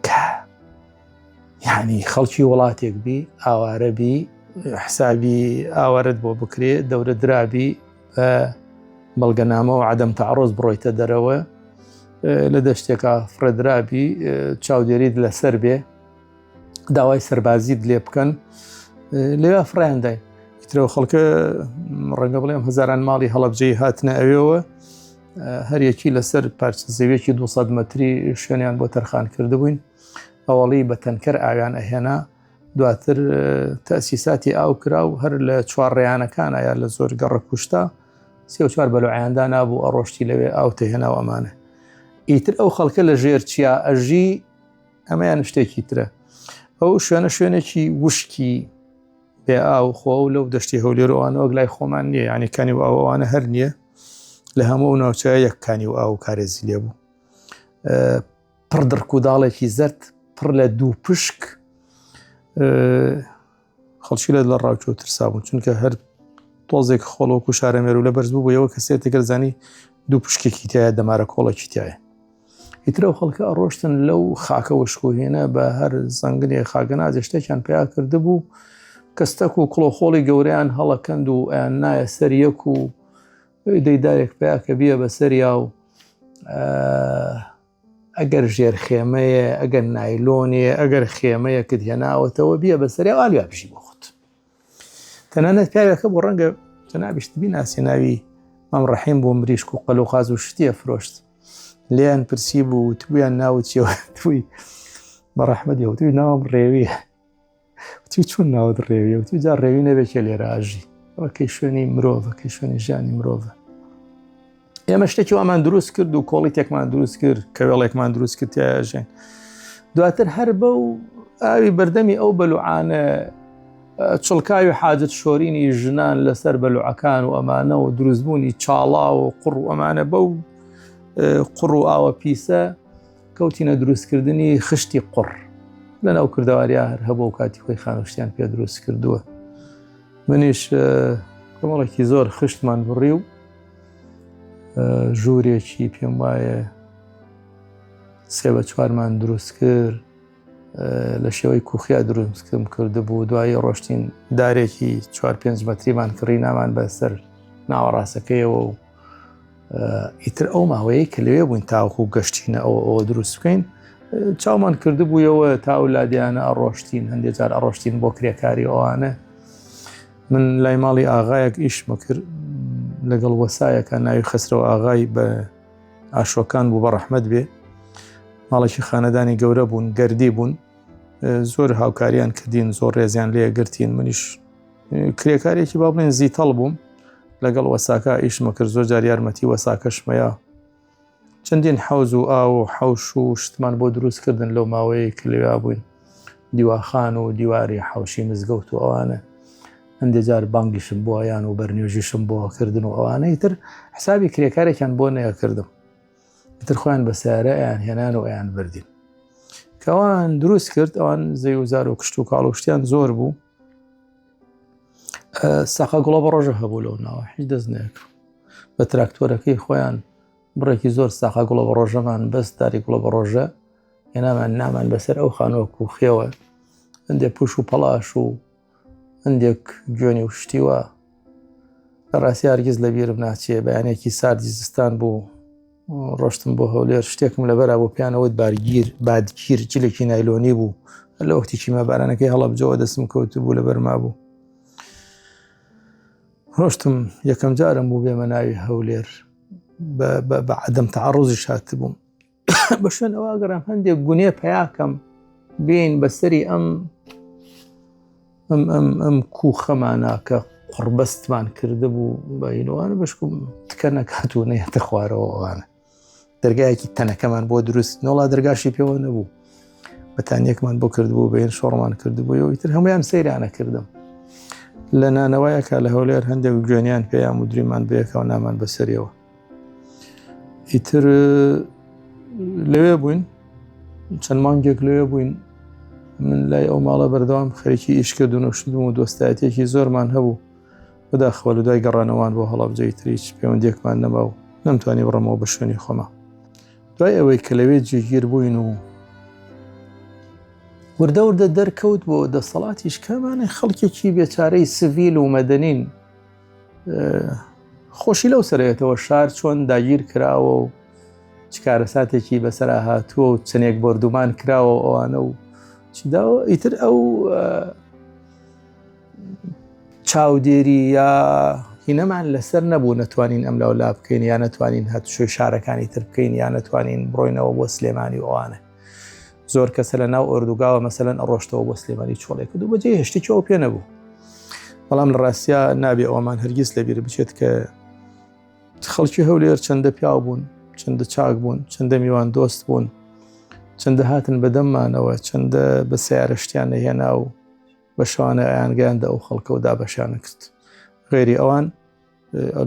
کە یعنی خەڵکی وڵاتێک بی ئاوارە بی حسابی ئاوارت بۆ بکرێ دەورە درابی بە بەڵگەنامە و عەدەم تەعەڕوز بڕۆیتە دەرەوە لە دەشتێکا فرەدرابی چاودێریت لەسەر بێ داوای سەربازیت لێ بکەن لێوە فڕیانداین ئیترەوە خەڵکە ڕەنگە بڵێم هەزاران ماڵی هەڵەبجەی هاتنە ئەوێەوە هەریەکی لەسەر پارچە زەویەکی 200 مەتری شوێنیان بۆ تەرخان کردبووین ئەوەڵی بە تەنکەر ئاویان ئەهێنا دواتر تەسیساتی ئاو کرا و هەر لە چوارڕێیانەکانە یا لە زۆر گەڕە کوشتا 34 بەلوعیاندا نابوو ئەڕۆشتی لەوێ ئاو تەهێنا و ئەمانە ئیتر ئەو خەڵکە لە ژێر چیا ئەژی ئەمەیان شتێکی ترە ئەو شوێنە شوێنێکی وشکی بێ ئاو خۆ و لەو دەشتی هەولێرەوانە وەک لای خۆمان نییە یعنی کانی و ئەوانە هەر نییە لە هەموو ناوچەیە یەک کانی و ئاو کارێزی لێ بوو پڕ دڕکوداڵێکی زەرد پڕ لە دوو پشک خەڵکی لە لە ڕاوچۆ ترسا بوون چونکە هەر تۆزێک خۆڵۆک و شارەمێر و لە بەرز بوو بۆیەوە کەسێتێکە زانی دوو پشکێکی تایە دەمارە کۆڵێکی تایە ئیترە خەڵکە ئەڕۆشتن لەو خاکە وشکوهێنە بە هەر زەنگنێ خاگەنازە شتێکیان پیا کرده بوو کەستەک و کڵۆخۆڵی گەورەیان هەڵەکەند و ئەیان نایە سەر یەک و دەیدارێک پیا کە بیە بەسەریا و ئەگەر ژێر خێمەیە ئەگەر نایلۆنیە ئەگەر خێمەیە کت هێناوەتەوە بیە بەسەریا ئالیا بژی بۆ خۆت تەنانەت پیاوێکە بۆ ڕەنگە جەنابیشت بیناسی ناوی مام ڕەحیم بۆ مریشک و قەل و قاز و شتیە فرۆشت لیان پرسی بوو تویان ناوت چیەوە توی بەڕەحمەدی وتوی ناوم ڕێویە وتی چۆن ناوت ڕێویە وتی جا ڕێوی نەبێکە لێرە ئاژی ئەوە کەی شوێنی مرۆڤە کەی شوێنی ژیانی مرۆڤە ئێمە شتێکی وامان دروست کرد و کۆڵیتێکمان دروست کرد کەوێڵێکمان دروست کرد تیاژێن دواتر هەر بە و ئاوی بەردەمی ئەو بەلوعانە چڵکاوی حاجت شۆرینی ژنان لەسەر بەلوعەکان و ئەمانە و دروستبوونی چاڵا و قوڕ و ئەمانە بەو قوڕ و ئاوە پیسە کەوتینە دروستکردنی خشتی قوڕ لەناو کردەواریە هەر هەبوو و کاتی خۆی خانوشتیان پێ دروست کردووە. منیش کۆمەڵێکی زۆر خشتمان بڕی و ژوورێکی پێم وایە 3-4مان دروست کرد لە شێوەی کوخیا دروستکردم کردبوو. دوایی ڕۆشتین دارێکی 4-5 مەتریمان کڕی نامان بەسەر ناوەڕاستەکەیەوە و ئیتر ئەو ماوەیە کە لەوێ بووین تاوەکو گەشتینە ئەوە دروست بکەین چاومان کردبوویەوە تا وڵادیانە ئەڕۆشتین هەندێک جار ئەڕۆشتین بۆ کرێکاری ئەوانە. من لای ماڵی ئاغایەک ئیشمە کرد لەگەڵ وەسایەکە ناوی خەسرەوە ئاغای بە ئاشۆکان بوو بە ڕەحمەت بێ ماڵێکی خانەدانی گەورە بوون گەردی بوون زۆر هاوکاریان کردین زۆر ڕێزیان لێ گرتین. منیش کرێکارێکی با بڵێن زیتەڵ بووم لەگەڵ وەساکە ئیشمە کرد زۆر جار یارمەتی وەساکەشمەیە چەندین حەوز و ئاو و حەوش و شتمان بۆ دروستکردن لەو ماوەیە کە لێوا بووین دیواخان و دیواری حەوشی مزگەوت و ئەوانە هەندێک جار بانگیشم بۆ یان و بەرنێژیشم بۆ کردن و ئەوانەی تر حسابی کرێکارێکیان بۆ نەیەکردم تر خۆیان بە سیارە ئەیان هێنان و ئەیان بردین کەوان دروست کرد ئەوان زەی وزار و کشت و کاڵوشتیان زۆر بوو. ساقا گوڵە بە ڕۆژە هەبوو لەو ناوە هیچ دەست نەیەکرد بە تراکتۆرەکەی خۆیان بڕێکی زۆر ساقا گوڵە بە ڕۆژەمان بەس داری گوڵە بە ڕۆژە هێنامان نامان بەسەر ئەو خانووە کوخێوە هەندێک پوش و پەڵاش و هەندێک گوێنی و شتیوە لە ڕاستی هەرگیز لە بیرم ناچێ بەیانێکی ساردی زستان بوو ڕۆشتم بۆ هەولێر شتێکم لەبەرا بۆ پیانەوەت بادگیر جلێکی نایلۆنی بوو لە وەختی چیمەبارانەکەی هەڵەبجەوە دەستم کەوت بوو لەبەرما بوو. ڕۆشتم یەکەم جارم بوو بێمە ناوی هەولێر بە عەدەم تەعەڕوزی شات بووم بە شوێن ئەوە گەڕام هەندێک گونێ پەیاکەم بین بەسەری ئەم کوخەمانە کە قڕبەستمان کرده بوو بەینەوانە بەشکم تکە نەکات و نەیەتە خوارەوە ئەوانە دەرگایەکی تەنەکەمان بۆ دروست نۆڵا دەرگاشی پێوە نەبوو بەتانیەکمان بۆ کردبوو بەین شۆڕمان کردبووەوە ئیتر هەمویان سەیرانە کردم لە نانەوەیەکە لە هەولێر هەندێک گوێنیان پێیان و دریمان بەیەکەوە نامان بەسەریەوە ئیتر لەوێ بووین چەند مانگێک لەوێ بووین من لای ئەو ماڵە بەردەوام خەریکی ئیشکردون و شتم و دۆستایەتێکی زۆرمان هەبوو بەداخەوە لە دوای گەڕانەوان بۆ هەڵەبجەی تریچ پەیوەندیەکمان نەما و نەمتوانی بڕەمەوە بە شوێنی خۆمە. دوای ئەوەی کە لەوێ جێگیر بووین و وردە وردە دەرکەوت بۆ دەسەڵاتیش کەمانە خەڵکێکی بێچارەی سڤیل و مەدەنین خۆشی لەو سەرەوێتەوە شار چۆن داگیر کراوە و چکارە ساتێکی بەسەرا هاتووە و چنێک بردومان کراوە ئەوانە و چیداوە ئیتر ئەو چاودێری یا هینەمان لەسەر نەبوو نەتوانین ئەم لاولا بکەین یا نەتوانین هەتوشۆی شارەکانی تر بکەین یا نەتوانین بڕۆینەوە بۆ سلێمانی ئەوانە زۆر کەسە لە ناو ئۆردوگاوە مەسەلەن ئەڕۆشتەوە بۆ سلێمانی چۆڵێک و بەجێ هێشتێکەوە پێ نەبوو بەڵام لە ڕاستیا نابێ ئەومان هەرگیز لەبیر بچێت کە خەڵکی هەولێر چەندە پیاو بوون چەندە چاک بوون چەندە میوان دۆست بوون چەندە هاتن بەدەممانەوە چەندە بە سیارە شتیان نەهێنا و بە شەوانە ئایانگەیاندا ئەو خەڵکە و دابەشیانە کرد غێری ئەوان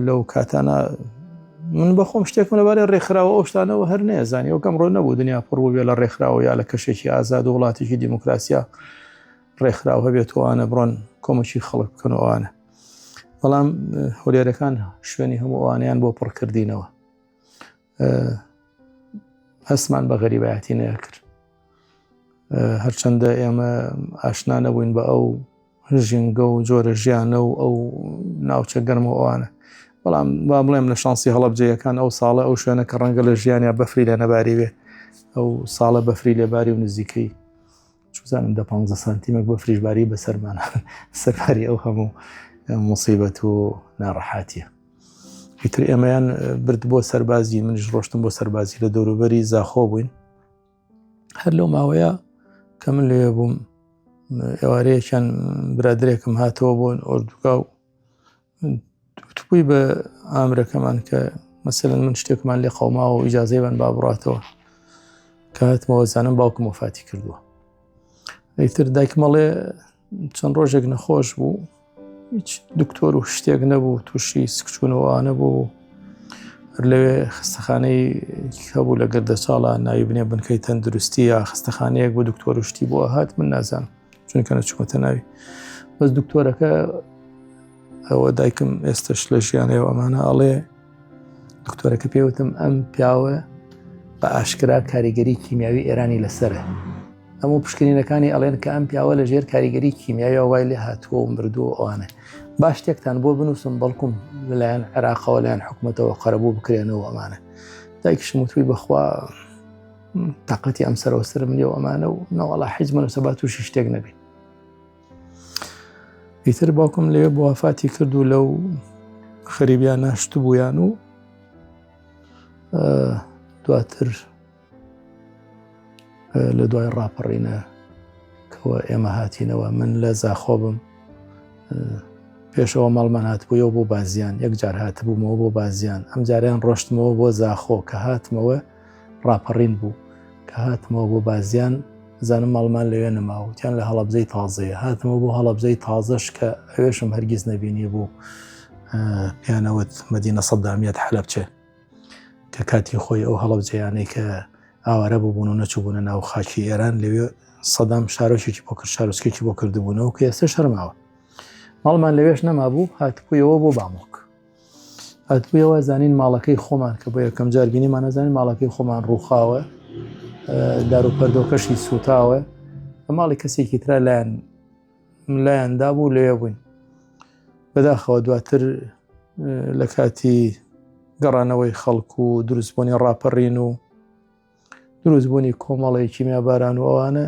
لەو کاتانە من بەخۆم شتێکم لەبارەی ڕێکخراوە ئەو شتانەوە هەر نەیەزانی ئەو کەمڕۆ نەبوو دنیا پڕ بوو بێ لە ڕێکخراوە یا لە کەشێکی ئازاد و وڵاتێکی دیموکراسیا ڕێکخراو هەبێت ئەوانە بڕۆن کۆمەکی خەڵک بکەن ئەوانە بەڵام هەولێرەکان شوێنی هەموو ئەوانیان بۆ پڕکردینەوە هەستمان بە غەریبایەتی نەکرد هەرچەندە ئێمە ئاشنا نەبووین بە ئەو ژینگە و جۆرە ژیانە و ئەو ناوچە گەرمە ئەوانە بەڵام با بڵێم لە شانسی هەڵەبجەیەکان ئەو ساڵە ئەو شوێنە کە ڕەنگە لە ژیانیا بەفری لە نەباری وێ ئەو ساڵە بەفری لێباری و نزیکەی چزانم 15 سانتیمێک بەفریش باری بەسەرمانە سەرباری ئەو هەموو مصیبەت و ناڕەحاتیە ئیتر ئێمەیان برد بۆ سەربازی منیش ڕۆشتم بۆ سەربازی لە دەوروبەری زاخۆ بووین هەر لەو ماوەیە کە من لێ بووم ئێوارەیەکیان برادرێکم هاتەوە بۆ ئۆردوگا و توپووی بە ئامرەکەمان کە مەسەلەن من شتێکمان لێ قەوماوە و ئیجازەیمان با بڕاتەوە کە هاتمەوە زانم باوکم وەفاتی کردووە ئیتر دایکمەڵێ چەند ڕۆژێک نەخۆش بوو، هیچ دکتۆر و شتێک نەبوو، تووشی سکچوونەوەوانە بوو. لەوێ خستەخانەی هەبوو لە گەردەچاڵە ناوی بنێ بنکەی تەندروستی یا خستەخانەیەک بۆ دکتۆر و شتی بۆ هات، من نازانم چونکە نەچوومەتە ناوی. بەس دکتۆرەکە ئەوە دایکم ئێستش لە ژیانەوە ئەمانە ئەڵێ، دکتۆرەکە پێوتم ئەم پیاوە بە ئاشکرا کاریگەری کیمیاوی ئێرانی لەسەرە. هەموو پشکنینەکانی ئەڵێن کە ئەم پیاوە لە ژێر کاریگەری کیمیاوی وای لێ هاتووە و مردووە ئەوانە. با شتێکتان بۆ بنووسم بەڵکوم لەلایەن عێراقەوە لایەن حکوومەتەوە قەرەبوو بکرێنەوە ئەمانە. دایکیشم وتووی بەخوا تاقەتی ئەم سەرەوەسرم نییە و ئەمانە و نەوەڵا حیز منوسە با تووشی شتێک نەبێ. ئیتر باوکم لەوێ بۆ وافاتی کرد و لەو خەریبیان ناشت بوویان و دواتر لە دوای ڕاپەڕینە کەوە ئێمە هاتینەوە. من لە زاخۆ بم، پێشەوە ماڵمان هاتبوویەوە بۆ بازیان، یەک جار هاتبوومەوە بۆ بازیان، ئەم جاریان ڕۆشتمەوە بۆ زاخۆ کە هاتمەوە ڕاپەڕین بوو، کە هاتمەوە بۆ بازیان زانم ماڵمان لەوێ نەماوتیان لە هەڵەبجەی تازەیە. هاتمەوە بۆ هەڵەبجەی تازەش کە ئەوێشم هەرگیز نەبینی بوو، پیانەوت مەدینە سەدامیەت حەلەبچێ، کە کاتی خۆی ئەو هەڵەبجەیانەی کە ئاوارە بووبوون و نەچووبوونە ناو خاکی ئێران لەوێ سەدام شارۆکێکی بۆ کرد، شارۆچکێکی بۆ کردبوونەوە کە ئێستا شەرماوە. ماڵمان لەوێش نەمابوو، هاتبوویەوە بۆ بامۆک. هاتبوویەوە زانین ماڵەکەی خۆمان کە بۆ یەکەم جار بینیمان نەزانین ماڵەکەی خۆمان ڕووخاوە، دار و پەردۆکەشی سوتاوە. ماڵی کەسێکی ترە لایەندا بوو لەوێ بووین. بەداخەوە دواتر لە کاتی گەڕانەوەی خەڵک و دروستبوونی ڕاپەڕین و دروستبوونی کۆمەڵێکی میاباران و ئەوانە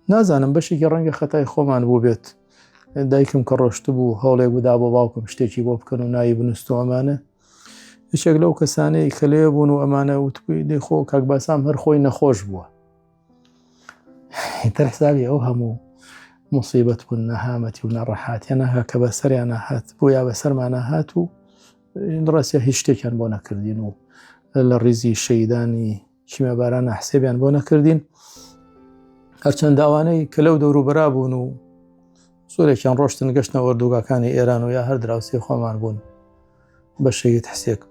نازانم بەشێکی ڕەنگە خەتای خۆمان بوو بێت. دایکم کە ڕۆشت بوو هەوڵێک بوودا بۆ باوکم شتێکی بۆ بکەن و ناوی بنووست و ئەمانە. هیچێک لەو کەسانەی کە لێ بوون و ئەمانە وتبووی دەیخۆ کاک باسام هەر خۆی نەخۆش بووە. ئیتر حسابی ئەو هەموو موسیبەت بوون نەهامەتی و نەڕەحاتیان نەها کە بەسەریان هات بۆ یا بەسەرمان هات و ڕاستە هیچ شتێکیان بۆ نەکردین و لە ڕیزی شەیدانی کیمیاباران حسێبیان بۆ نەکردین. هەرچەند ئەوانەی کە لەو دەوروبەرا بوون و زۆرێکیان ڕۆشتن گەشتنە وەردوگاکانی ئێران و یا هەر دراوسێ خۆمان بوون بە شەید حسێک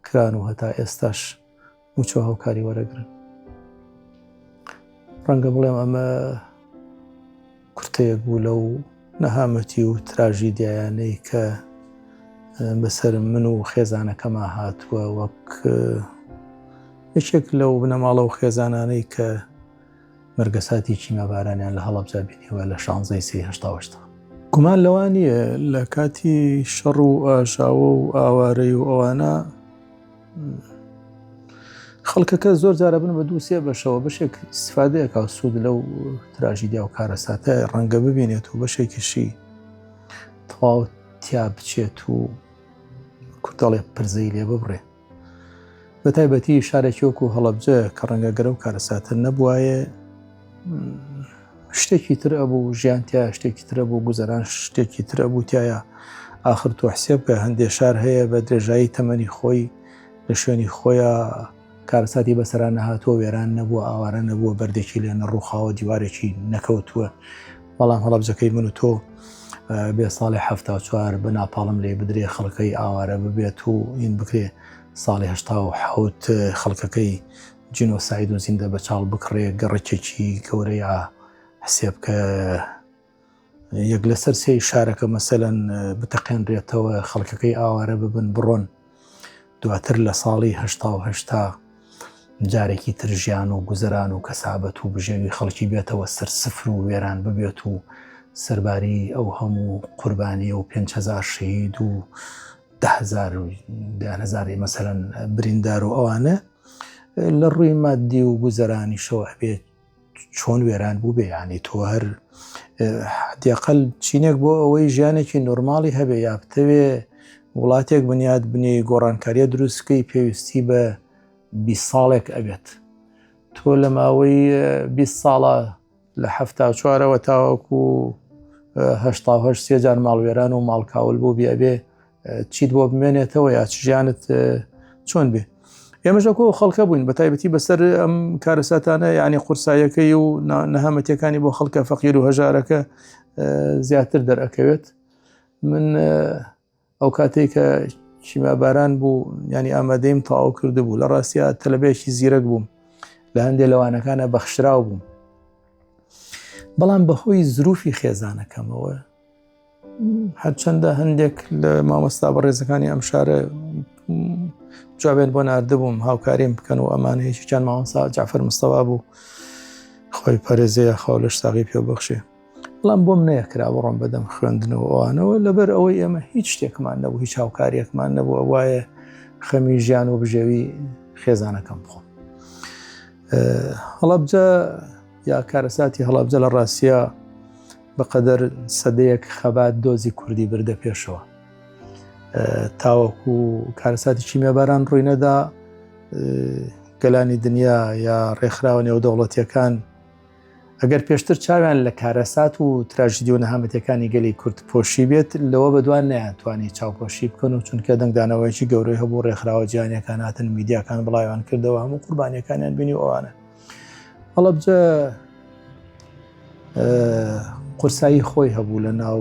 کران و هەتا ئێستاش موچۆ هاوکاری وەرەگرن. ڕەنگە بڵێم ئەمە کورتەیەک بوو لەو نەهامەتی و تراژیدیایانەی کە بەسەر من و خێزانەکەما هاتووە، وەک یەکێک لەو بنەماڵە و خێزانانەی کە مەرگەساتی کیمیابارانیان لە هەڵەبجە بینیوە لە 16/8. گومان لەوان نییە لە کاتی شەڕ و ئاژاوە و ئاوارەی و ئەوانە خەڵکەکە زۆر جارە بن بە 2-3 بەشەوە، بەشێک استفادەیەکە و سوود لەو تراژیدیا و کارەساتە ڕەنگە ببینێت و بەشێکیشی تەواو تیا بچێت و کوردەڵێ پرزەی لێ ببڕێ. بە تایبەتی شارێکی وەکو هەڵەبجە کە ڕەنگە گەرە و کارەساتە نەبوایە، شتێکی تر ئەبوو، ژیانتیا شتێکی ترە بوو، گوزەران شتێکی ترە بوو تایە. ئاخر تۆ حسێب کە هەندێک شار هەیە بە درێژایی تەمەنی خۆی لە شوێنی خۆیان کارەساتی بەسەران نەهاتووە، وێران نەبووە، ئاوارە نەبووە، بەردێکی لێ نەڕووخاوە، دیوارێکی نەکەوتووە. بەڵام هەڵەبجەکەی من و تۆ بێ ساڵی 74 بە ناپاڵم لێ بدرێ، خەڵکەی ئاوارە ببێت و این بکرێ ساڵی 87 خەڵکەکەی جینۆساید و زیندە بەچاڵ بکڕێ، گەڕێکێکی گەورەیە حسێب کە یەک لەسەر سێی شارەکە مەسەلەن بتەقێنرێتەوە، خەڵکەکەی ئاوارە ببن بڕۆن. دواتر لە ساڵی 88 جارێکی تر ژیان و گوزەران و کەسابەت و بژێوی خەڵکی بێتەوە سەر سفر و وێران ببێت و سەرباری ئەو هەموو قوربانی و 5,000 شەهید و 10,000 مەسەلەن بریندار و ئەوانە لە ڕووی مادی و گوزەرانی شەوە هەبێت چۆن وێران بوو بێ. یعنی تۆ هەر حدیاقل چینێک بۆ ئەوەی ژیانێکی نۆرماڵی هەبێ یا بتەوێ وڵاتێک بنیاد بنی گۆڕانکاریە دروستکەی پێویستی بە 20 ساڵێک ئەبێت. تۆ لە ماوەی 20 ساڵە لە 74ەوە تاوەکو 88 3 جار ماڵوێران و ماڵکاول بوو بێ چیت بۆ بمێنێتەوە یا ژیانت چۆن بێ. ئێمەژەکۆ خەڵکە بووین بە تایبەتی بەسەر ئەم کارەساتانە یعنی قورسایەکەی و نەهامەتیەکانی بۆ خەڵکە فەقیر و هەژارەکە زیاتر دەرەکەوێت. من ئەو کاتێک کە چیماباران بوو ینی ئامادەیم تەواو کردبوو لە ڕاستیە تەلەبەیەکی زیرەک بووم لە هەندێک لەوانەکانە بەخشراو بووم، بەڵام بەهۆی زروفی خێزانەکەمەوە هەرچەندە هەندێک لە مامۆستا بەڕێزەکانی ئەم شارە جوابێن بۆ ناردبووم هاوکاریم بکەن و ئەمانەیەکی چەند مامۆستا جعفەر مستەفا بوو خۆی پارێزەیە خاڵش ساغی پێ بەخشێ، بەڵام بۆم نەیەکرا بڕۆم بەدەم خوێندنەوە ئەوانەوە لەبەر ئەوەی ئێمە هیچ شتێکمان نەبوو، هیچ هاوکاریەکمان نەبوو وایە خەمی ژیان و بژێوی خێزانەکەم بخۆم. هەڵەبجە یا کارەساتی هەڵەبجە لە ڕاستیە بەقەدەر سەدەیەک خەبات دۆزی کوردی بردە پێشەوە، تاوەکو کارەساتی چیمێباران ڕووی نەدا گەلانی دنیا یا ڕێکخراوە نێودەوڵەتیەکان ئەگەر پێشتر چاویان لە کارەسات و تراژیدی و نەهامەتیەکانی گەلی کورد پۆشی بێت لەوە بەدوان نەیانتوانی چاوپۆشی بکەن و چونکە دەنگدانەوەیکی گەورەی هەبوو ڕێکخراوە جیهانیەکان هاتن میدیاکان بڵاویان کردەوە هەموو قوربانیەکانیان بینی ئەوانە. هەڵەبجە قورسایی خۆی هەبوو لە ناو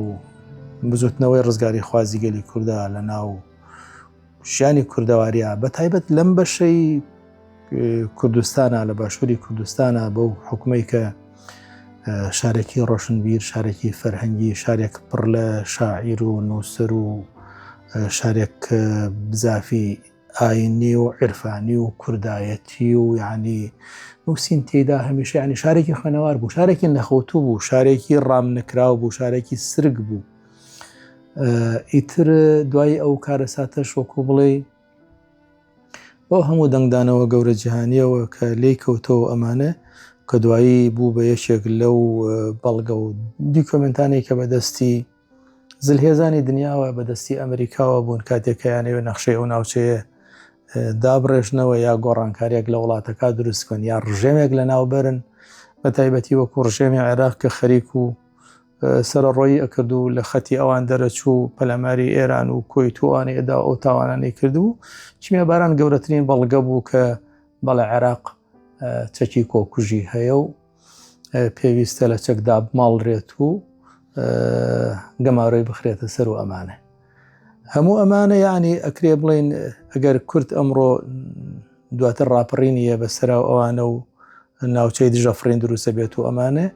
بزوتنەوەی ڕزگاری خوازی گەلی کووردا لە ناو ژیانی کوردەواریە بە تایبەت لەم بەشەی کوردستانە لە باشووری کوردستانە بەو حکومەی کە شارێکی ڕۆشنبیر شارێکی فەرهەنگی شارێک پڕ لە شاعیر و نووسەر و شارێک بزافی ئاینی و عرفانی و کوردایەتی و یعنی نووسین تێدا هەمیشە ینی شارێکی خوێنەوار بوو، شارێکی نەخەوتوو بوو، شارێکی ڕامنکراو بوو، شارێکی سرگ بوو. ئیتر دوای ئەو کارەساتەش وەکو بڵێ بۆ هەموو دەنگدانەوە گەورە جیهانیەوە کە لێی کەوتەوە ئەمانە کە دوایی بوو بە یەکێک لەو بەڵگە و دیکۆمنتانەی کە بەدەستی زلهێزانی دنیاوە بەدەستی ئەمریکاوە بوون کاتێک کە یانەوێ نەخشەی ئەو ناوچەیە دابڕێژنەوە یا گۆڕانکاریەک لە وڵاتەکە دروستکەن یا ڕژێمێک لە ناوبەرن بە تایبەتی وەکو ڕژێمی عێراق کە خەریک و سەرڕۆیی ئەکرد و لە خەتی ئەوان دەرەچوو پەلەماری ئێران و کۆیتوانی ئەدا ئەو تاوانانەی کردو چیمێباران گەورەترین بەڵگە بوو کە بەڵێ عێراق چەکی کۆکوژی هەیە و پێویستە لە چەکدا بماڵڕێت و گەماڕۆی بخرێتە سەر و ئەمانە هەموو ئەمانە یعنی ئەکرێ بڵین ئەگەر کورد ئەمڕۆ دواتر ڕاپەڕینیە بەسەر ئەوانە و ناوچەی دژەفرین دروستە بێت و ئەمانە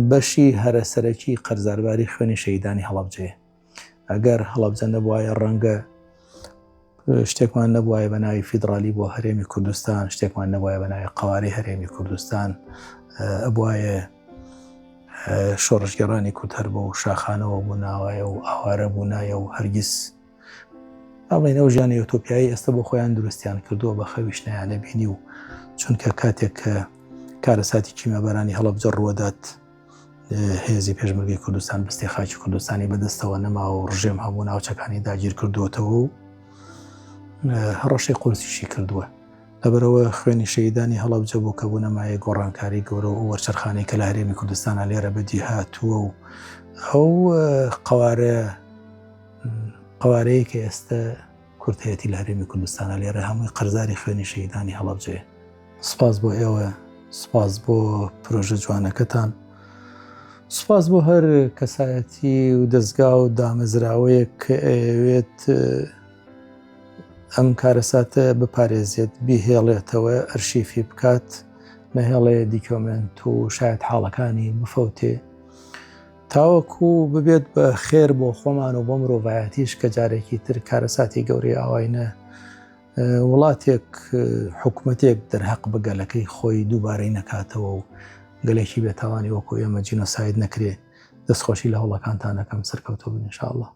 بەشی هەرە سەرەکی قەرزارباری خوێنی شەیدانی هەڵەبجەیە. ئەگەر هەڵەبجە نەبوایە ڕەنگە شتێکمان نەبوایە بە ناوی فیدرالی بۆ هەرێمی کوردستان، شتێکمان نەبوایە بە ناوی قەواری هەرێمی کوردستان، ئەبوایە شۆڕشگەڕانی کورد هەر بە و شاخانەوە بوو ناوایە و ئاوارە بوو نایە و هەرگیز ئەڵێنەوە ژیانی ئۆتۆپیایی ئێستا بۆ خۆیان دروستیان کردووە بە خەویش نەیانە بینی و چونکە کاتێک کە کارەساتی چیمەبەرانی هەڵەبجە ڕوەدات هێزی پێشمەرگەی کوردستان بەستی خاکی کوردستانی بەدەستەوە نەماوە و ڕژێم هەموو ناوچەکانی داگیر کردووەتەوە و هەڕەشەی قورسیشی کردووە. لەبەرەوە خوێنی شەیدانی هەڵەبجە بوو کە بوو نەمایە گۆڕانکاری گەورە و وەرچەرخانەی کە لە هەرێمی کوردستانە لێرە بەدی هاتووە و ئەو قەوارەیە کە ئێستا کورتەتی لە هەرێمی کوردستانە لێرە هەمووی قەرزاری خوێنی شەیدانی هەڵەبجەیە. سپاس بۆ ئێوە، سپاس بۆ پرۆژە جوانەکەتان، سپاس بۆ هەر کەسایەتی و دەستگا و دامەزراوەیە کە ئەوێت ئەم کارەساتە بپارێزێت بیهێڵێتەوە ئەرشیفی بکات نەهێڵێ دیکۆمنت و شاید حاڵەکانی بفەوتێ تاوەکو ببێت بە خێر بۆ خۆمان و بۆ مرۆڤایەتیش کە جارێکی تر کارەساتی گەورەی ئاواینە وڵاتێک حکوومەتێک دەرهەق بە گەلەکەی خۆی دووبارەی نەکاتەوە و گەلێکی بێتاوانی وەکو ئێمە جینۆساید نەکرێ. دەستخۆشی لە هەوڵەکانتان ئەەکەم سەرکەوتوو بن ئینشاءالله.